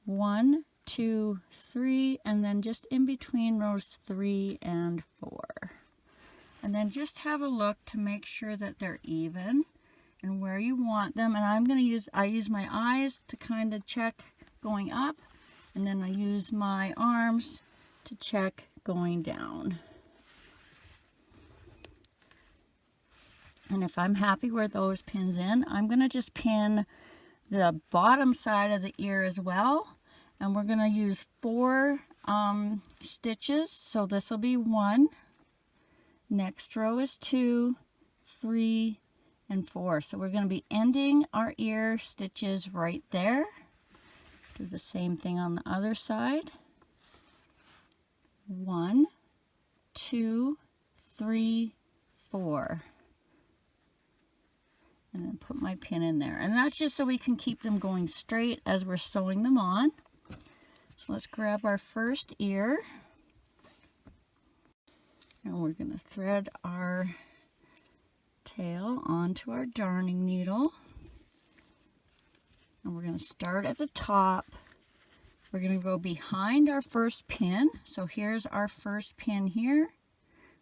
1, 2, 3, and then just in between rows 3 and 4. And then just have a look to make sure that they're even and where you want them. And I use my eyes to kind of check going up, and then I use my arms to check going down. And if I'm happy where those pins in, I'm going to just pin the bottom side of the ear as well. And we're going to use 4 stitches. So this will be 1. Next row is 2, 3, and 4. So we're going to be ending our ear stitches right there. Do the same thing on the other side. 1, 2, 3, 4. And then put my pin in there. And that's just so we can keep them going straight as we're sewing them on. So let's grab our first ear. And we're going to thread our tail onto our darning needle. And we're going to start at the top. We're going to go behind our first pin. So here's our first pin here.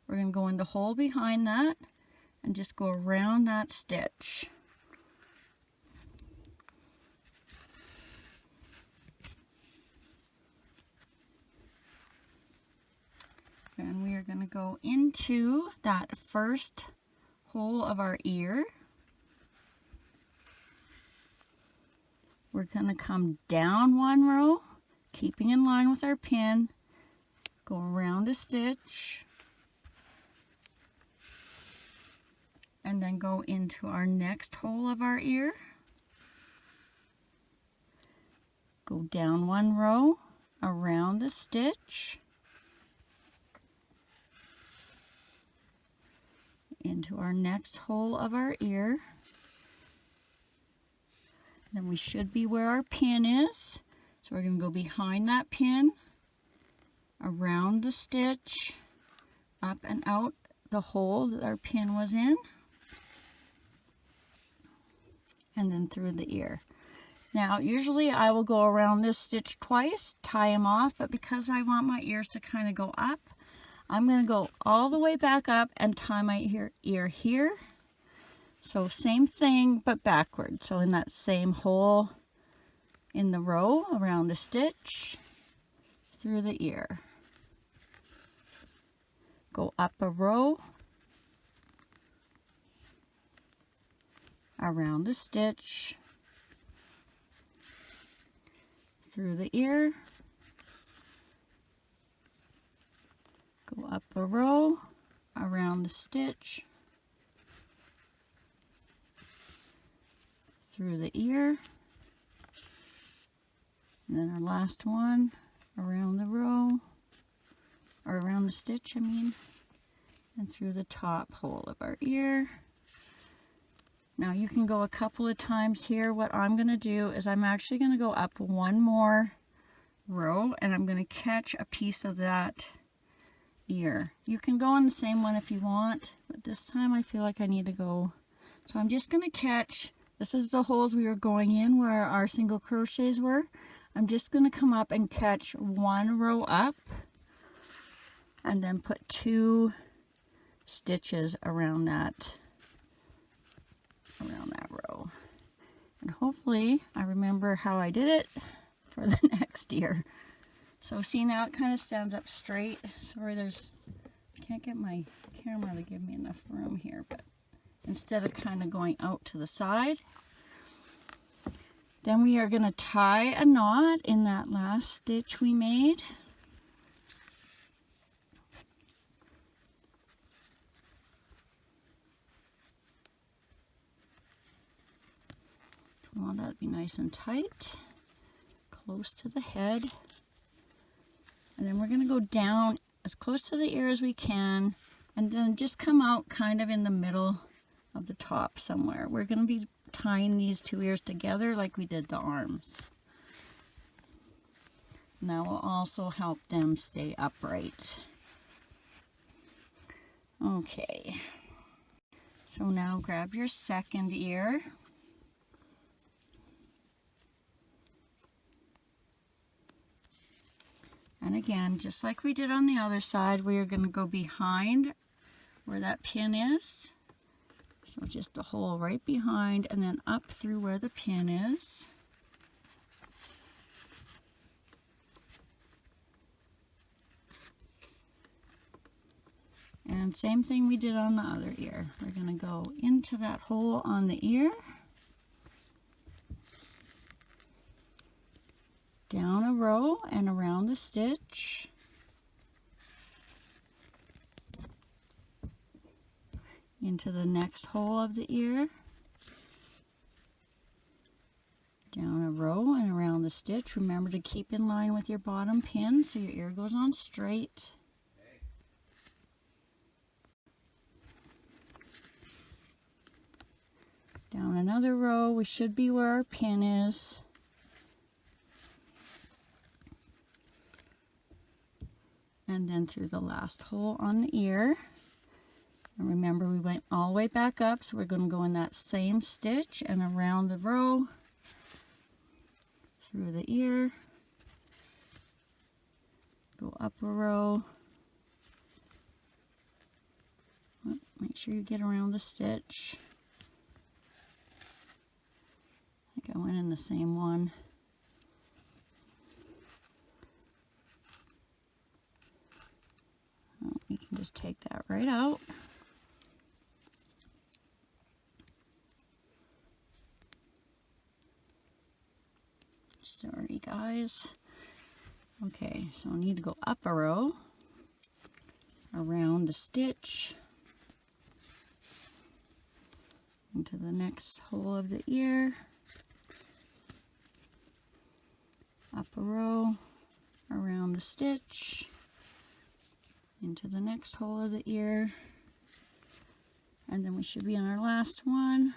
We're going to go in the hole behind that and just go around that stitch. And we are going to go into that first hole of our ear. We're going to come down 1 row, keeping in line with our pin, go around a stitch, and then go into our next hole of our ear. Go down 1 row, around a stitch, into our next hole of our ear. Then we should be where our pin is. So we're going to go behind that pin, around the stitch, up and out the hole that our pin was in, and then through the ear. Now, usually I will go around this stitch twice, tie them off, but because I want my ears to kind of go up, I'm going to go all the way back up and tie my ear here. So same thing, but backward. So in that same hole in the row, around the stitch, through the ear. Go up a row, around the stitch, through the ear. Go up a row, around the stitch, through the ear, and then our last one around the row, or around the stitch, and through the top hole of our ear. Now you can go a couple of times here. What I'm going to do is I'm actually going to go up 1 more row, and I'm going to catch a piece of that ear. You can go on the same one if you want, but this time I feel like I need to go. So I'm just going to catch, this is the holes we were going in where our single crochets were. I'm just going to come up and catch 1 row up and then put 2 stitches around that row. And hopefully I remember how I did it for the next ear. So see, now it kind of stands up straight. Sorry, I can't get my camera to give me enough room here, but instead of kind of going out to the side. Then we are going to tie a knot in that last stitch we made. You want that to be nice and tight, close to the head. And then we're going to go down as close to the ear as we can, and then just come out kind of in the middle of the top somewhere. We're going to be tying these two ears together like we did the arms. And that will also help them stay upright. Okay, so now grab your second ear. And again, just like we did on the other side, we are going to go behind where that pin is. So just a hole right behind, and then up through where the pin is. And same thing we did on the other ear. We're going to go into that hole on the ear, down a row and around the stitch, into the next hole of the ear, down a row and around the stitch. Remember to keep in line with your bottom pin so your ear goes on straight. Down another row, we should be where our pin is. And then through the last hole on the ear. And remember, we went all the way back up, so we're going to go in that same stitch and around the row, through the ear, go up a row. Make sure you get around the stitch. I think I went in the same one. Oh, you can just take that right out. Sorry guys. Okay, so I need to go up a row, around the stitch, into the next hole of the ear, up a row, around the stitch, into the next hole of the ear, and then we should be on our last one,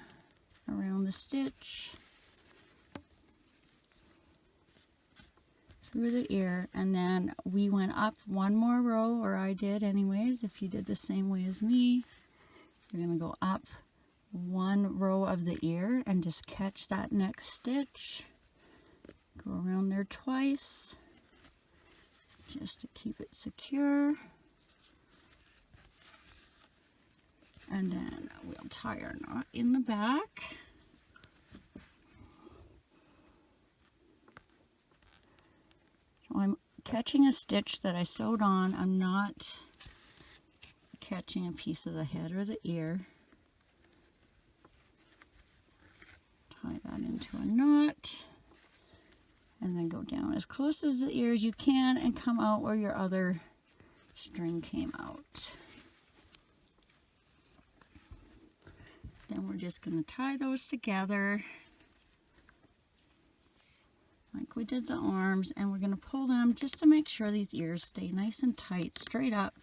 around the stitch, through the ear, and then we went up one more row, or I did anyways. If you did the same way as me, you're going to go up one row of the ear and just catch that next stitch. Go around there twice, just to keep it secure. And then we'll tie our knot in the back. So I'm catching a stitch that I sewed on. I'm not catching a piece of the head or the ear. Tie that into a knot. And then go down as close as the ear as you can and come out where your other string came out. Then we're just going to tie those together like we did the arms, and we're going to pull them just to make sure these ears stay nice and tight, straight up.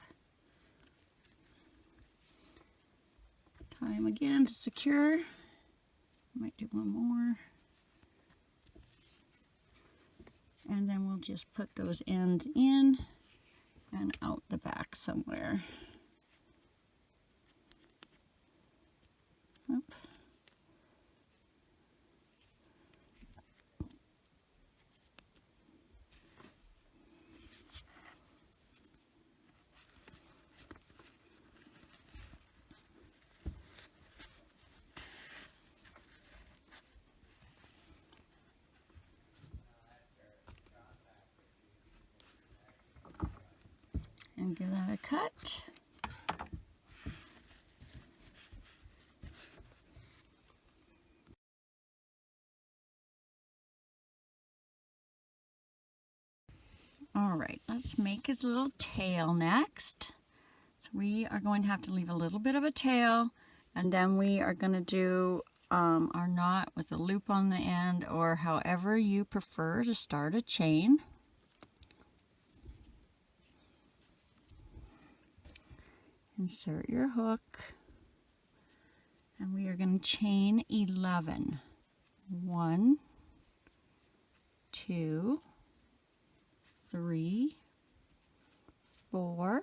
Tie them again to secure. Might do one more. And then we'll just put those ends in and out the back somewhere. Oop. And give that a cut. All right, let's make his little tail next. So we are going to have to leave a little bit of a tail, and then we are going to do our knot with a loop on the end, or however you prefer to start a chain. Insert your hook, and we are going to chain 11. 1, 2, 3, 4,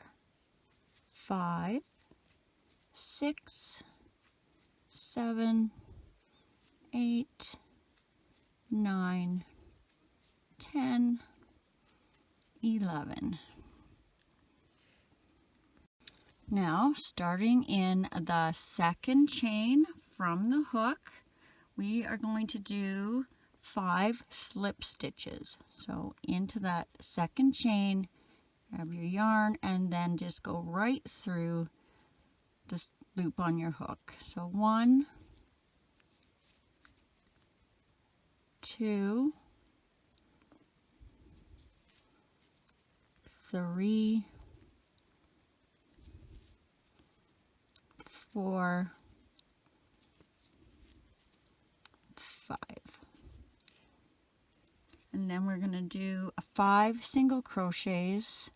5, 6, 7, 8, 9, 10, 11. Now, starting in the second chain from the hook, we are going to do 5 slip stitches. So into that second chain, grab your yarn, and then just go right through this loop on your hook. So 1, 2, 3, 4, 5. And then we're going to do 5 single crochets.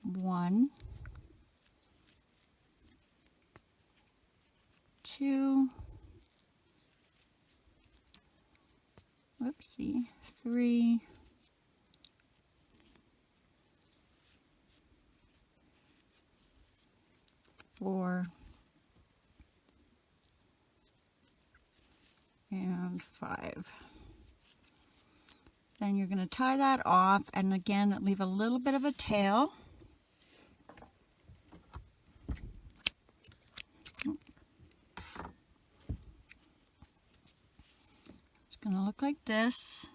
1, 2, whoopsie, 3, 4, and 5. Then you're going to tie that off, and again leave a little bit of a tail. It's going to look like this.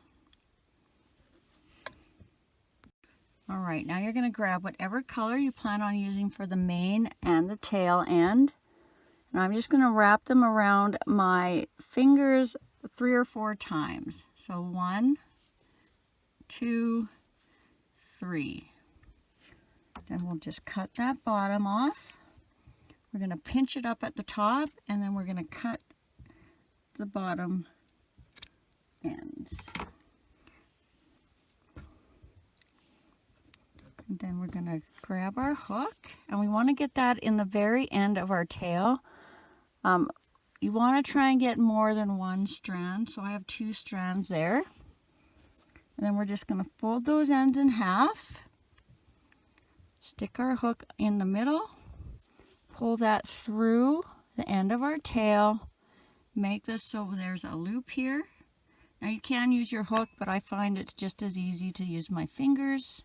All right, now you're going to grab whatever color you plan on using for the mane and the tail end. And I'm just going to wrap them around my fingers 3 or 4 times. So 1, 2, 3. Then we'll just cut that bottom off. We're going to pinch it up at the top, and then we're going to cut the bottom ends. And then we're going to grab our hook, and we want to get that in the very end of our tail. You want to try and get more than 1 strand, so I have 2 strands there. And then we're just going to fold those ends in half, stick our hook in the middle, pull that through the end of our tail, make this so there's a loop here. Now you can use your hook, but I find it's just as easy to use my fingers.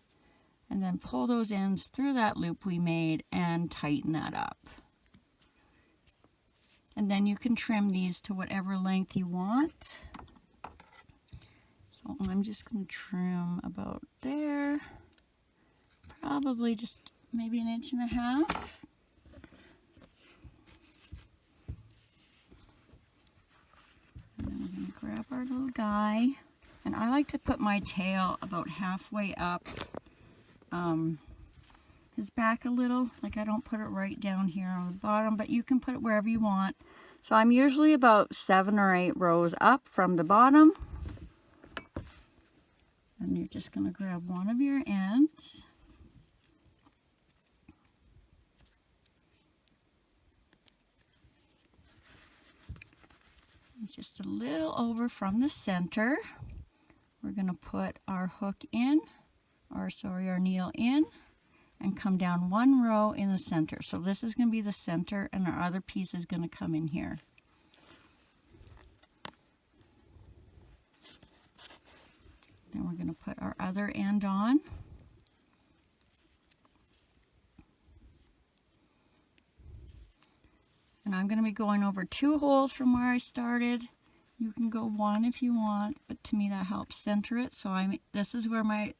And then pull those ends through that loop we made and tighten that up. And then you can trim these to whatever length you want. So I'm just going to trim about there, probably just maybe 1.5 inches. And then we're going to grab our little guy. And I like to put my tail about halfway up his back a little. Like, I don't put it right down here on the bottom, but you can put it wherever you want. So I'm usually about 7 or 8 rows up from the bottom. And you're just going to grab one of your ends. Just a little over from the center. We're going to put our hook in, or sorry, our needle in, and come down 1 row in the center. So this is going to be the center, and our other piece is going to come in here. Then we're going to put our other end on. And I'm going to be going over 2 holes from where I started. You can go 1 if you want, but to me that helps center it. So this is where my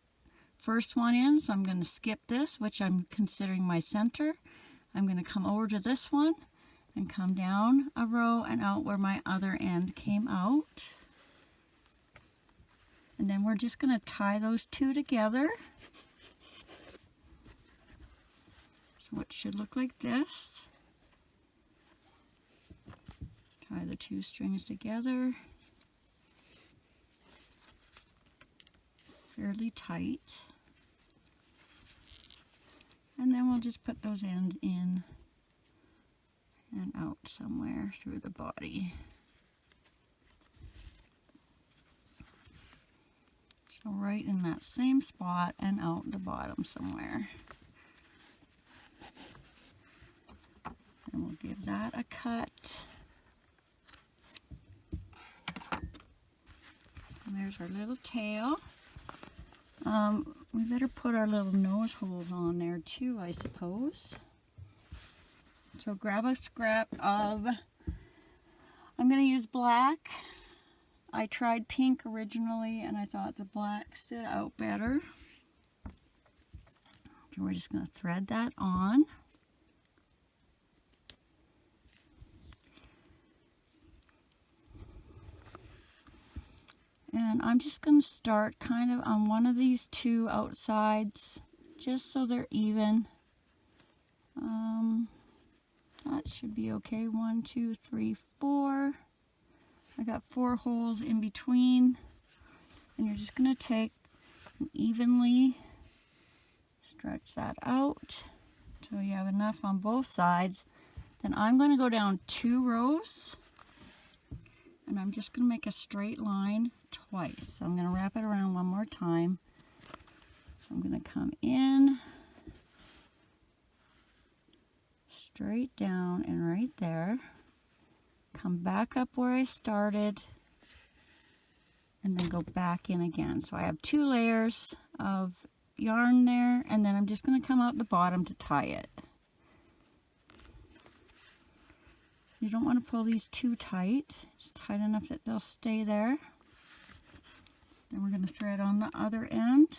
first one is. So I'm going to skip this, which I'm considering my center. I'm going to come over to this one and come down a row and out where my other end came out. And then we're just going to tie those 2 together. So it should look like this. tie the two strings together fairly tight. And then we'll just put those ends in and out somewhere through the body. So right in that same spot and out the bottom somewhere. And we'll give that a cut. And there's our little tail. We better put our little nose holes on there too, I suppose. So grab a scrap of, I'm going to use black. I tried pink originally and I thought the black stood out better. So we're just going to thread that on. And I'm just going to start kind of on one of these two outsides, just so they're even. That should be okay. 1, 2, 3, 4. I got 4 holes in between. And you're just going to take and evenly stretch that out so you have enough on both sides. Then I'm going to go down 2 rows. And I'm just going to make a straight line twice. So I'm going to wrap it around one more time. So I'm going to come in, straight down and right there. Come back up where I started and then go back in again. So I have 2 layers of yarn there, and then I'm just going to come out the bottom to tie it. You don't want to pull these too tight, just tight enough that they'll stay there. Then we're going to thread on the other end.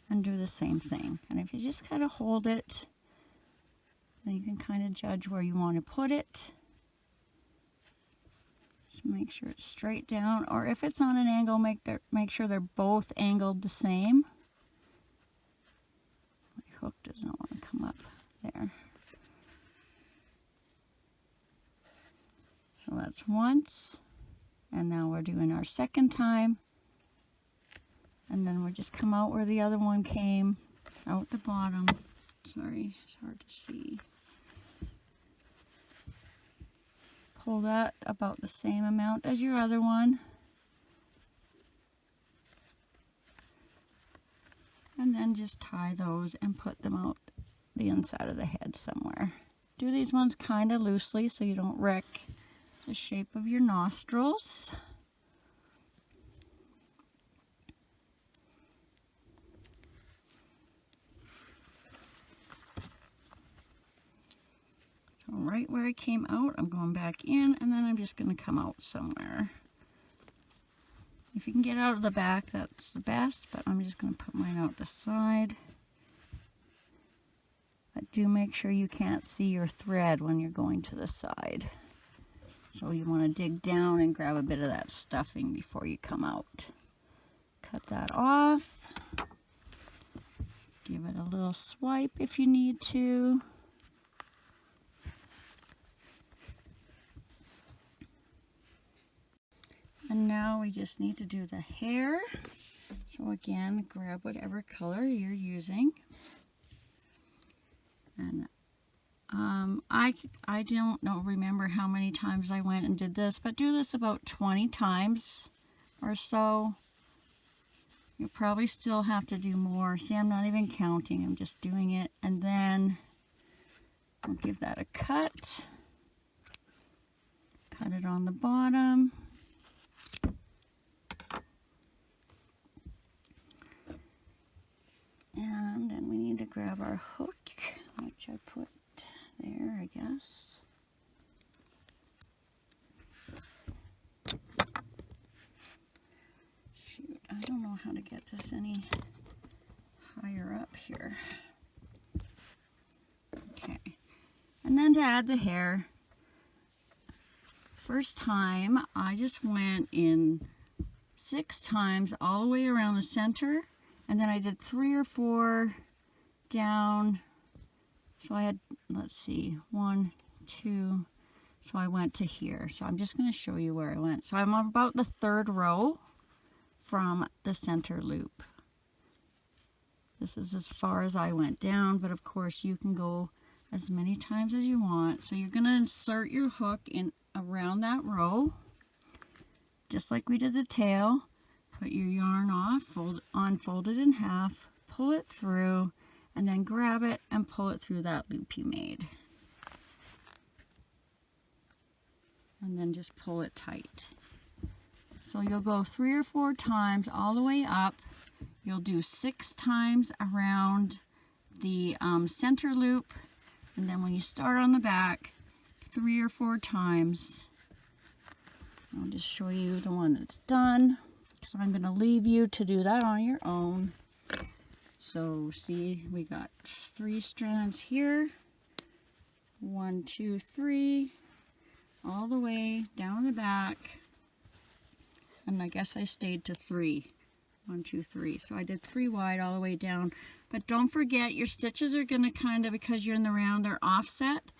And do the same thing. And if you just kind of hold it, then you can kind of judge where you want to put it. Just make sure it's straight down, or if it's on an angle, make sure they're both angled the same. Hook does not want to come up there. So that's once, and now we're doing our second time, and then we'll just come out where the other one came, out the bottom. Sorry, it's hard to see. Pull that about the same amount as your other one. And then just tie those and put them out the inside of the head somewhere. Do these ones kind of loosely so you don't wreck the shape of your nostrils. So right where I came out, I'm going back in, and then I'm just going to come out somewhere. If you can get out of the back, that's the best, but I'm just going to put mine out the side. But do make sure you can't see your thread when you're going to the side. So you want to dig down and grab a bit of that stuffing before you come out. Cut that off. Give it a little swipe if you need to. And now we just need to do the hair. So again, grab whatever color you're using. And I don't remember how many times I went and did this, but do this about 20 times or so. You'll probably still have to do more. See, I'm not even counting, I'm just doing it. And then I'll give that a cut. Cut it on the bottom. And then we need to grab our hook, which I put there, I guess. Shoot, I don't know how to get this any higher up here. Okay, and then to add the hair, first time I just went in 6 times all the way around the center. And then I did 3 or 4 down So I had, let's see, 1, 2, so I went to here. So I'm just going to show you where I went. So I'm on about the 3rd row from the center loop. This is as far as I went down, but of course you can go as many times as you want. So you're going to insert your hook in around that row, just like we did the tail. Put your yarn off, unfold it in half, pull it through, and then grab it and pull it through that loop you made. And then just pull it tight. So you'll go 3 or 4 times all the way up. You'll do 6 times around the center loop, and then when you start on the back, 3 or 4 times. I'll just show you the one that's done. So I'm going to leave you to do that on your own. So see, we got 3 strands here. 1, 2, 3, all the way down the back. And I guess I stayed to 3. 1, 2, 3. So I did 3 wide all the way down. But don't forget, your stitches are going to kind of, because you're in the round, they're offset.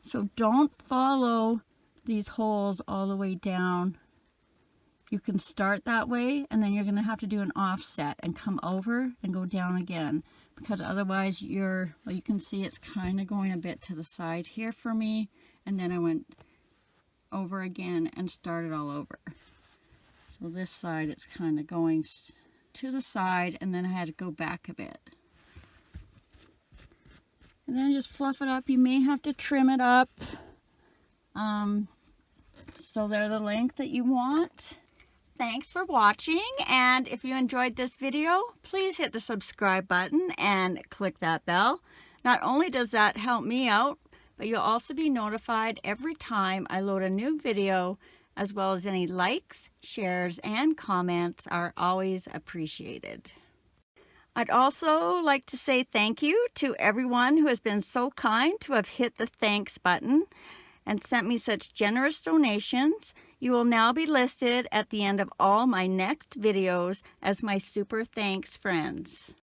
So don't follow these holes all the way down. You can start that way, and then you're going to have to do an offset and come over and go down again, because otherwise well, you can see it's kind of going a bit to the side here for me, and then I went over again and started all over. So this side, it's kind of going to the side, and then I had to go back a bit. And then just fluff it up. You may have to trim it up so they're the length that you want. Thanks for watching, and if you enjoyed this video, please hit the subscribe button and click that bell. Not only does that help me out, but you'll also be notified every time I load a new video, as well as any likes, shares, and comments are always appreciated. I'd also like to say thank you to everyone who has been so kind to have hit the thanks button and sent me such generous donations. You will now be listed at the end of all my next videos as my super thanks friends.